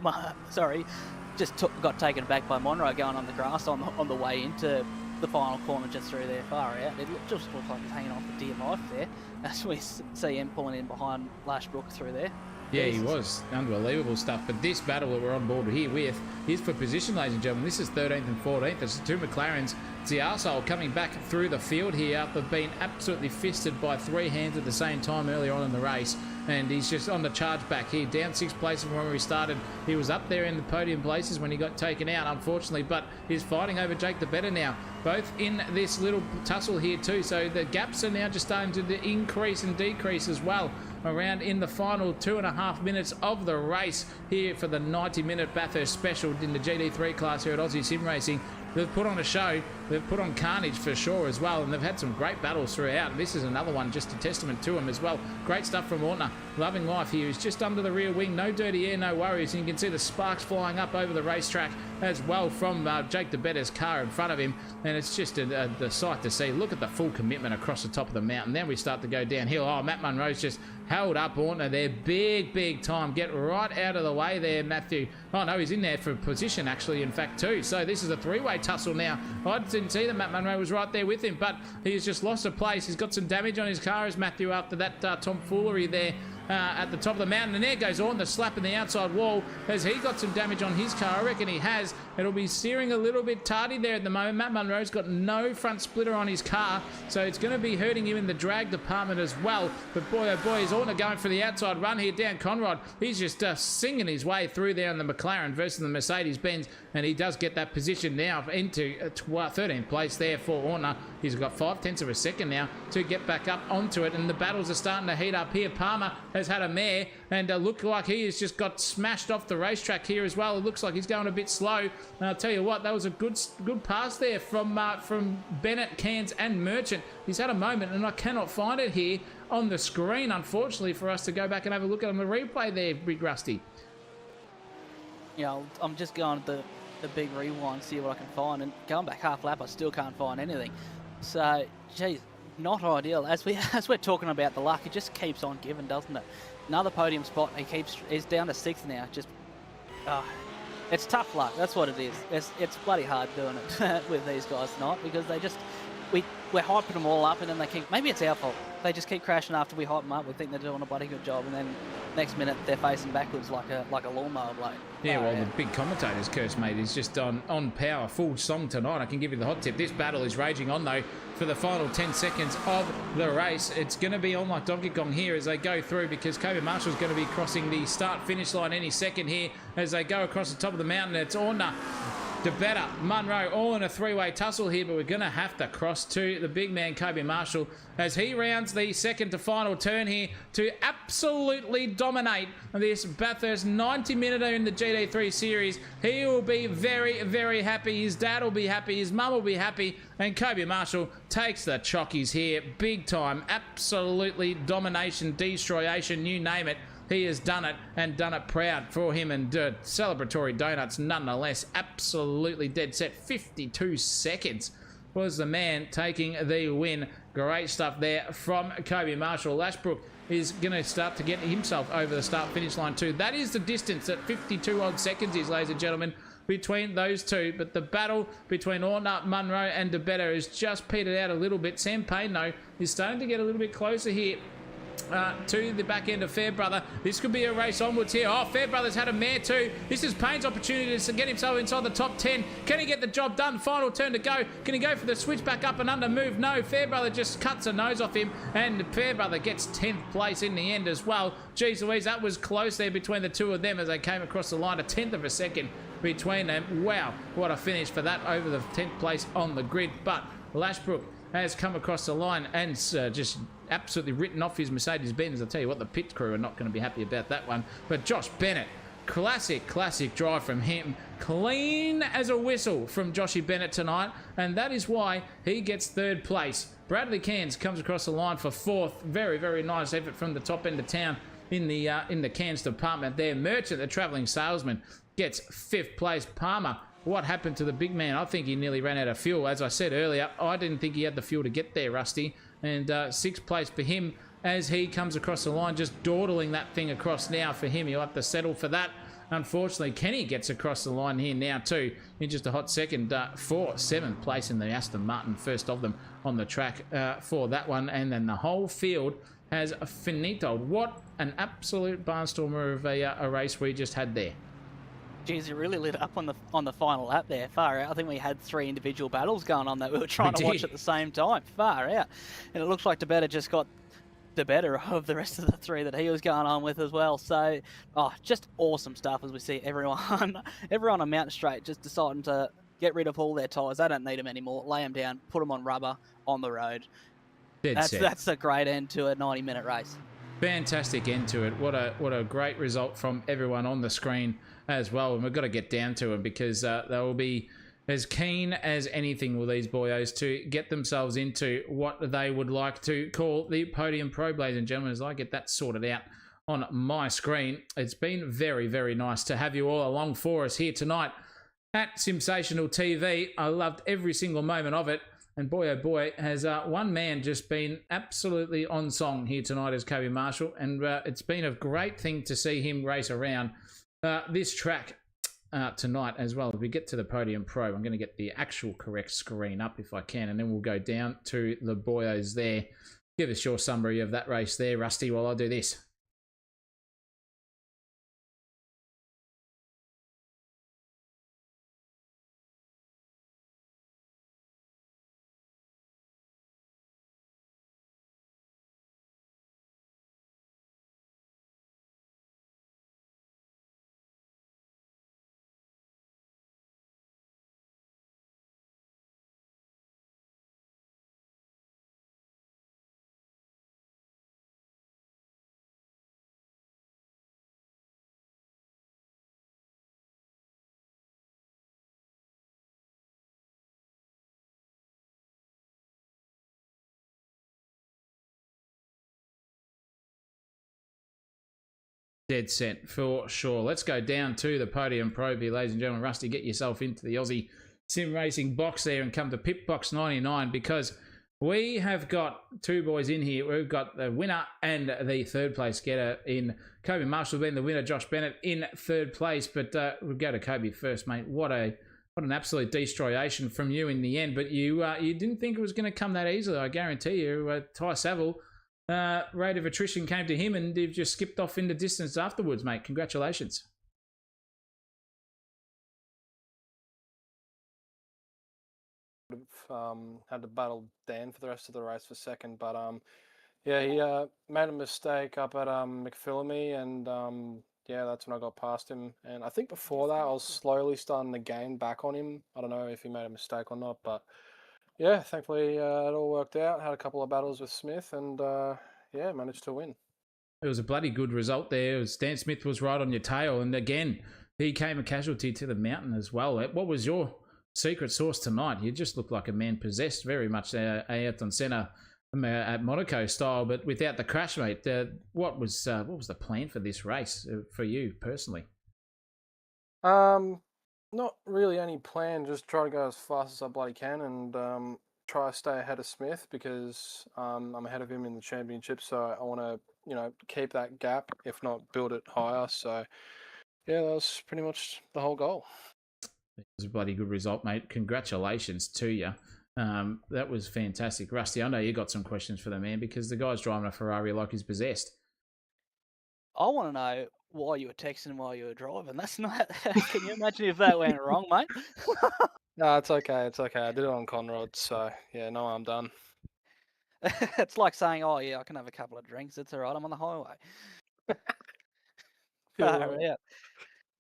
got taken back by Monroe going on the grass on the way into the final corner just through there, far out. It just looked like he's hanging on for dear life there, as we see him pulling in behind Lashbrook through there. Yeah, he was. Unbelievable stuff. But this battle that we're on board here with is for position, ladies and gentlemen. This is 13th and 14th. It's the two McLarens. It's the arsehole coming back through the field here after being absolutely fisted by three hands at the same time earlier on in the race. And he's just on the charge back here, down 6 places from where we started. He was up there in the podium places when he got taken out, unfortunately, but he's fighting over Jake the Better now, both in this little tussle here too. So the gaps are now just starting to increase and decrease as well around in the final 2.5 minutes of the race here for the 90-minute Bathurst special in the GT3 class here at Aussie Sim Racing. They've put on a show, they've put on carnage for sure as well, and they've had some great battles throughout. This is another one, just a testament to them as well. Great stuff from Ortner. Loving life here. He's just under the rear wing, no dirty air, no worries. And you can see the sparks flying up over the racetrack as well from Jake the Better's car in front of him, and it's just the sight to see. Look at the full commitment across the top of the mountain. Then we start to go downhill. Oh, Matt Munro's just held up Ortner there, big time. Get right out of the way there, Matthew. Oh no, he's in there for position actually, in fact, too. So this is a three-way tussle now. I didn't see that Matt Munro was right there with him, but he's just lost a place. He's got some damage on his car as Matthew after that tomfoolery there at the top of the mountain. And there goes Ortner slapping the outside wall. Has he got some damage on his car? I reckon he has. It'll be steering a little bit tardy there at the moment. Matt Munro's got no front splitter on his car, so it's going to be hurting him in the drag department as well. But boy, oh boy, is Ortner going for the outside run here down Conrod. He's just singing his way through there in the McLaren versus the Mercedes-Benz, and he does get that position now into 13th place there for Ortner. He's got 0.5 of a second now to get back up onto it, and the battles are starting to heat up here. Palmer has had a mare, and look like he has just got smashed off the racetrack here as well. It looks like he's going a bit slow. And I'll tell you what, that was a good pass there from Bennett, Cairns, and Merchant. He's had a moment, and I cannot find it here on the screen, unfortunately, for us to go back and have a look at the replay there, Big Rusty. Yeah, I'm just going to the big rewind, see what I can find, and going back half lap, I still can't find anything. So, geez, not ideal. As we're talking about the luck, it just keeps on giving, doesn't it? Another podium spot. He's down to 6th now. Just, it's tough luck. That's what it is. It's bloody hard doing it with these guys tonight because they just we're hyping them all up and then they keep. Maybe it's our fault. They just keep crashing after we hype them up. We think they're doing a bloody good job, and then next minute they're facing backwards like a lawnmower blade. Yeah, well, the big commentator's curse, mate, is just on power, full song tonight. I can give you the hot tip. This battle is raging on, though, for the final 10 seconds of the race. It's going to be on like Donkey Kong here as they go through because Kobe Marshall's going to be crossing the start-finish line any second here as they go across the top of the mountain. It's Orner, DeBetter, Munro, all in a three-way tussle here, but we're going to have to cross to the big man, Kobe Marshall, as he rounds the second to final turn here to absolutely dominate this Bathurst 90-minute in the GT3 series. He will be very, very happy. His dad will be happy. His mum will be happy. And Kobe Marshall takes the chockies here big time. Absolutely domination, destroyation, you name it. He has done it and done it proud for him, and celebratory donuts nonetheless. Absolutely dead set. 52 seconds was the man taking the win. Great stuff there from Kobe Marshall. Lashbrook is going to start to get himself over the start-finish line too. That is the distance that 52 odd seconds is, ladies and gentlemen, between those two. But the battle between Ornut, Munro and DeBetter has just petered out a little bit. Sam Payne, though, is starting to get a little bit closer here to the back end of Fairbrother. This could be a race onwards here. Oh, Fairbrother's had a mare too. This is Payne's opportunity to get himself inside the top 10. Can he get the job done? Final turn to go. Can he go for the switch back up and under move? No, Fairbrother just cuts a nose off him, and Fairbrother gets 10th place in the end as well. Jeez Louise, that was close there between the two of them as they came across the line. A 10th of a second between them. Wow, what a finish for that over the 10th place on the grid. But Lashbrook has come across the line and just absolutely written off his Mercedes-Benz. I'll tell you what, the pit crew are not going to be happy about that one. But Josh Bennett, classic drive from him. Clean as a whistle from Joshy Bennett tonight, and that is why he gets 3rd place. Bradley Cairns comes across the line for 4th. Very, very nice effort from the top end of town in the Cairns department there. Merchant, the travelling salesman, gets 5th place. Palmer, what happened to the big man? I think he nearly ran out of fuel. As I said earlier, I didn't think he had the fuel to get there, Rusty. And 6th place for him as he comes across the line, just dawdling that thing across now for him. He'll have to settle for that. Unfortunately, Kenny gets across the line here now too in just a hot second for 7th place in the Aston Martin, first of them on the track for that one. And then the whole field has finitoed. What an absolute barnstormer of a race we just had there. Geez, it really lit up on the final lap there. Far out. I think we had 3 individual battles going on that we were trying to watch at the same time. Far out. And it looks like DeBetter just got the better of the rest of the 3 that he was going on with as well. So, just awesome stuff as we see everyone on Mountain Straight just deciding to get rid of all their tyres. They don't need them anymore. Lay them down, put them on rubber on the road. That's a great end to a 90-minute race. Fantastic end to it. What a great result from everyone on the screen as well. And we've got to get down to them because they will be as keen as anything with these boyos to get themselves into what they would like to call the Podium Pro, ladies and gentlemen, as I get that sorted out on my screen. It's been very, very nice to have you all along for us here tonight at Simsational TV. I loved every single moment of it. And boy, oh boy, has one man just been absolutely on song here tonight as Kobe Marshall. And it's been a great thing to see him race around this track tonight as well. As we get to the Podium Pro, I'm going to get the actual correct screen up if I can. And then we'll go down to the boyos there. Give us your summary of that race there, Rusty, while I do this. Dead set for sure. Let's go down to the Podium Pro here, ladies and gentlemen. Rusty, get yourself into the Aussie Sim Racing box there and come to pit box 99 because We have got two boys in here. We've got the winner and the third place getter in Kobe Marshall being the winner, Josh Bennett in third place. But we'll go to Kobe first, mate. What an absolute destroyation from you in the end. But you didn't think it was going to come that easily, I guarantee you. Ty Saville, rate of attrition came to him, and you've just skipped off into distance afterwards, mate. Congratulations. Had to battle Dan for the rest of the race for second, but yeah, he made a mistake up at McPhillamy, and yeah, that's when I got past him. And I think before that, I was slowly starting to gain back on him. I don't know if he made a mistake or not, but yeah, thankfully it all worked out. Had a couple of battles with Smith, and yeah, managed to win. It was a bloody good result there. Stan Smith was right on your tail, and again, he came a casualty to the mountain as well. What was your secret sauce tonight? You just looked like a man possessed, very much Ayrton Senna at Monaco style, but without the crash, mate. What was the plan for this race for you personally? Not really any plan. Just try to go as fast as I bloody can, and try to stay ahead of Smith because I'm ahead of him in the championship. So I want to, keep that gap, if not build it higher. So yeah, that was pretty much the whole goal. It was a bloody good result, mate. Congratulations to you. That was fantastic. Rusty, I know you got some questions for the man because the guy's driving a Ferrari like he's possessed. I want to know why you were texting while you were driving. That's not. Can you imagine if that went wrong, mate? No, it's okay. It's okay. I did it on Conrod, so yeah, no, I'm done. It's like saying, "Oh yeah, I can have a couple of drinks. It's all right. I'm on the highway." Far out.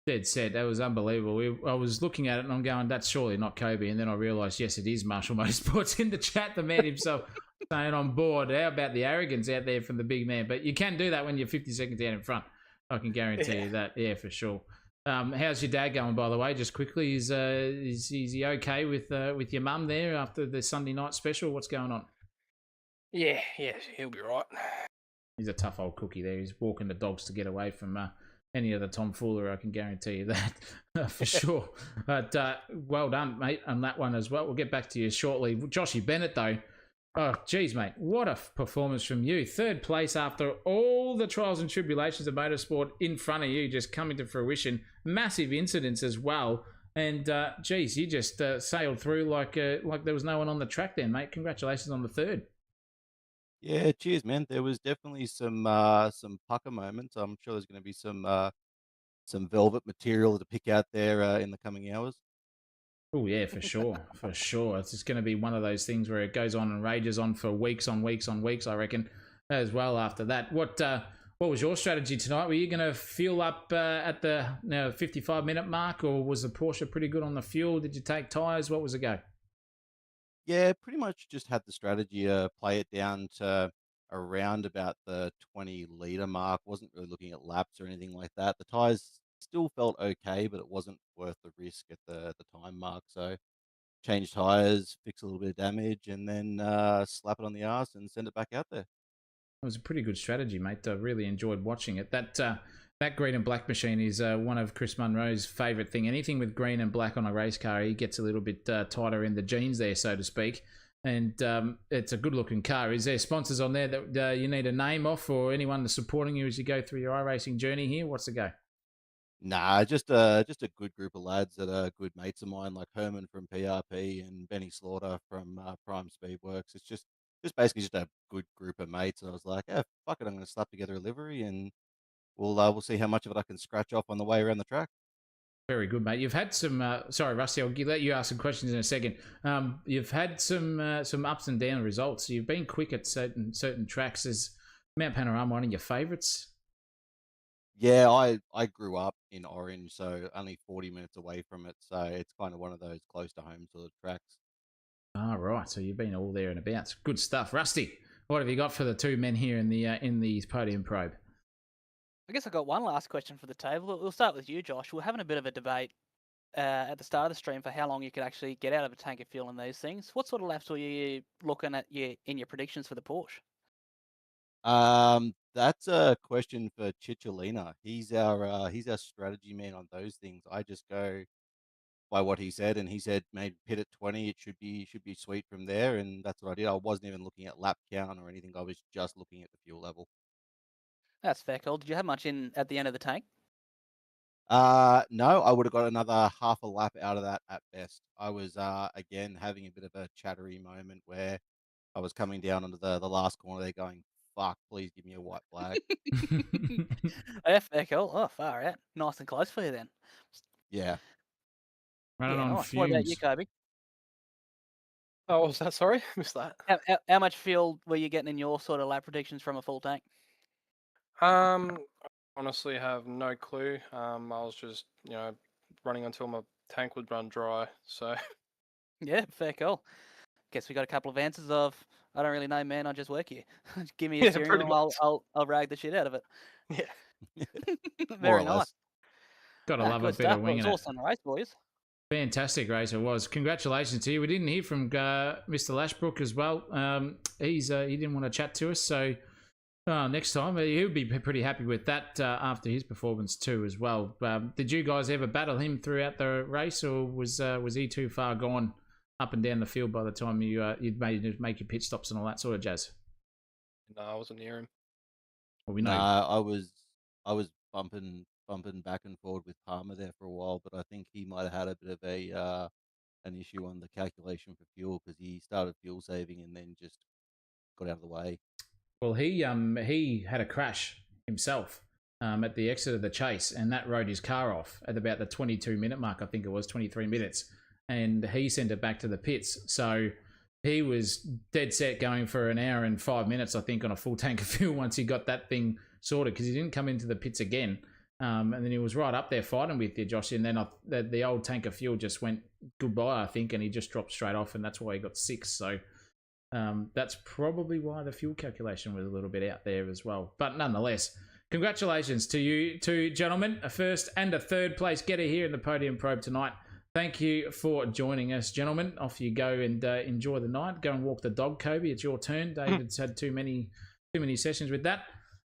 Dead set. That was unbelievable. I was looking at it and I'm going, that's surely not Kobe. And then I realised, yes, it is Marshall Motorsports. In the chat, the man himself saying on board. How about the arrogance out there from the big man? But you can do that when you're 50 seconds out in front. I can guarantee you that. Yeah, for sure. How's your dad going, by the way? Just quickly, is he okay with your mum there after the Sunday night special? What's going on? Yeah, he'll be right. He's a tough old cookie there. He's walking the dogs to get away from any other tomfoolery, I can guarantee you that for sure. But well done, mate, on that one as well. We'll get back to you shortly. Joshy Bennett, though. Oh, geez, mate. What a performance from you. Third place after all the trials and tribulations of motorsport in front of you just coming to fruition. Massive incidents as well. And, geez, you just sailed through like there was no one on the track there, mate. Congratulations on the third. Yeah, cheers, man. There was definitely some pucker moments. I'm sure there's going to be some velvet material to pick out there in the coming hours. Oh yeah, for sure, for sure. It's just going to be one of those things where it goes on and rages on for weeks on weeks on weeks, I reckon, as well. After that, what was your strategy tonight? Were you going to fuel up at the 55-minute mark, or was the Porsche pretty good on the fuel? Did you take tyres? What was the go? Yeah, pretty much just had the strategy to play it down to around about the 20-liter mark. Wasn't really looking at laps or anything like that. The tires still felt okay, but it wasn't worth the risk at the time mark. So change tires, fix a little bit of damage, and then slap it on the arse and send it back out there. It was a pretty good strategy, mate. I really enjoyed watching it. That green and black machine is one of Chris Munro's favourite thing. Anything with green and black on a race car, he gets a little bit tighter in the jeans there, so to speak. And it's a good-looking car. Is there sponsors on there that you need a name off, or anyone supporting you as you go through your iRacing journey here? What's the go? Nah, just a good group of lads that are good mates of mine, like Herman from PRP and Benny Slaughter from Prime Speedworks. It's just basically just a good group of mates. And I was like, yeah, fuck it, I'm going to slap together a livery and we'll see how much of it I can scratch off on the way around the track. Very good, mate. You've had some. Sorry, Rusty. I'll let you ask some questions in a second. You've had some ups and down results. You've been quick at certain tracks. Is Mount Panorama one of your favourites? Yeah, I grew up in Orange, so only 40 minutes away from it. So it's kind of one of those close to home sort of tracks. Ah, right. So you've been all there and about. Good stuff, Rusty. What have you got for the two men here in the podium probe? I guess I've got one last question for the table. We'll start with you, Josh. We're having a bit of a debate at the start of the stream for how long you could actually get out of a tank of fuel in these things. What sort of laps were you looking at in your predictions for the Porsche? That's a question for Chicholina. He's our strategy man on those things. I just go by what he said, and he said maybe pit at 20, it should be sweet from there, and that's what I did. I wasn't even looking at lap count or anything. I was just looking at the fuel level. That's fair, Cole. Did you have much in at the end of the tank? No, I would have got another half a lap out of that at best. I was again having a bit of a chattery moment where I was coming down onto the last corner there going, fuck, please give me a white flag. Yeah, fair, Cole. Oh, far out. Nice and close for you then. Yeah. Running on nice. What about you, fumes. Kobe? Oh, what was that? Sorry, missed that. How much fuel were you getting in your sort of lap predictions from a full tank? Honestly have no clue. I was just, running until my tank would run dry. So Yeah, fair call. Guess we got a couple of answers of I don't really know, man. I just work here. Give me a Yeah, steering pretty wheel, I'll rag the shit out of it. yeah. More Very or nice. less. Gotta Ah, love a good bit stuff. of Well, it winging was it. awesome race, boys. Fantastic race it was. Congratulations to you. We didn't hear from Mr. Lashbrook as well. He didn't want to chat to us, so next time he'll be pretty happy with that after his performance too as well. Did you guys ever battle him throughout the race, or was he too far gone up and down the field by the time you'd make your pit stops and all that sort of jazz? No, I wasn't near him. Well, we know. Nah, I was bumping back and forward with Palmer there for a while, but I think he might have had a bit of a an issue on the calculation for fuel because he started fuel saving and then just got out of the way. Well, he had a crash himself at the exit of the chase, and that rode his car off at about the 22-minute mark. I think it was 23 minutes, and he sent it back to the pits. So he was dead set going for an hour and 5 minutes, I think, on a full tank of fuel once he got that thing sorted, because he didn't come into the pits again. And then he was right up there fighting with you, Josh. And then the old tank of fuel just went goodbye, I think, and he just dropped straight off, and that's why he got 6. So that's probably why the fuel calculation was a little bit out there as well. But nonetheless, congratulations to you two gentlemen, a first and a third place getter here in the Podium Probe tonight. Thank you for joining us, gentlemen. Off you go and enjoy the night. Go and walk the dog, Kobe. It's your turn. David's had too many sessions with that.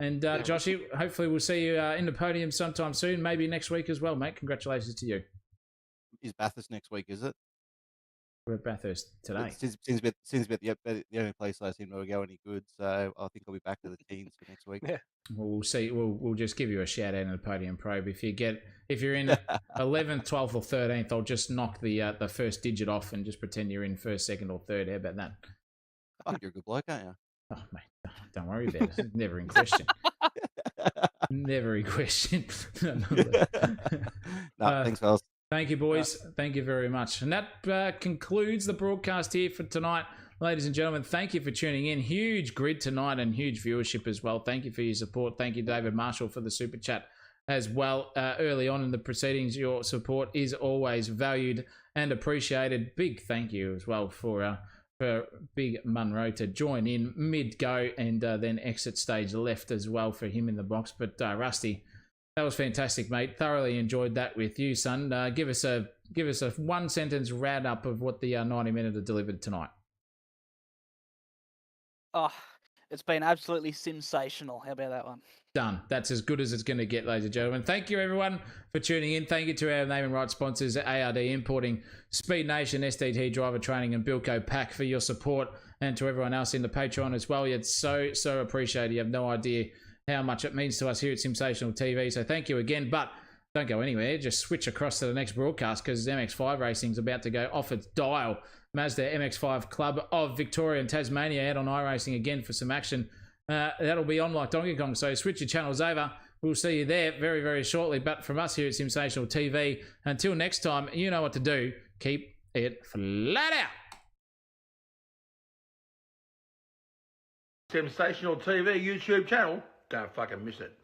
And Joshy, hopefully we'll see you in the podium sometime soon, maybe next week as well, mate. Congratulations to you. Is Bathurst next week, is it? We're at Bathurst today. Seems about the only place I seem to go any good, so I think I'll be back to the teens for next week. Yeah. Well, we'll see. We'll just give you a shout out in the Podium Probe. If you're in 11th, 12th, or 13th, I'll just knock the first digit off and just pretend you're in first, second, or third. How about that? Oh, you're a good bloke, aren't you? Oh, mate, don't worry about it. It's never in question. Never in question. No, thanks, fellas. Thank you, boys. Thank you very much. And that concludes the broadcast here for tonight. Ladies and gentlemen, thank you for tuning in. Huge grid tonight and huge viewership as well. Thank you for your support. Thank you, David Marshall, for the super chat as well. Early on in the proceedings, your support is always valued and appreciated. Big thank you as well for Big Munro to join in mid-go and then exit stage left as well for him in the box. But Rusty, that was fantastic, mate. Thoroughly enjoyed that with you, son. Give us a one sentence round up of what the 90 minute delivered tonight. Oh, it's been absolutely sensational. How about that one? Done. That's as good as it's going to get, ladies and gentlemen. Thank you, everyone, for tuning in. Thank you to our name and right sponsors, ARD Importing, Speed Nation, SDT Driver Training, and Bilco Pack for your support, and to everyone else in the Patreon as well. It's so appreciated. You have no idea how much it means to us here at Sensational TV. So thank you again. But don't go anywhere. Just switch across to the next broadcast because MX5 Racing is about to go off its dial. Mazda MX5 Club of Victoria and Tasmania out on iRacing again for some action. That'll be on like Donkey Kong. So switch your channels over. We'll see you there very, very shortly. But from us here at Sensational TV, until next time, you know what to do. Keep it flat out. Sensational TV YouTube channel. Don't fucking miss it.